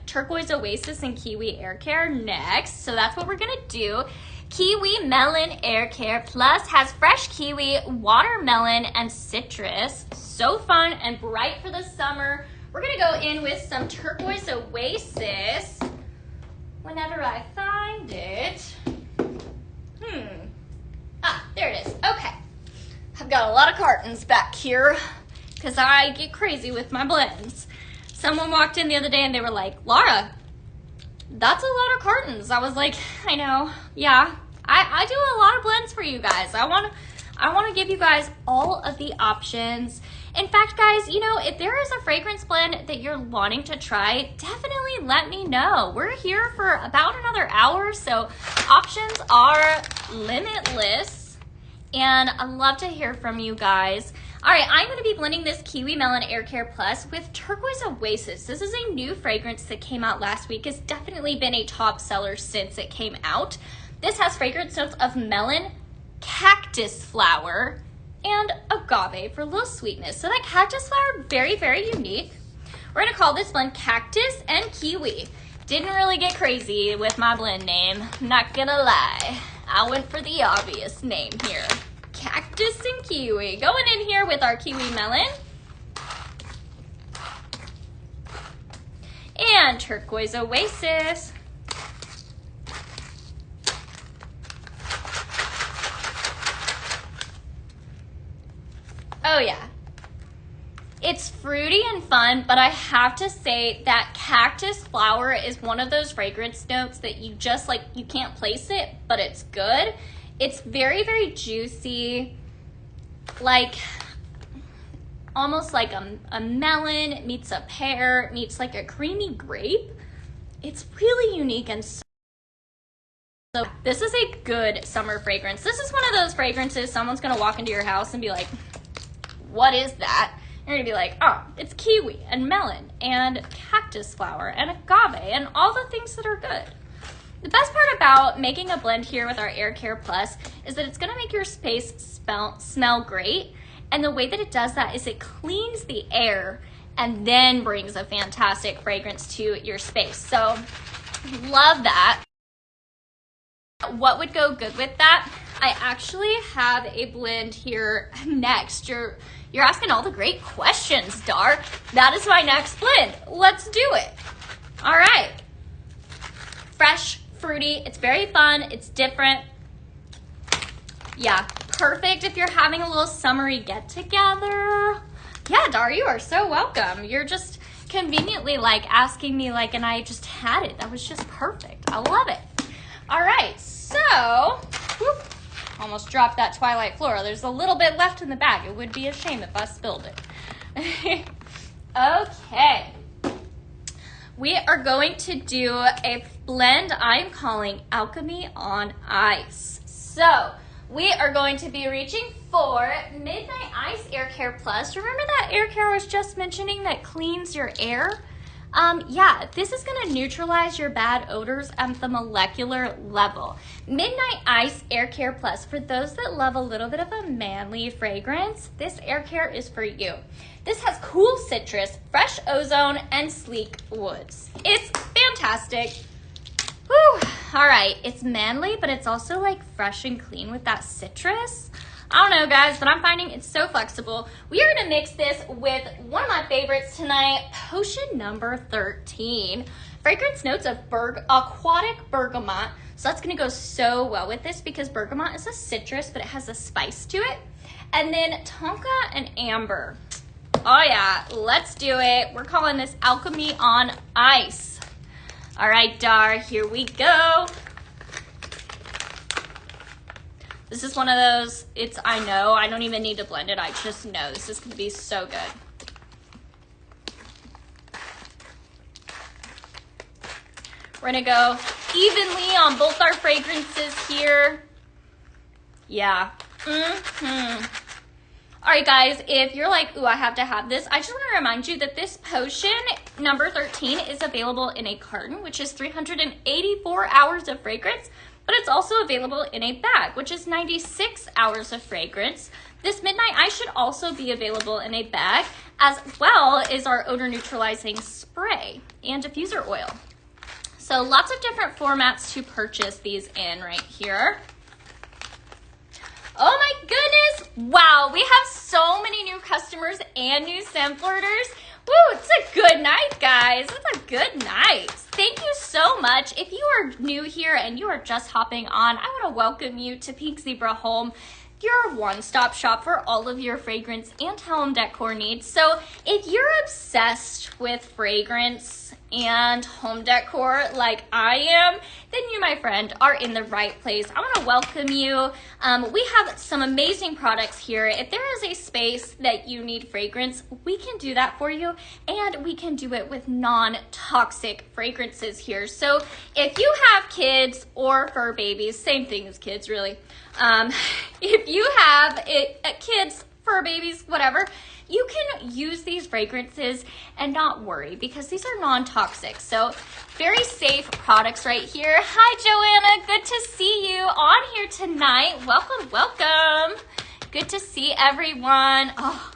Turquoise Oasis and Kiwi Air Care next, so that's what we're gonna do. Kiwi Melon Air Care Plus has fresh kiwi, watermelon, and citrus. So fun and bright for the summer. We're gonna go in with some Turquoise Oasis. Whenever I find it. There it is. Okay. I've got a lot of cartons back here because I get crazy with my blends. Someone walked in the other day and they were like, Laura, that's a lot of cartons. I was like, I know. Yeah, I do a lot of blends for you guys. I want to give you guys all of the options. In fact, guys, you know, if there is a fragrance blend that you're wanting to try, definitely let me know. We're here for about another hour, so options are limitless, and I'd love to hear from you guys. All right, I'm going to be blending this Kiwi Melon Air Care Plus with Turquoise Oasis. This is a new fragrance that came out last week. It's definitely been a top seller since it came out. This has fragrance notes of melon, cactus flower, and agave for a little sweetness. So that cactus flower, very, very unique. We're gonna call this blend Cactus and Kiwi. Didn't really get crazy with my blend name, not gonna lie. I went for the obvious name here. Cactus and Kiwi. Going in here with our Kiwi Melon. And Turquoise Oasis. Oh yeah, it's fruity and fun, but I have to say that cactus flower is one of those fragrance notes that you just like, you can't place it, but it's good. It's very, very juicy, like almost like a melon meets a pear, meets like a creamy grape. It's really unique and so this is a good summer fragrance. This is one of those fragrances someone's gonna walk into your house and be like, what is that? You're gonna be like, oh, it's kiwi and melon and cactus flower and agave and all the things that are good. The best part about making a blend here with our Air Care Plus is that it's gonna make your space smell great. And the way that it does that is it cleans the air and then brings a fantastic fragrance to your space. So love that. What would go good with that? I actually have a blend here next. You're asking all the great questions, Dar. That is my next blend. Let's do it. All right. Fresh, fruity. It's very fun. It's different. Yeah, perfect if you're having a little summery get-together. Yeah, Dar, you are so welcome. You're just conveniently like asking me like, and I just had it. That was just perfect. I love it. All right, so, whoop, almost dropped that Twilight Flora. There's a little bit left in the bag. It would be a shame if I spilled it. Okay. We are going to do a blend I'm calling Alchemy on Ice. So, we are going to be reaching for Midnight Ice Air Care Plus. Remember that air care I was just mentioning that cleans your air? Yeah, this is gonna neutralize your bad odors at the molecular level. Midnight Ice Air Care Plus, for those that love a little bit of a manly fragrance, this air care is for you. This has cool citrus, fresh ozone, and sleek woods. It's fantastic. Whew. All right, it's manly, but it's also like fresh and clean with that citrus. I don't know, guys, but I'm finding it's so flexible. We are gonna mix this with one of my favorites tonight, potion number 13. Fragrance notes of aquatic bergamot, So that's gonna go so well with this because bergamot is a citrus, but it has a spice to it. And then tonka and amber. Oh yeah, let's do it. We're calling this Alchemy on Ice. All right, Dar, here we go. This is one of those, I know, I don't even need to blend it. I just know this is gonna be so good. We're gonna go evenly on both our fragrances here. Yeah. All right, guys, if you're like, ooh, I have to have this, I just want to remind you that this potion, number 13, is available in a carton, which is 384 hours of fragrance, but it's also available in a bag, which is 96 hours of fragrance. This Midnight Ice should also be available in a bag, as well as our odor neutralizing spray and diffuser oil. So lots of different formats to purchase these in right here. Oh my goodness. Wow, we have so many new customers and new scent flirters. Woo, it's a good night, guys. It's a good night. Thank you so much. If you are new here and you are just hopping on, I want to welcome you to Pink Zebra Home, your one-stop shop for all of your fragrance and home decor needs. So if you're obsessed with fragrance and home decor like I am, then you, my friend, are in the right place. I want to welcome you. We have some amazing products here. If there is a space that you need fragrance, we can do that for you, and we can do it with non-toxic fragrances here. So if you have kids or fur babies, same thing as kids really, if you have kids, fur babies, whatever, you can use these fragrances and not worry because these are non-toxic. So very safe products right here. Hi, Joanna. Good to see you on here tonight. Welcome, welcome. Good to see everyone. Oh,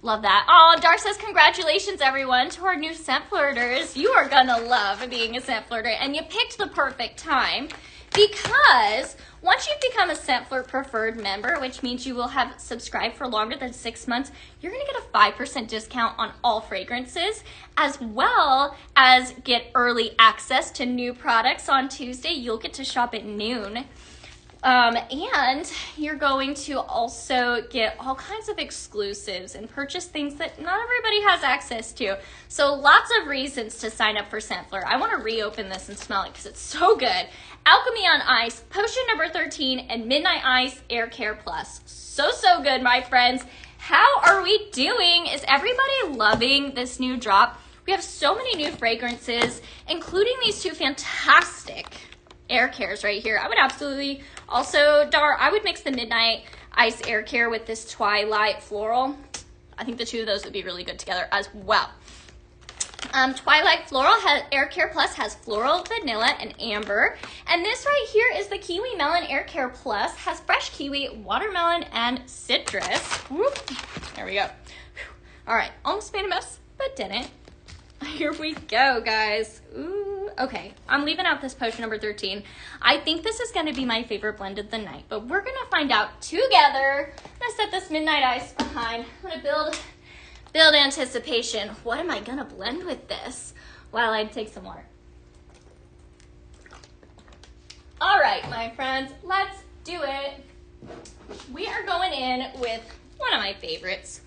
love that. Oh, Dar says, congratulations, everyone, to our new scent flirters. You are going to love being a scent flirter, and you picked the perfect time because once you've become a Scent Flirt Preferred member, which means you will have subscribed for longer than 6 months, you're going to get a 5% discount on all fragrances, as well as get early access to new products on Tuesday. You'll get to shop at noon. And you're going to also get all kinds of exclusives and purchase things that not everybody has access to. So lots of reasons to sign up for Scent Flirt. I want to reopen this and smell it because it's so good. Alchemy on Ice, Potion number 13, and Midnight Ice Air Care Plus. So, so good, my friends. How are we doing? Is everybody loving this new drop? We have so many new fragrances, including these two fantastic air cares right here. I would absolutely also, Dar, I would mix the Midnight Ice Air Care with this Twilight Floral. I think the two of those would be really good together as well. Twilight Floral Air Care Plus has floral, vanilla, and amber. And this right here is the Kiwi Melon Air Care Plus. Has fresh kiwi, watermelon, and citrus. Whoop. There we go. All right, almost made a mess, but didn't. Here we go, guys. Ooh, okay, I'm leaving out this potion number 13. I think this is going to be my favorite blend of the night, but we're going to find out together. I'm going to set this Midnight Ice behind. I'm going to build anticipation. What am I going to blend with this? While I take some water. All right, my friends, let's do it. We are going in with one of my favorites,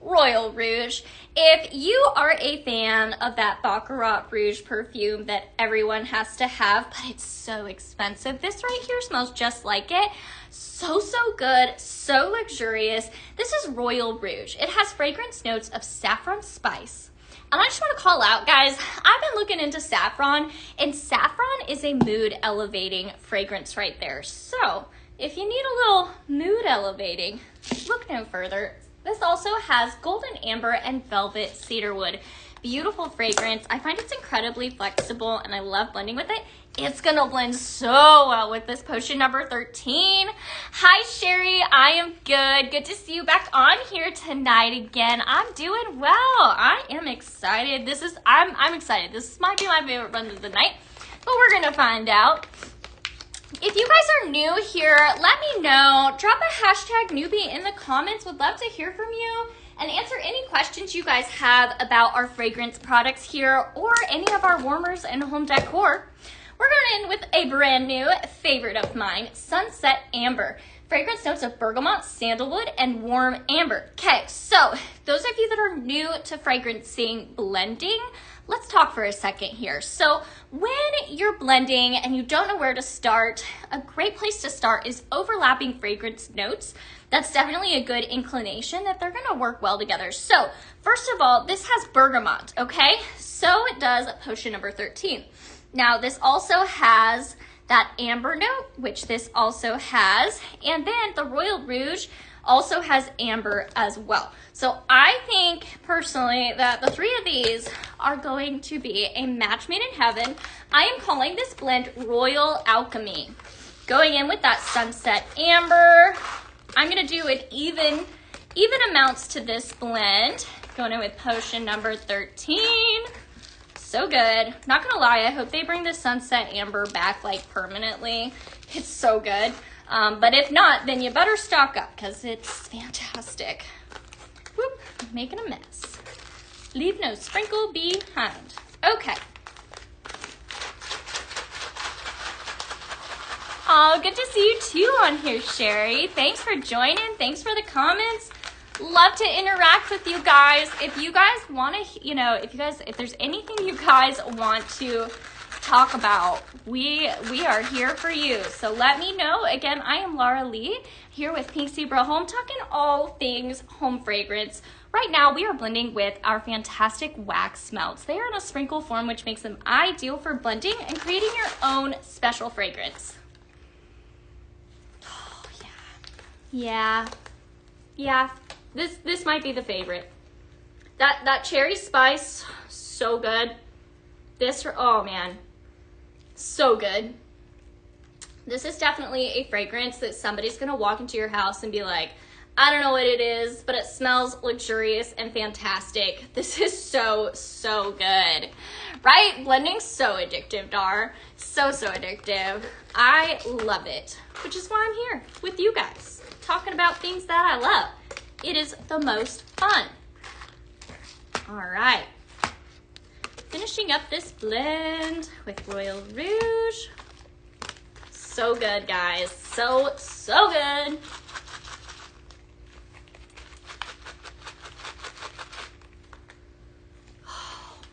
Royal Rouge. If you are a fan of that Baccarat Rouge perfume that everyone has to have, but it's so expensive, this right here smells just like it. So, so good, so luxurious. This is Royal Rouge. It has fragrance notes of saffron spice. And I just want to call out, guys, I've been looking into saffron, and saffron is a mood elevating fragrance right there. So if you need a little mood elevating, look no further. This also has golden amber and velvet cedarwood. Beautiful fragrance. I find it's incredibly flexible and I love blending with it. It's gonna blend so well with this potion number 13. Hi Sherry, I am good. Good to see you back on here tonight again. I'm doing well. I am excited. I'm excited. This might be my favorite blend of the night, but we're gonna find out. If you guys are new here, let me know. Drop a hashtag newbie in the comments. Would love to hear from you and answer any questions you guys have about our fragrance products here or any of our warmers and home decor. we're going in with a brand new favorite of mine, Sunset Amber. Fragrance notes of bergamot, sandalwood, and warm amber. Okay, so those of you that are new to fragrancing blending, let's talk for a second here. So when you're blending and you don't know where to start, a great place to start is overlapping fragrance notes. That's definitely a good inclination that they're gonna work well together. So first of all, this has bergamot, okay? So it does potion number 13. Now this also has that amber note, which this also has, and then the Royal Rouge also has amber as well. So I think personally that the three of these are going to be a match made in heaven. I am calling this blend Royal Alchemy. Going in with that Sunset Amber, I'm gonna do an even amounts to this blend. Going in with potion number 13. So good. Not gonna lie, I hope they bring the Sunset Amber back like permanently. It's so good. But if not, then you better stock up because it's fantastic. Whoop, making a mess. Leave no sprinkle behind. Okay. Oh, good to see you too on here, Sherry. Thanks for joining. Thanks for the comments. Love to interact with you guys. If you guys want to, if there's anything you guys want to talk about, we are here for you. So let me know. Again, I am Laura Lee here with Pink Zebra Home, talking all things home fragrance. Right now, we are blending with our fantastic wax melts. They are in a sprinkle form, which makes them ideal for blending and creating your own special fragrance. Oh, yeah. This might be the favorite. That cherry spice, so good. This, oh man, so good. This is definitely a fragrance that somebody's gonna walk into your house and be like, I don't know what it is, but it smells luxurious and fantastic. This is so good. Right? Blending's so addictive, Dar. So addictive. I love it, which is why I'm here with you guys, talking about things that I love. It is the most fun. All right. Finishing up this blend with Royal Rouge. So good, guys. So good.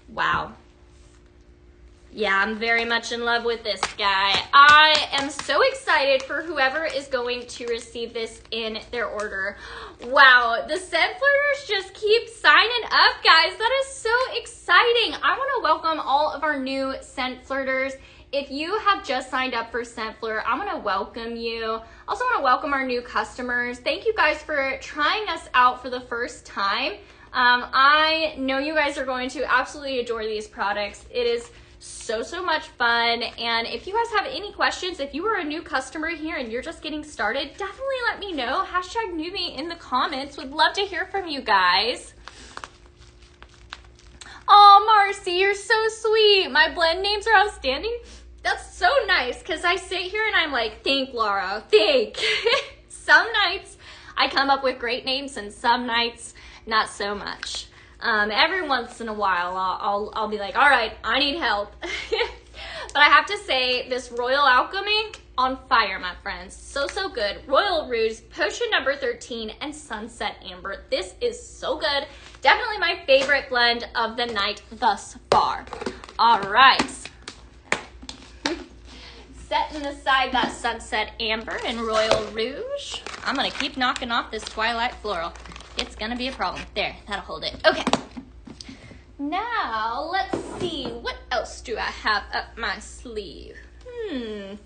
Wow. Yeah, I'm very much in love with this guy. I am so excited for whoever is going to receive this in their order. Wow, the scent flirters just keep signing up, guys. That is so exciting. I want to welcome all of our new scent flirters. If you have just signed up for Scent Flirt, I'm going to welcome you. Also want to welcome our new customers. Thank you guys for trying us out for the first time. I know you guys are going to absolutely adore these products. It is so much fun. And if you guys have any questions, if you are a new customer here and you're just getting started, definitely let me know. Hashtag newbie in the comments. Would love to hear from you guys. Oh, Marcy, you're so sweet. My blend names are outstanding. That's so nice because I sit here and I'm like, thank Laura, thank. Some nights I come up with great names and some nights not so much. Every once in a while I'll be like, all right, I need help. But I have to say, this Royal Alchemy, on fire, my friends. So good. Royal Rouge, potion number 13, and Sunset Amber. This is so good. Definitely my favorite blend of the night thus far. All right. Setting aside that Sunset Amber and Royal Rouge, I'm going to keep knocking off this Twilight Floral. It's going to be a problem. There, that'll hold it. Okay. Now, let's see. What else do I have up my sleeve? Ooh.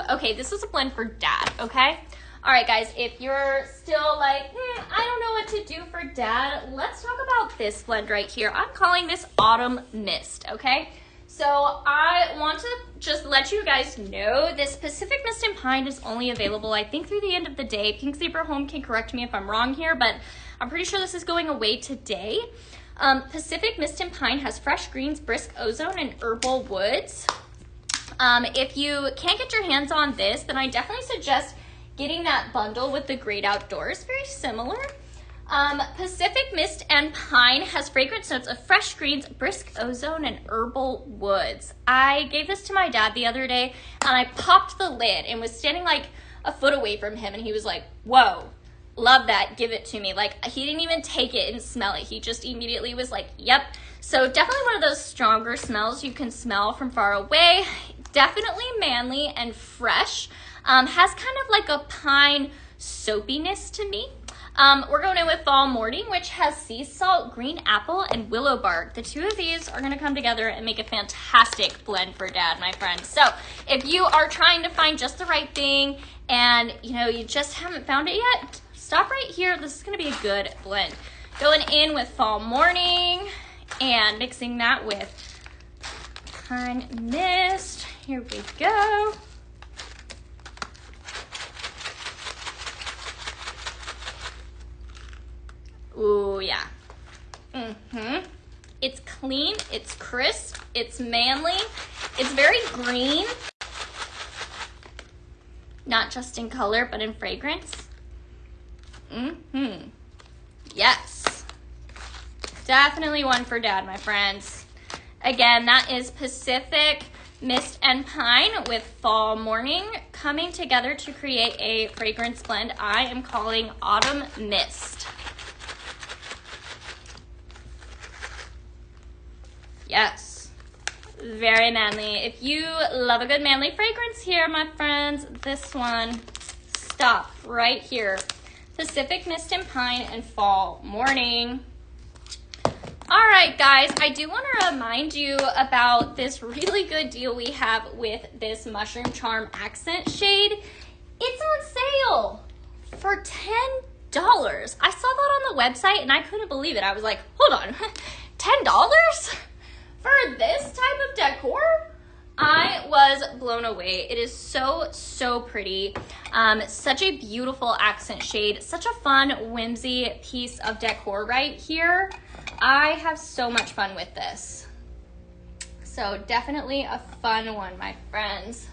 Okay, this is a blend for Dad, okay? All right, guys, if you're still like, I don't know what to do for Dad, let's talk about this blend right here. I'm calling this Autumn Mist, okay? So I want to just let you guys know this Pacific Mist and Pine is only available, I think, through the end of the day. Pink Zebra Home can correct me if I'm wrong here, but I'm pretty sure this is going away today. Pacific Mist and Pine has fresh greens, brisk ozone, and herbal woods. If you can't get your hands on this, then I definitely suggest getting that bundle with the Great Outdoors. Very similar. Pacific Mist and Pine has fragrance notes of fresh greens, brisk ozone, and herbal woods. I gave this to my dad the other day, and I popped the lid and was standing like a foot away from him, and he was like, whoa, love that, give it to me. Like, he didn't even take it and smell it. He just immediately was like, yep. So definitely one of those stronger smells you can smell from far away. Definitely manly and fresh. Has kind of like a pine soapiness to me. We're going in with Fall Morning, which has sea salt, green apple, and willow bark. The two of these are going to come together and make a fantastic blend for Dad, my friends. So if you are trying to find just the right thing and you just haven't found it yet, stop right here. This is going to be a good blend. Going in with Fall Morning and mixing that with Pine Mist. Here we go. Ooh, yeah. It's clean, it's crisp, it's manly, it's very green. Not just in color, but in fragrance. Yes. Definitely one for Dad, my friends. Again, that is Pacific Mist and Pine with Fall Morning coming together to create a fragrance blend I am calling Autumn Mist. Yes, very manly. If you love a good manly fragrance here, my friends, this one, stop right here. Pacific Mist and Pine and Fall Morning. All right, guys, I do want to remind you about this really good deal we have with this Mushroom Charm Accent Shade. It's on sale for $10. I saw that on the website and I couldn't believe it. I was like, hold on, $10? For this type of decor? I was blown away. It is so pretty. Such a beautiful accent shade. Such a fun, whimsy piece of decor right here. I have so much fun with this. So definitely a fun one, my friends.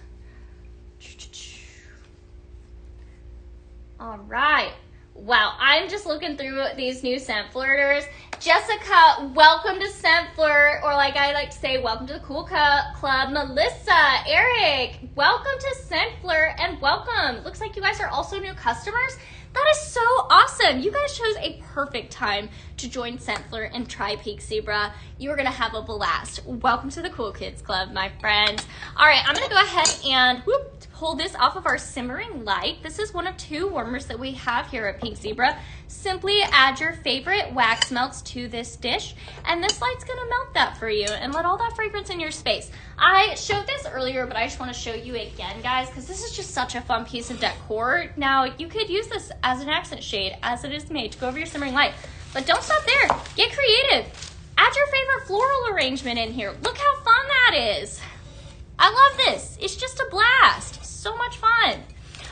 All right. Wow, I'm just looking through these new scent flirters. Jessica, welcome to Scent Flirt, or like I like to say, welcome to the Cool Club. Melissa, Eric, welcome to Scent Flirt, and welcome. Looks like you guys are also new customers. That is so awesome. You guys chose a perfect time to join Scent Flirt and try Pink Zebra. You are going to have a blast. Welcome to the Cool Kids Club, my friends. All right, I'm going to go ahead and pull this off of our simmering light. This is one of two warmers that we have here at Pink Zebra. Simply add your favorite wax melts to this dish, and this light's going to melt that for you and let all that fragrance in your space. I showed this earlier, but I just want to show you again, guys, because this is just such a fun piece of decor. Now, you could use this as an accent shade, as it is made, to go over your simmering light. But don't stop there. Get creative. Add your favorite floral arrangement in here. Look how fun that is. I love this. It's just a blast. So much fun.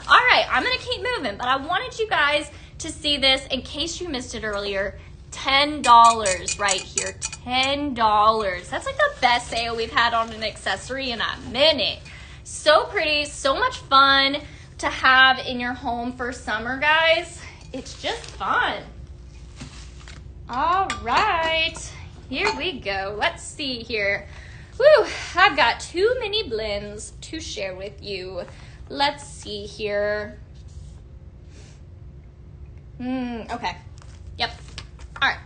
All right, I'm going to keep moving, but I wanted you guys to see this in case you missed it earlier. $10 right here. $10. That's like the best sale we've had on an accessory in a minute. So pretty, so much fun to have in your home for summer, guys. It's just fun. All right, here we go. Let's see here. Woo, I've got too many blends to share with you. Let's see here. Okay. Yep. All right.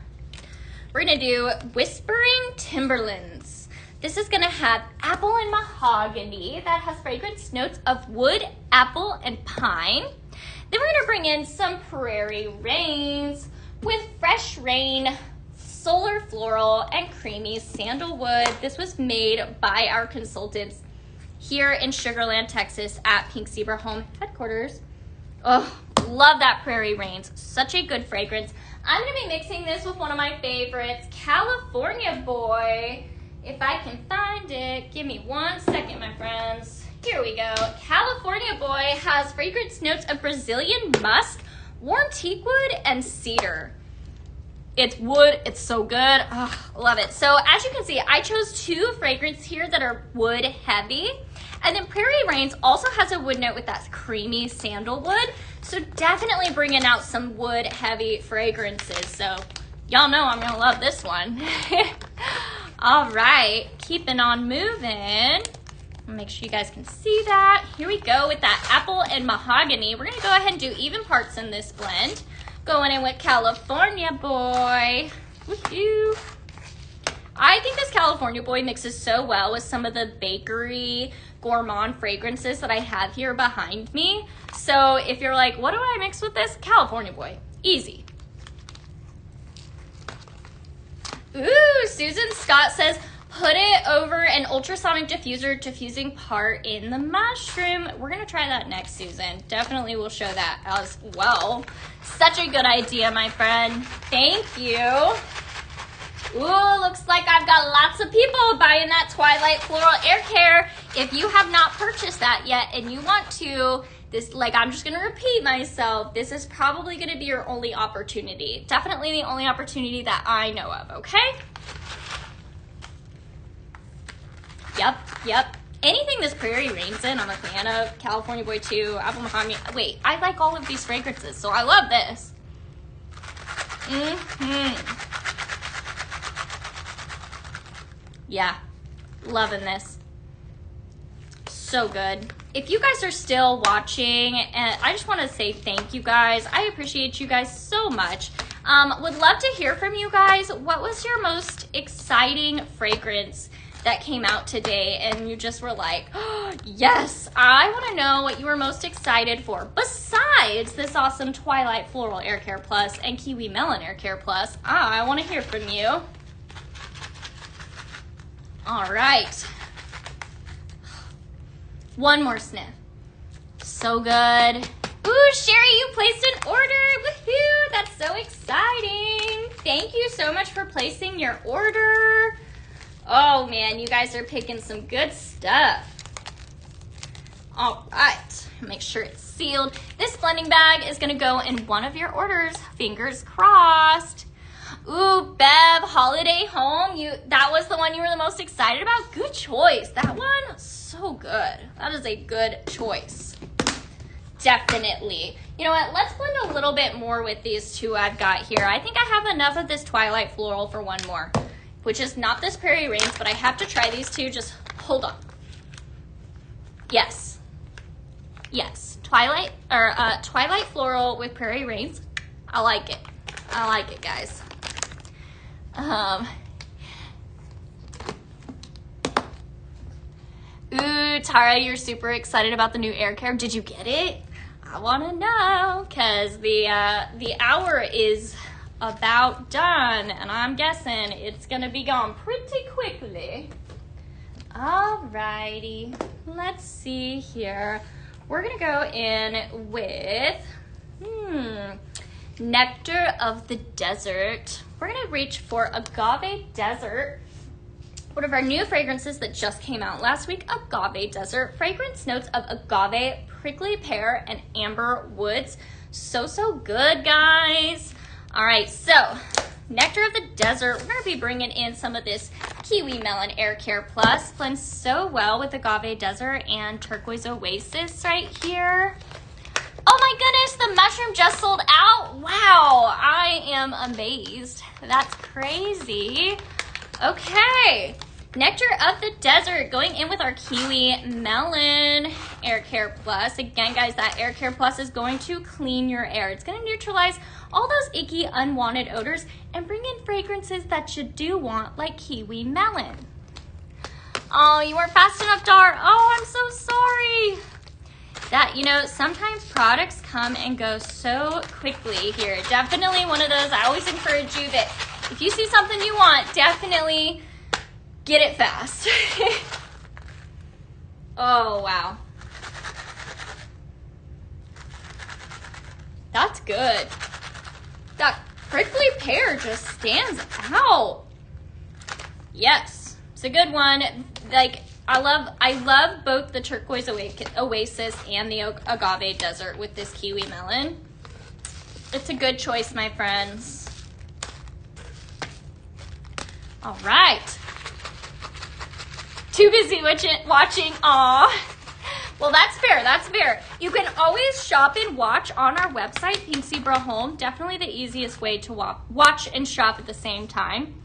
We're going to do Whispering Timberlands. This is going to have apple and mahogany that has fragrance notes of wood, apple, and pine. Then we're going to bring in some Prairie Rains with fresh rain, solar floral, and creamy sandalwood. This was made by our consultants here in Sugar Land, Texas at Pink Zebra Home Headquarters. Oh, love that Prairie Rains. Such a good fragrance. I'm going to be mixing this with one of my favorites, California Boy. If I can find it, give me 1 second, my friends. Here we go. California Boy has fragrance notes of Brazilian musk, warm teakwood, and cedar. It's wood. It's so good. Oh, love it. So as you can see, I chose two fragrances here that are wood heavy. And then Prairie Rains also has a wood note with that creamy sandalwood. So definitely bringing out some wood heavy fragrances. So y'all know I'm gonna love this one. All right, keeping on moving. Make sure you guys can see that. Here we go with that apple and mahogany. We're gonna go ahead and do even parts in this blend. Going in with California Boy. Woohoo! I think this California Boy mixes so well with some of the bakery gourmand fragrances that I have here behind me. So if you're like, what do I mix with this? California Boy, easy. Ooh, Susan Scott says, put it over an ultrasonic diffuser diffusing part in the mushroom. We're gonna try that next, Susan. Definitely will show that as well. Such a good idea, my friend. Thank you. Ooh, looks like I've got lots of people buying that Twilight Floral Air Care. If you have not purchased that yet and you want to, I'm just gonna repeat myself, this is probably gonna be your only opportunity. Definitely the only opportunity that I know of, okay? Yep. Anything this Prairie Rains in, I'm a fan of. California Boy 2, Apple Mahogany. Wait, I like all of these fragrances, so I love this. Yeah, loving this. So good. If you guys are still watching, and I just want to say thank you guys. I appreciate you guys so much. Would love to hear from you guys. What was your most exciting fragrance that came out today and you just were like, oh, yes, I want to know what you were most excited for besides this awesome Twilight Floral Air Care Plus and Kiwi Melon Air Care Plus. I want to hear from you. All right. One more sniff. So good. Ooh, Sherry, you placed an order. Woohoo, that's so exciting. Thank you so much for placing your order. Oh man, you guys are picking some good stuff. All right, make sure it's sealed. This blending bag is gonna go in one of your orders, fingers crossed. Ooh, Bev, Holiday Home, that was the one you were the most excited about? Good choice, that one, so good. That is a good choice, definitely. You know what, let's blend a little bit more with these two I've got here. I think I have enough of this Twilight Floral for one more, which is not this Prairie Rains, but I have to try these two. Just hold on. Yes. Twilight Floral with Prairie Rains. I like it. Guys. Ooh, Tara, you're super excited about the new air care. Did you get it? I want to know, because the hour is about done, and I'm guessing it's gonna be gone pretty quickly. Alrighty, let's see here. We're gonna go in with Nectar of the Desert. We're gonna reach for Agave Desert, one of our new fragrances that just came out last week. Agave Desert. Fragrance notes of agave, prickly pear, and amber woods. So good, guys. All right, so Nectar of the Desert, we're gonna be bringing in some of this Kiwi Melon Air Care Plus. Blends so well with Agave Desert and Turquoise Oasis right here. Oh my goodness, the mushroom just sold out. Wow, I am amazed. That's crazy. Okay, Nectar of the Desert going in with our Kiwi Melon Air Care Plus. Again, guys, that Air Care Plus is going to clean your air. It's going to neutralize all those icky, unwanted odors and bring in fragrances that you do want, like Kiwi Melon. Oh, you weren't fast enough, Dar. Oh, I'm so sorry. Sometimes products come and go so quickly here. Definitely one of those. I always encourage you that if you see something you want, definitely get it fast. Oh, wow. That's good. That prickly pear just stands out. Yes, it's a good one. I love both the Turquoise Oasis and the Agave Desert with this Kiwi Melon. It's a good choice, my friends. All right. Too busy watching. Aw. Well, that's fair. That's fair. You can always shop and watch on our website, Pink Zebra Home. Definitely the easiest way to watch and shop at the same time.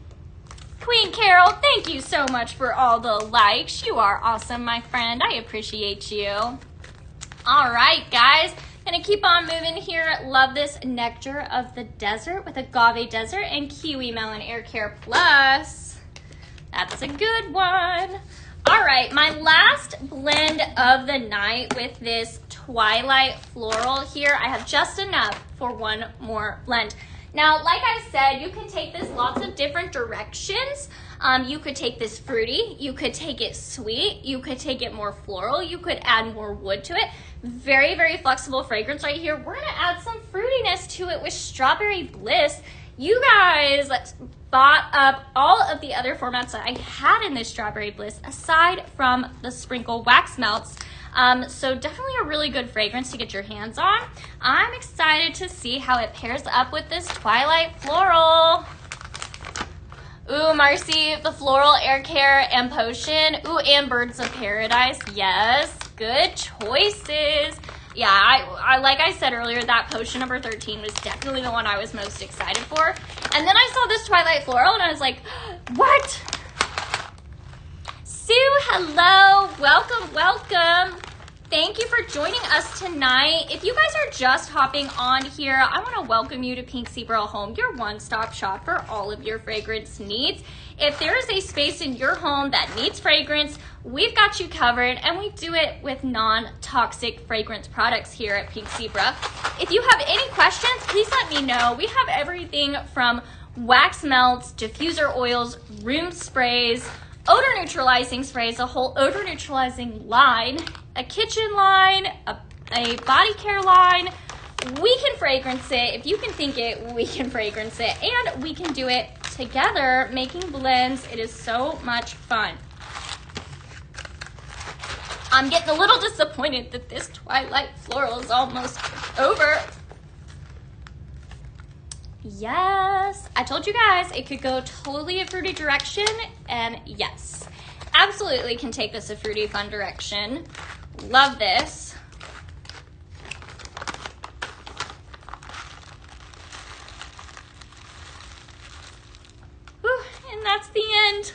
Queen Carol, thank you so much for all the likes. You are awesome, my friend. I appreciate you. All right, guys. Gonna keep on moving here. Love this Nectar of the Desert with Agave Desert and Kiwi Melon Air Care Plus. That's a good one. All right, my last blend of the night with this Twilight Floral here. I have just enough for one more blend. Now, like I said, you can take this lots of different directions. You could take this fruity, you could take it sweet, you could take it more floral, you could add more wood to it. Very, very flexible fragrance right here. We're gonna add some fruitiness to it with Strawberry Bliss. You guys bought up all of the other formats that I had in this Strawberry Bliss, aside from the sprinkle wax melts. So definitely a really good fragrance to get your hands on. I'm excited to see how it pairs up with this Twilight Floral. Ooh, Marcy, the Floral Air Care and Potion. Ooh, and Birds of Paradise. Yes, good choices. Yeah, I like I said earlier, that Potion number 13 was definitely the one I was most excited for. And then I saw this Twilight Floral and I was like, what? Sue, hello, welcome, welcome. Thank you for joining us tonight. If you guys are just hopping on here, I want to welcome you to Pink Zebra Home, your one-stop shop for all of your fragrance needs. If there is a space in your home that needs fragrance, we've got you covered, and we do it with non-toxic fragrance products here at Pink Zebra. If you have any questions, please let me know. We have everything from wax melts, diffuser oils, room sprays, odor neutralizing sprays, a whole odor neutralizing line, a kitchen line, a body care line. We can fragrance it. If you can think it, we can fragrance it. And we can do it together, making blends. It is so much fun. I'm getting a little disappointed that this Twilight Floral is almost over. Yes, I told you guys it could go totally a fruity direction, and yes, absolutely can take this a fruity fun direction. Love this. Whew, and that's the end.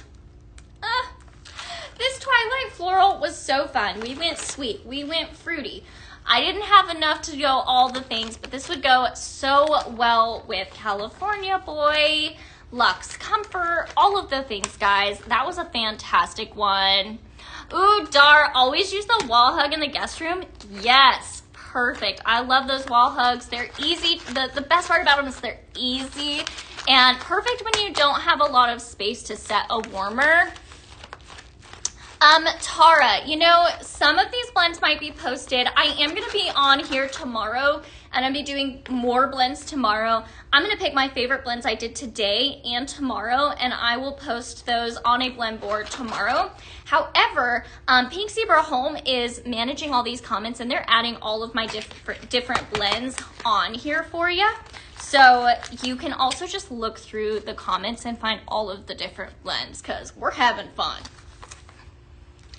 This Twilight Floral was so fun. We went sweet, we went fruity. I didn't have enough to go all the things, but this would go so well with California Boy, Luxe Comfort, all of the things, guys. That was a fantastic one. Ooh, Dar, always use the wall hug in the guest room. Yes, perfect. I love those wall hugs. They're easy. The best part about them is they're easy and perfect when you don't have a lot of space to set a warmer. Tara, you know, some of these blends might be posted. I am going to be on here tomorrow, and I'm going to be doing more blends tomorrow. I'm going to pick my favorite blends I did today and tomorrow, and I will post those on a blend board tomorrow. However, Pink Zebra Home is managing all these comments, and they're adding all of my different blends on here for you. So you can also just look through the comments and find all of the different blends, because we're having fun.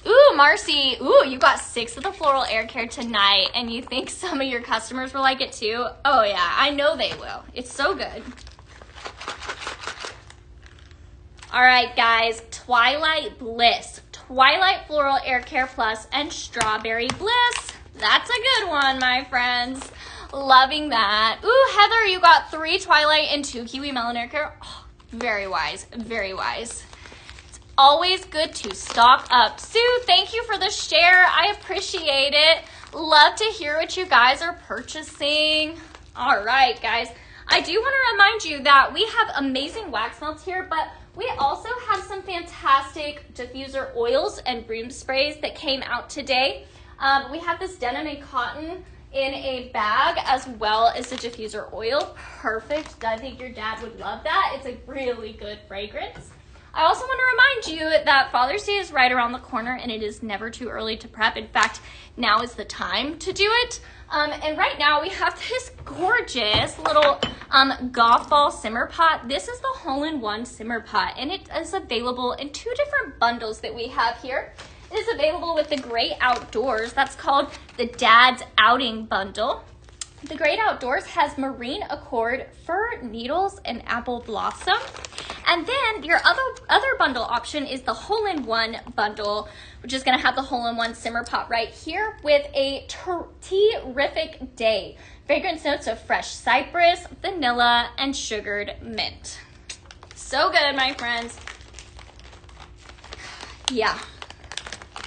Ooh, Marcy, ooh, you got 6 of the Floral Air Care tonight, and you think some of your customers will like it too? Oh yeah, I know they will. It's so good. All right, guys, Twilight Bliss, Twilight Floral Air Care Plus, and Strawberry Bliss. That's a good one, my friends. Loving that. Ooh, Heather, you got 3 Twilight and 2 Kiwi Melon Air Care. Oh, very wise, very wise. Always good to stock up. Sue, thank you for the share. I appreciate it. Love to hear what you guys are purchasing. All right, guys. I do want to remind you that we have amazing wax melts here, but we also have some fantastic diffuser oils and broom sprays that came out today. We have this denim and cotton in a bag, as well as the diffuser oil. Perfect. I think your dad would love that. It's a really good fragrance. I also want to remind you that Father's Day is right around the corner, and it is never too early to prep. In fact, now is the time to do it. And right now we have this gorgeous little golf ball simmer pot. This is the hole-in-one simmer pot, and it is available in 2 different bundles that we have here. It is available with the Great Outdoors. That's called the Dad's Outing Bundle. The Great Outdoors has marine accord, fir needles, and apple blossom. And then your other bundle option is the hole-in-one bundle, which is gonna have the hole-in-one simmer pot right here with a terrific day. Fragrance notes of fresh cypress, vanilla, and sugared mint. So good, my friends. Yeah,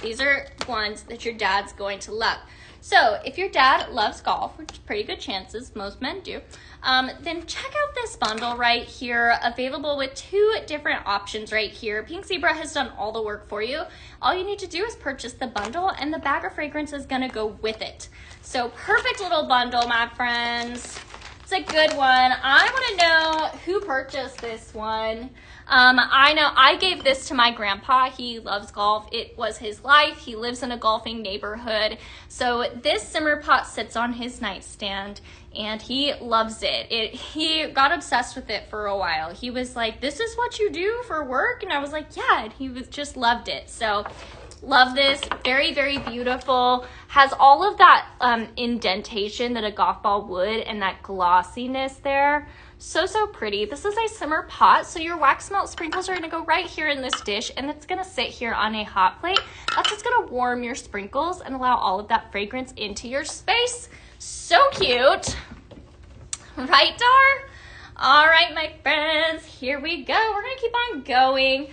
these are ones that your dad's going to love. So if your dad loves golf, which is pretty good chances, most men do, then check out this bundle right here, available with 2 different options right here. Pink Zebra has done all the work for you. All you need to do is purchase the bundle, and the bag of fragrance is gonna go with it. So perfect little bundle, my friends. It's a good one. I wanna know who purchased this one. I know I gave this to my grandpa. He loves golf. It was his life. He lives in a golfing neighborhood. So this simmer pot sits on his nightstand and he loves it. He got obsessed with it for a while. He was like, "This is what you do for work?" And I was like, "Yeah." And he just loved it. So love this. Very, very beautiful. Has all of that indentation that a golf ball would and that glossiness there. So pretty. This is a simmer pot, so your wax melt sprinkles are going to go right here in this dish, and it's going to sit here on a hot plate. That's just going to warm your sprinkles and allow all of that fragrance into your space. So cute. Right, Dar? All right, my friends, here we go. We're going to keep on going.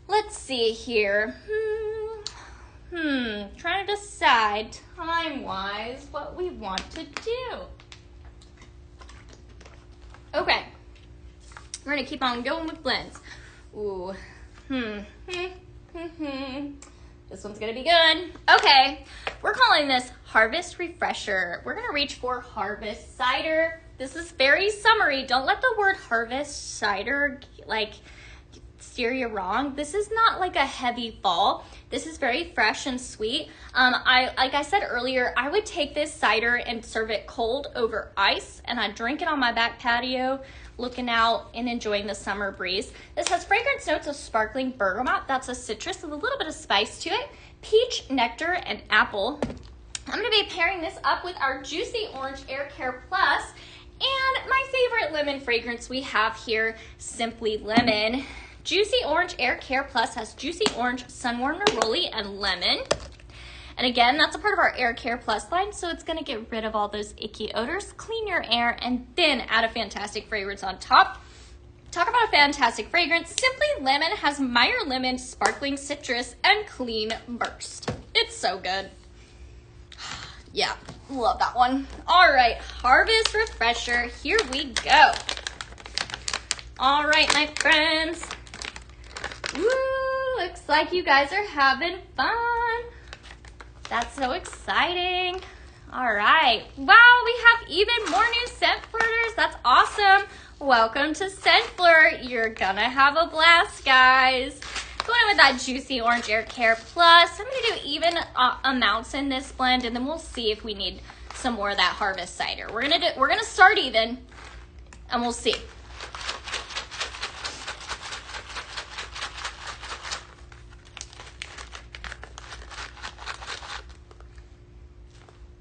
Let's see here. Trying to decide time-wise what we want to do. Okay, we're gonna keep on going with blends. Ooh, This one's gonna be good. Okay, we're calling this Harvest Refresher. We're gonna reach for Harvest Cider. This is very summery. Don't let the word Harvest Cider steer you wrong. This is not like a heavy fall. This is very fresh and sweet. Like I said earlier, I would take this cider and serve it cold over ice, and I'd drink it on my back patio, looking out and enjoying the summer breeze. This has fragrance notes of sparkling bergamot. That's a citrus with a little bit of spice to it. Peach, nectar, and apple. I'm gonna be pairing this up with our Juicy Orange Air Care Plus and my favorite lemon fragrance we have here, Simply Lemon. Juicy Orange Air Care Plus has Juicy Orange, Sunwarm Neroli, and Lemon. And again, that's a part of our Air Care Plus line, so it's gonna get rid of all those icky odors, clean your air, and then add a fantastic fragrance on top. Talk about a fantastic fragrance. Simply Lemon has Meyer Lemon, Sparkling Citrus, and Clean Burst. It's so good. Yeah, love that one. All right, Harvest Refresher, here we go. All right, my friends. Woo, looks like you guys are having fun. That's so exciting. All right. Wow, we have even more new scent flirters. That's awesome. Welcome to Scent Flirt. You're gonna have a blast, guys. Going in with that Juicy Orange Air Care Plus. I'm gonna do even amounts in this blend, and then we'll see if we need some more of that Harvest Cider. We're gonna start even, and we'll see.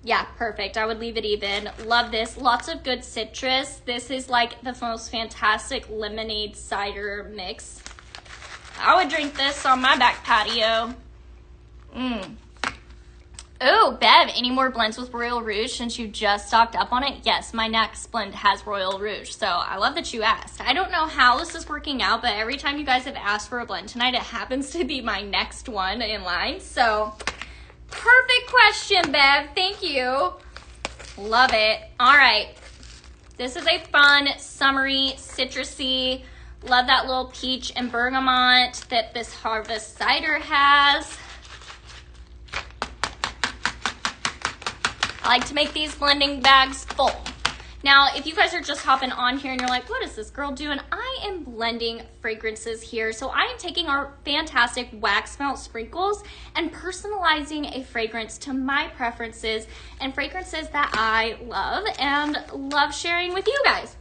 Yeah, perfect. I would leave it even. Love this. Lots of good citrus. This is like the most fantastic lemonade cider mix. I would drink this on my back patio. Oh, Bev, any more blends with Royal Rouge since you just stocked up on it? Yes, my next blend has Royal Rouge, so I love that you asked. I don't know how this is working out, but every time you guys have asked for a blend tonight, it happens to be my next one in line, so perfect question, Bev. Thank you. Love it. All right. This is a fun, summery, citrusy. Love that little peach and bergamot that this Harvest Cider has. I like to make these blending bags full. Now, if you guys are just hopping on here and you're like, what is this girl doing? I am blending fragrances here. So I am taking our fantastic wax melt sprinkles and personalizing a fragrance to my preferences and fragrances that I love and love sharing with you guys.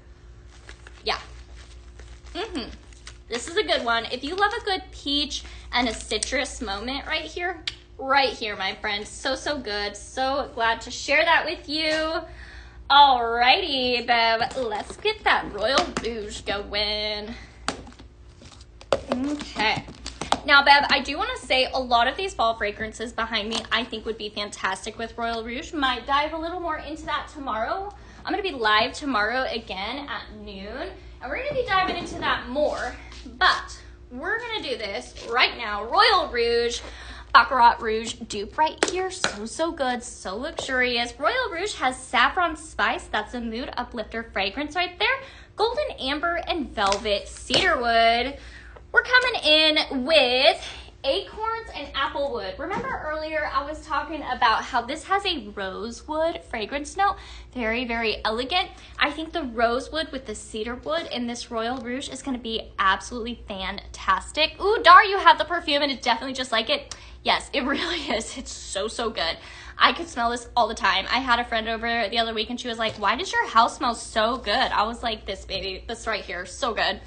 Yeah. This is a good one. If you love a good peach and a citrus moment right here, right here, my friends. So, so good. So glad to share that with you. Alrighty, Bev, let's get that Royal Rouge going. Okay. Now, Bev, I do want to say a lot of these fall fragrances behind me I think would be fantastic with Royal Rouge. Might dive a little more into that tomorrow. I'm going to be live tomorrow again at noon, and we're going to be diving into that more. But we're going to do this right now. Royal Rouge, Baccarat Rouge dupe right here. So, so good. So luxurious. Royal Rouge has saffron spice. That's a mood uplifter fragrance right there. Golden amber and velvet cedarwood. We're coming in with acorns and applewood. Remember earlier I was talking about how this has a rosewood fragrance note. Very, very elegant. I think the rosewood with the cedarwood in this Royal Rouge is going to be absolutely fantastic. Ooh, Dar, you have the perfume and it's definitely just like it. Yes, it really is. It's so, so good. I could smell this all the time. I had a friend over the other week and she was like, why does your house smell so good? I was like, this baby, this right here, so good.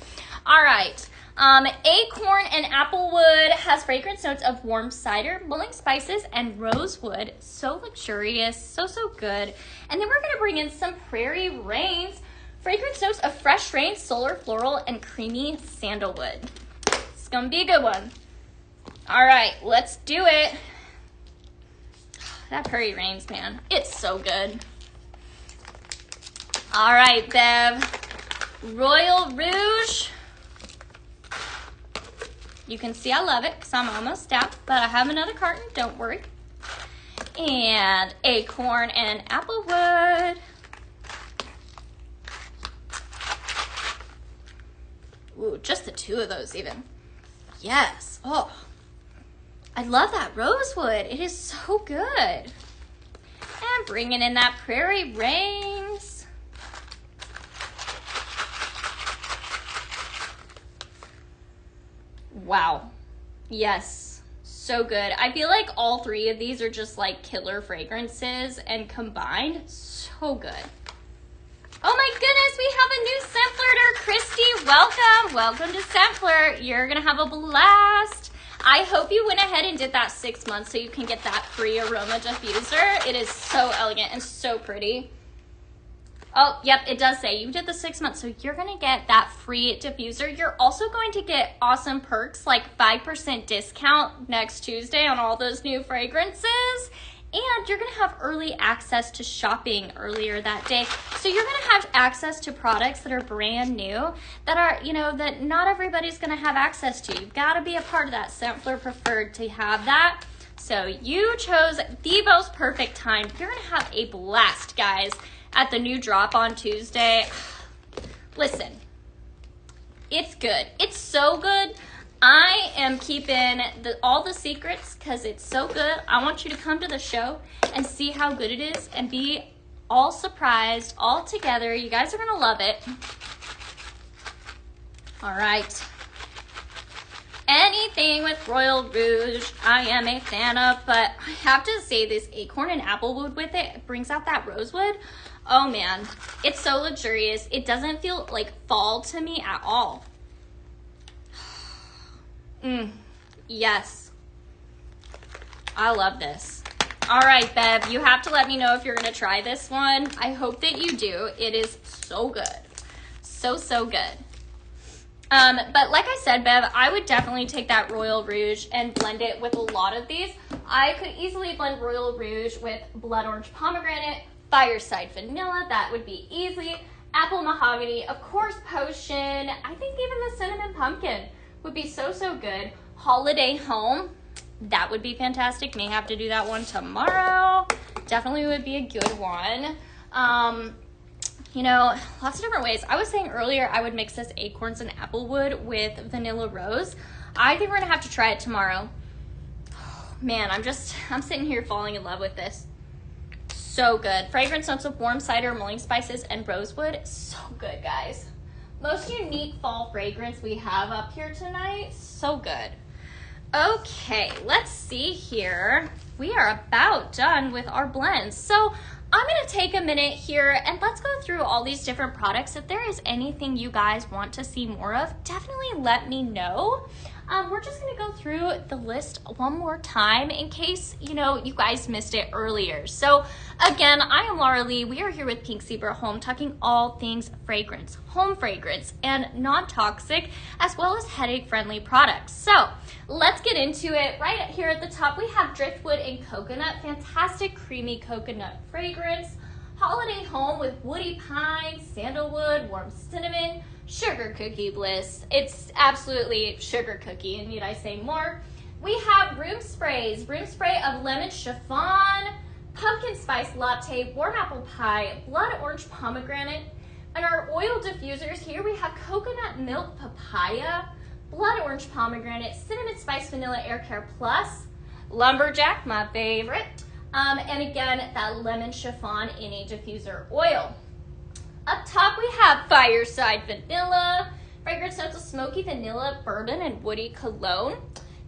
All right. Acorn and applewood has fragrance notes of warm cider, mulling spices, and rosewood. So luxurious, so, so good. And then we're going to bring in some prairie rains. Fragrance notes of fresh rain, solar floral, and creamy sandalwood. It's going to be a good one. All right, let's do it. That prairie rains, man. It's so good. All right, Bev. Royal Rouge. You can see I love it because I'm almost out, but I have another carton, don't worry. And acorn and applewood. Ooh, just the two of those even. Yes. Oh, I love that rosewood. It is so good. And bringing in that prairie rains. Wow. Yes. So good. I feel like all three of these are just like killer fragrances and combined, so good. Oh my goodness, we have a new scent flirter, Christy. Welcome. Welcome to Scent Flirt. You're going to have a blast. I hope you went ahead and did that 6 months so you can get that free aroma diffuser. It is so elegant and so pretty. Oh, yep, it does say you did the 6 months, so you're going to get that free diffuser. You're also going to get awesome perks like 5% discount next Tuesday on all those new fragrances. And you're going to have early access to shopping earlier that day. So you're going to have access to products that are brand new, that are, you know, that not everybody's going to have access to. You've got to be a part of that Scent Flirt Preferred to have that. So you chose the most perfect time. You're going to have a blast, guys, at the new drop on Tuesday. Listen, it's good. It's so good. I am keeping all the secrets because it's so good. I want you to come to the show and see how good it is and be all surprised all together. You guys are going to love it. All right. Anything with Royal Rouge, I am a fan of, but I have to say this acorn and applewood with it brings out that rosewood. Oh man, it's so luxurious. It doesn't feel like fall to me at all. Yes. I love this. All right, Bev, you have to let me know if you're going to try this one. I hope that you do. It is so good. So, so good. But like I said, Bev, I would definitely take that Royal Rouge and blend it with a lot of these. I could easily blend Royal Rouge with Blood Orange Pomegranate, Fireside Vanilla. That would be easy. Apple Mahogany, of course, Potion. I think even the Cinnamon Pumpkin would be so, so good. Holiday Home, that would be fantastic. May have to do that one tomorrow. Definitely would be a good one. You know, lots of different ways. I was saying earlier I would mix this acorns and applewood with vanilla rose. I think we're gonna have to try it tomorrow. Oh, man, I'm sitting here falling in love with this. So good. Fragrance notes of warm cider, mulling spices, and rosewood. So good, guys. Most unique fall fragrance we have up here tonight. So good. Okay, let's see here. We are about done with our blends. So I'm going to take a minute here and let's go through all these different products. If there is anything you guys want to see more of, definitely let me know. we're just gonna go through the list one more time in case, you guys missed it earlier. So again, I am Laura Lee. We are here with Pink Zebra Home talking all things fragrance, home fragrance, and non-toxic, as well as headache-friendly products. So let's get into it. Right here at the top, we have Driftwood and Coconut, fantastic creamy coconut fragrance. Holiday home with woody pine, sandalwood, warm cinnamon, sugar cookie bliss. It's absolutely sugar cookie, and need I say more? We have room spray of lemon chiffon, pumpkin spice latte, warm apple pie, blood orange pomegranate. And our oil diffusers here, we have coconut milk papaya, blood orange pomegranate, cinnamon spice vanilla air care plus, lumberjack, my favorite. And again, that lemon chiffon in a diffuser oil. Up top, we have Fireside Vanilla, fragrance notes of smoky vanilla, bourbon, and woody cologne.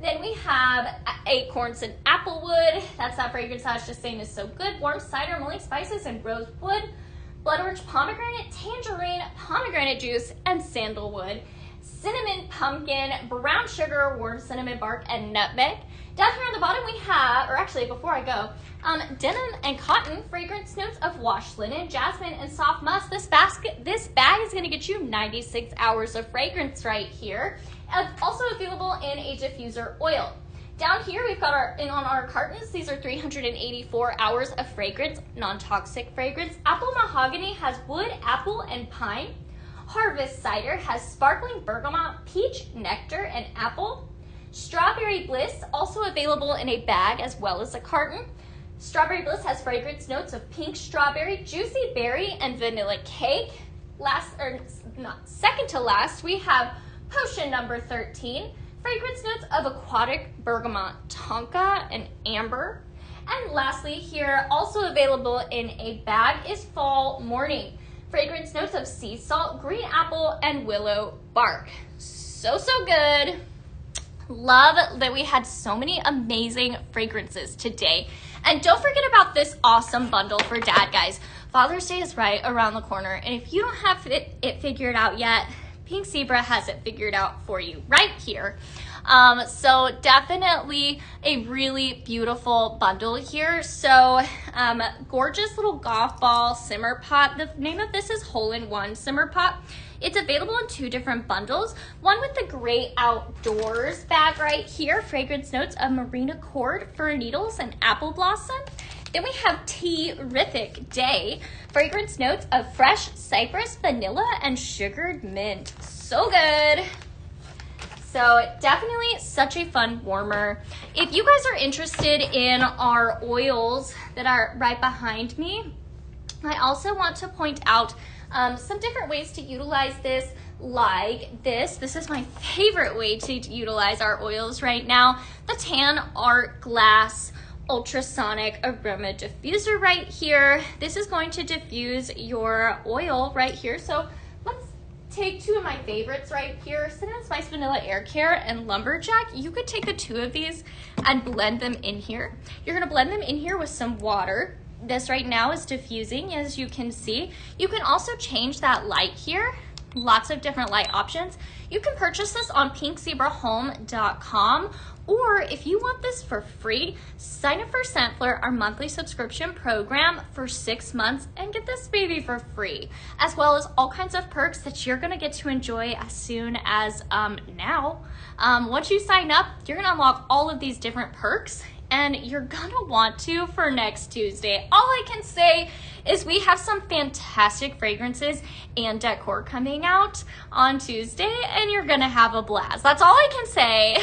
Then we have Acorns and Applewood. That's that fragrance I was just saying is so good. Warm cider, mulling spices, and rosewood. Blood orange pomegranate, tangerine, pomegranate juice, and sandalwood. Cinnamon, pumpkin, brown sugar, warm cinnamon bark, and nutmeg. Down here on the bottom we have, or actually before I go, denim and cotton, fragrance notes of wash linen, jasmine, and soft musk. This bag is gonna get you 96 hours of fragrance right here. Also available in a diffuser oil. Down here we've got on our cartons, these are 384 hours of fragrance, non-toxic fragrance. Apple mahogany has wood, apple, and pine. Harvest cider has sparkling bergamot, peach, nectar, and apple. Strawberry Bliss, also available in a bag as well as a carton. Strawberry Bliss has fragrance notes of pink strawberry, juicy berry, and vanilla cake. Second to last, we have Potion number 13, fragrance notes of aquatic bergamot, tonka, and amber. And lastly here, also available in a bag, is Fall Morning, fragrance notes of sea salt, green apple, and willow bark. So good. Love that we had so many amazing fragrances today. And don't forget about this awesome bundle for dad, guys. Father's Day is right around the corner, and if you don't have it figured out yet, Pink Zebra has it figured out for you right here. So definitely a really beautiful bundle here. So gorgeous little golf ball simmer pot. The name of this is Hole-in-One Simmer Pot. It's available in 2 different bundles. One with the great outdoors bag right here, fragrance notes of marine accord, fir needles, and apple blossom. Then we have Terrific Day, fragrance notes of fresh cypress, vanilla, and sugared mint. So good. So definitely such a fun warmer. If you guys are interested in our oils that are right behind me, I also want to point out some different ways to utilize this, like this. This is my favorite way to utilize our oils right now. The Tan Art Glass ultrasonic aroma diffuser right here. This is going to diffuse your oil right here. So let's take 2 of my favorites right here, Cinnamon Spice Vanilla Air Care and Lumberjack. You could take the 2 of these and blend them in here. You're gonna blend them in here with some water. This right now is diffusing, as you can see. You can also change that light here. Lots of different light options. You can purchase this on pinkzebrahome.com, or if you want this for free, sign up for Sampler, our monthly subscription program, for 6 months and get this baby for free, as well as all kinds of perks that you're gonna get to enjoy as soon as now. Once you sign up, you're gonna unlock all of these different perks, and you're gonna want to for next Tuesday. All I can say is we have some fantastic fragrances and decor coming out on Tuesday, and you're gonna have a blast. That's all I can say.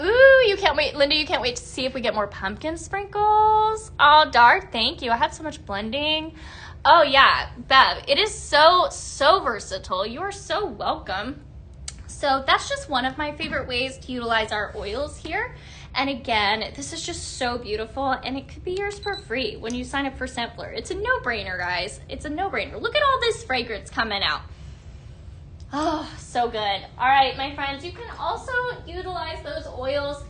Ooh, you can't wait, Linda, you can't wait to see if we get more pumpkin sprinkles. Oh, Dark, thank you. I had so much blending. Oh yeah, Bev, it is so versatile. You are so welcome. So that's just one of my favorite ways to utilize our oils here. And again, this is just so beautiful, and it could be yours for free when you sign up for Sampler. It's a no-brainer, guys. It's a no-brainer. Look at all this fragrance coming out. Oh, so good. All right, my friends, you can also utilize those oils.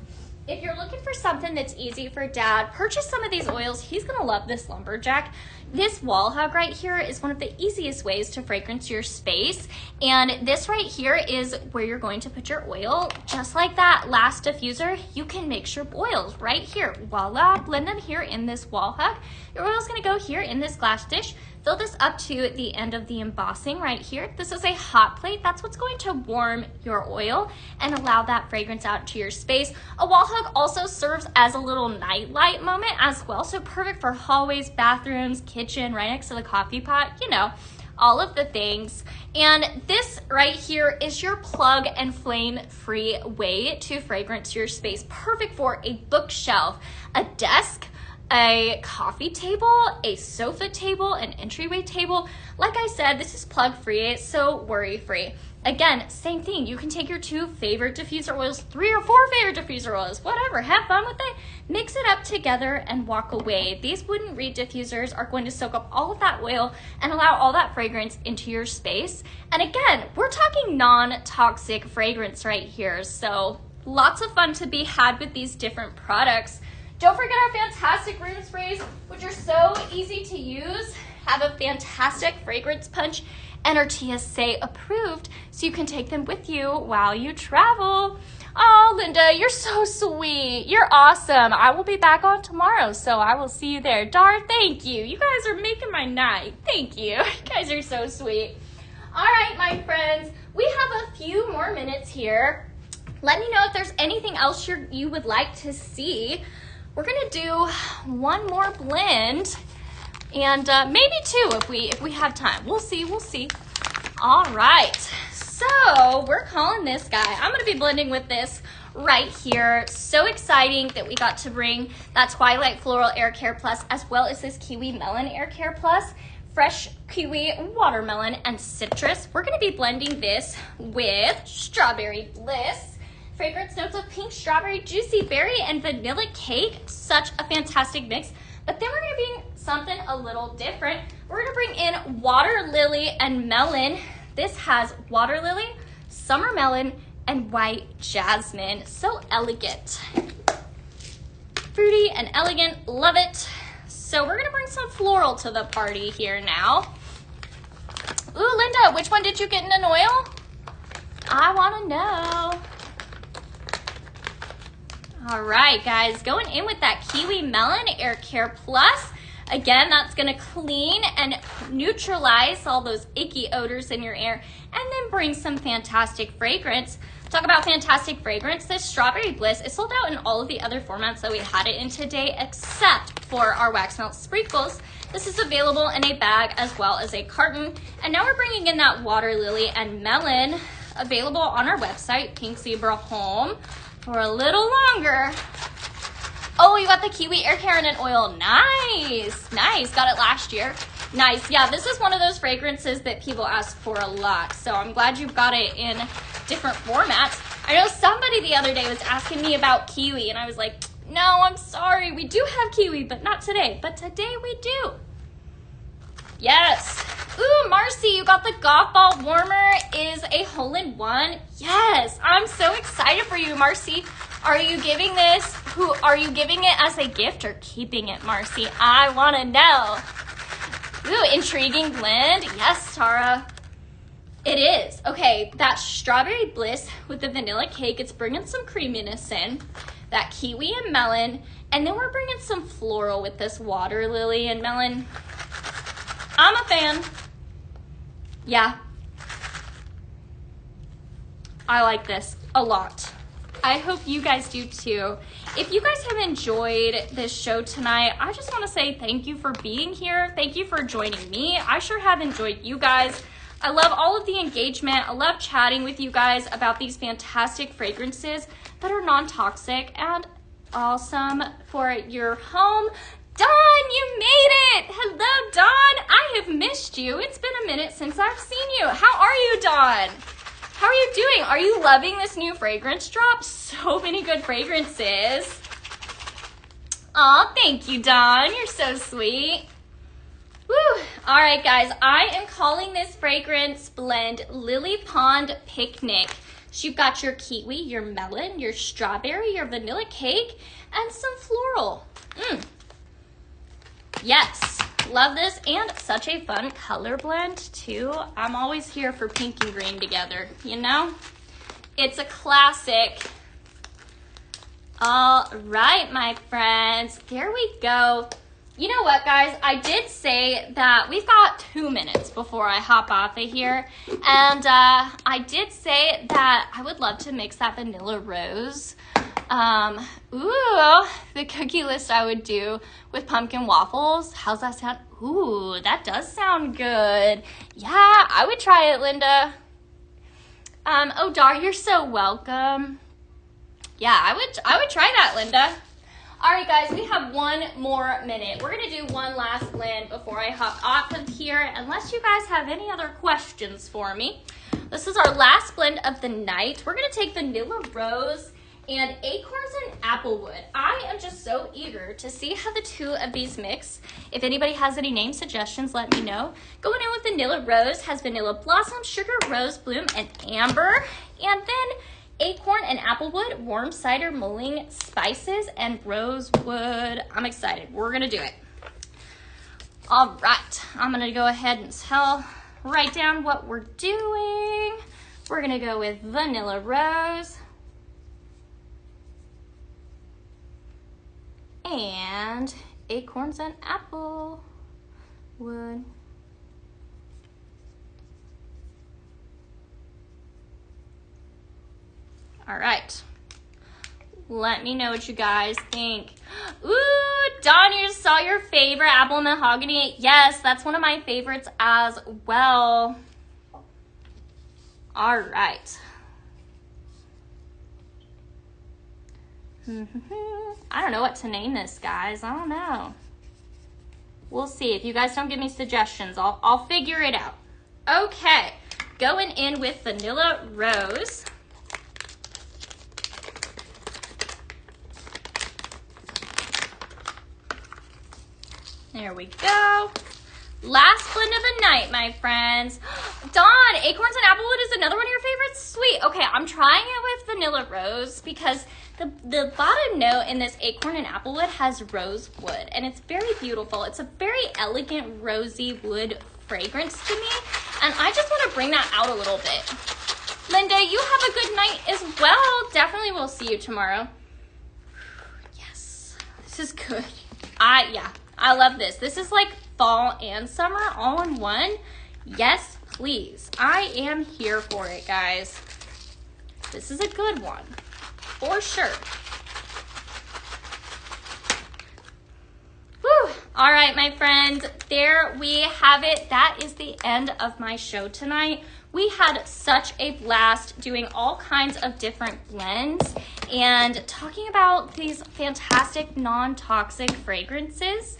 If you're looking for something that's easy for dad, purchase some of these oils. He's gonna love this Lumberjack. This wall hug right here is one of the easiest ways to fragrance your space. And this right here is where you're going to put your oil. Just like that last diffuser, you can mix your oils right here. Voila, blend them here in this wall hug. Your oil is gonna go here in this glass dish. Fill this up to the end of the embossing right here. This is a hot plate. That's what's going to warm your oil and allow that fragrance out to your space. A wall hug also serves as a little night light moment as well. So perfect for hallways, bathrooms, kitchen, right next to the coffee pot, you know, all of the things. And this right here is your plug and flame free way to fragrance your space. Perfect for a bookshelf, a desk, a coffee table, a sofa table, an entryway table. Like I said, this is plug free, so worry free. Again, same thing. You can take your 2 favorite diffuser oils, 3 or 4 favorite diffuser oils, whatever, have fun with it. Mix it up together and walk away. These wooden reed diffusers are going to soak up all of that oil and allow all that fragrance into your space. And again, we're talking non-toxic fragrance right here. So lots of fun to be had with these different products. Don't forget our fantastic room sprays, which are so easy to use, have a fantastic fragrance punch, and are TSA approved, so you can take them with you while you travel. Oh, Linda, you're so sweet. You're awesome. I will be back on tomorrow, so I will see you there. Dar, thank you. You guys are making my night. Thank you. You guys are so sweet. All right, my friends, we have a few more minutes here. Let me know if there's anything else you would like to see. We're gonna do one more blend and maybe 2 if we have time. We'll see. All right, so we're calling this guy. I'm gonna be blending with this right here. So exciting that we got to bring that Twilight Floral Air Care Plus as well as this Kiwi Melon Air Care Plus. Fresh kiwi, watermelon, and citrus. We're gonna be blending this with Strawberry Bliss. Fragrance notes of pink, strawberry, juicy berry, and vanilla cake. Such a fantastic mix. But then we're gonna bring something a little different. We're gonna bring in water lily and melon. This has water lily, summer melon, and white jasmine. So elegant. Fruity and elegant, love it. So we're gonna bring some floral to the party here now. Ooh, Linda, which one did you get in an oil? I wanna know. All right, guys, going in with that Kiwi Melon Air Care Plus. Again, that's gonna clean and neutralize all those icky odors in your air and then bring some fantastic fragrance. Talk about fantastic fragrance. This Strawberry Bliss is sold out in all of the other formats that we had it in today except for our wax melt sprinkles. This is available in a bag as well as a carton. And now we're bringing in that water lily and melon, available on our website, Pink Zebra Home, for a little longer. Oh, you got the Kiwi Air Care in an oil. Nice. Got it last year. Nice. Yeah, this is one of those fragrances that people ask for a lot. So I'm glad you've got it in different formats. I know somebody the other day was asking me about kiwi, and I was like, no, I'm sorry. We do have kiwi, but not today. But today we do. Yes. Ooh, Marcy, you got the golf ball warmer. Is a hole-in-one. Yes, I'm so excited for you, Marcy. Are you giving this? Are you giving it as a gift or keeping it, Marcy? I want to know. Ooh, intriguing blend. Yes, Tara. It is. Okay, that Strawberry Bliss with the vanilla cake, it's bringing some creaminess in. That kiwi and melon. And then we're bringing some floral with this water lily and melon. I'm a fan. Yeah. I like this a lot. I hope you guys do too. If you guys have enjoyed this show tonight, I just want to say thank you for being here. Thank you for joining me. I sure have enjoyed you guys. I love all of the engagement. I love chatting with you guys about these fantastic fragrances that are non-toxic and awesome for your home. Dawn, you made it! Hello, Dawn. I have missed you. It's been a minute since I've seen you. How are you, Dawn? How are you doing? Are you loving this new fragrance drop? So many good fragrances. Aw, thank you, Dawn. You're so sweet. Woo! All right, guys. I am calling this fragrance blend Lily Pond Picnic. So you've got your kiwi, your melon, your strawberry, your vanilla cake, and some floral. Yes. Love this, and such a fun color blend too. I'm always here for pink and green together, you know? It's a classic. All right, my friends, there we go. You know what, guys? I did say that we've got 2 minutes before I hop off of here. And I did say that I would love to mix that vanilla rose. Ooh, the cookie list I would do with pumpkin waffles. How's that sound? Ooh, that does sound good. Yeah, I would try it, Linda. Oh, Dar, you're so welcome. Yeah, I would try that, Linda. All right, guys, we have 1 more minute. We're gonna do one last blend before I hop off of here, unless you guys have any other questions for me. This is our last blend of the night. We're gonna take vanilla rose and acorns and applewood. I am just so eager to see how the 2 of these mix. If anybody has any name suggestions, let me know. Going in with vanilla rose has vanilla blossom, sugar, rose bloom, and amber. And then acorn and applewood, warm cider, mulling, spices, and rosewood. I'm excited. We're gonna do it. All right, I'm gonna go ahead and write down what we're doing. We're gonna go with vanilla rose and acorns and applewood. All right, let me know what you guys think. Ooh, Dawn, you just saw your favorite apple mahogany. Yes, that's one of my favorites as well. All right. I don't know what to name this, guys. I don't know. We'll see. If you guys don't give me suggestions, I'll figure it out. Okay, going in with vanilla rose. There we go. Last blend of the night, my friends. Dawn, acorns and applewood is another one of your favorites? Sweet. Okay, I'm trying it with vanilla rose because the bottom note in this acorn and applewood has rosewood, and it's very beautiful. It's a very elegant rosy wood fragrance to me, and I just want to bring that out a little bit. Linda, you have a good night as well. Definitely we'll see you tomorrow. Yes, this is good. Yeah. I love this. This is like fall and summer all in one. Yes, please. I am here for it, guys. This is a good one, for sure. Whew. All right, my friends, there we have it. That is the end of my show tonight. We had such a blast doing all kinds of different blends and talking about these fantastic non-toxic fragrances.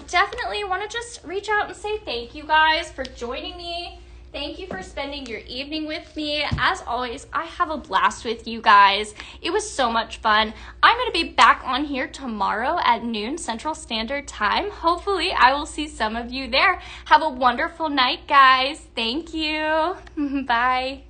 Definitely want to just reach out and say thank you guys for joining me. Thank you for spending your evening with me. As always, I have a blast with you guys. It was so much fun. I'm going to be back on here tomorrow at noon Central Standard Time. Hopefully, I will see some of you there. Have a wonderful night, guys. Thank you. Bye.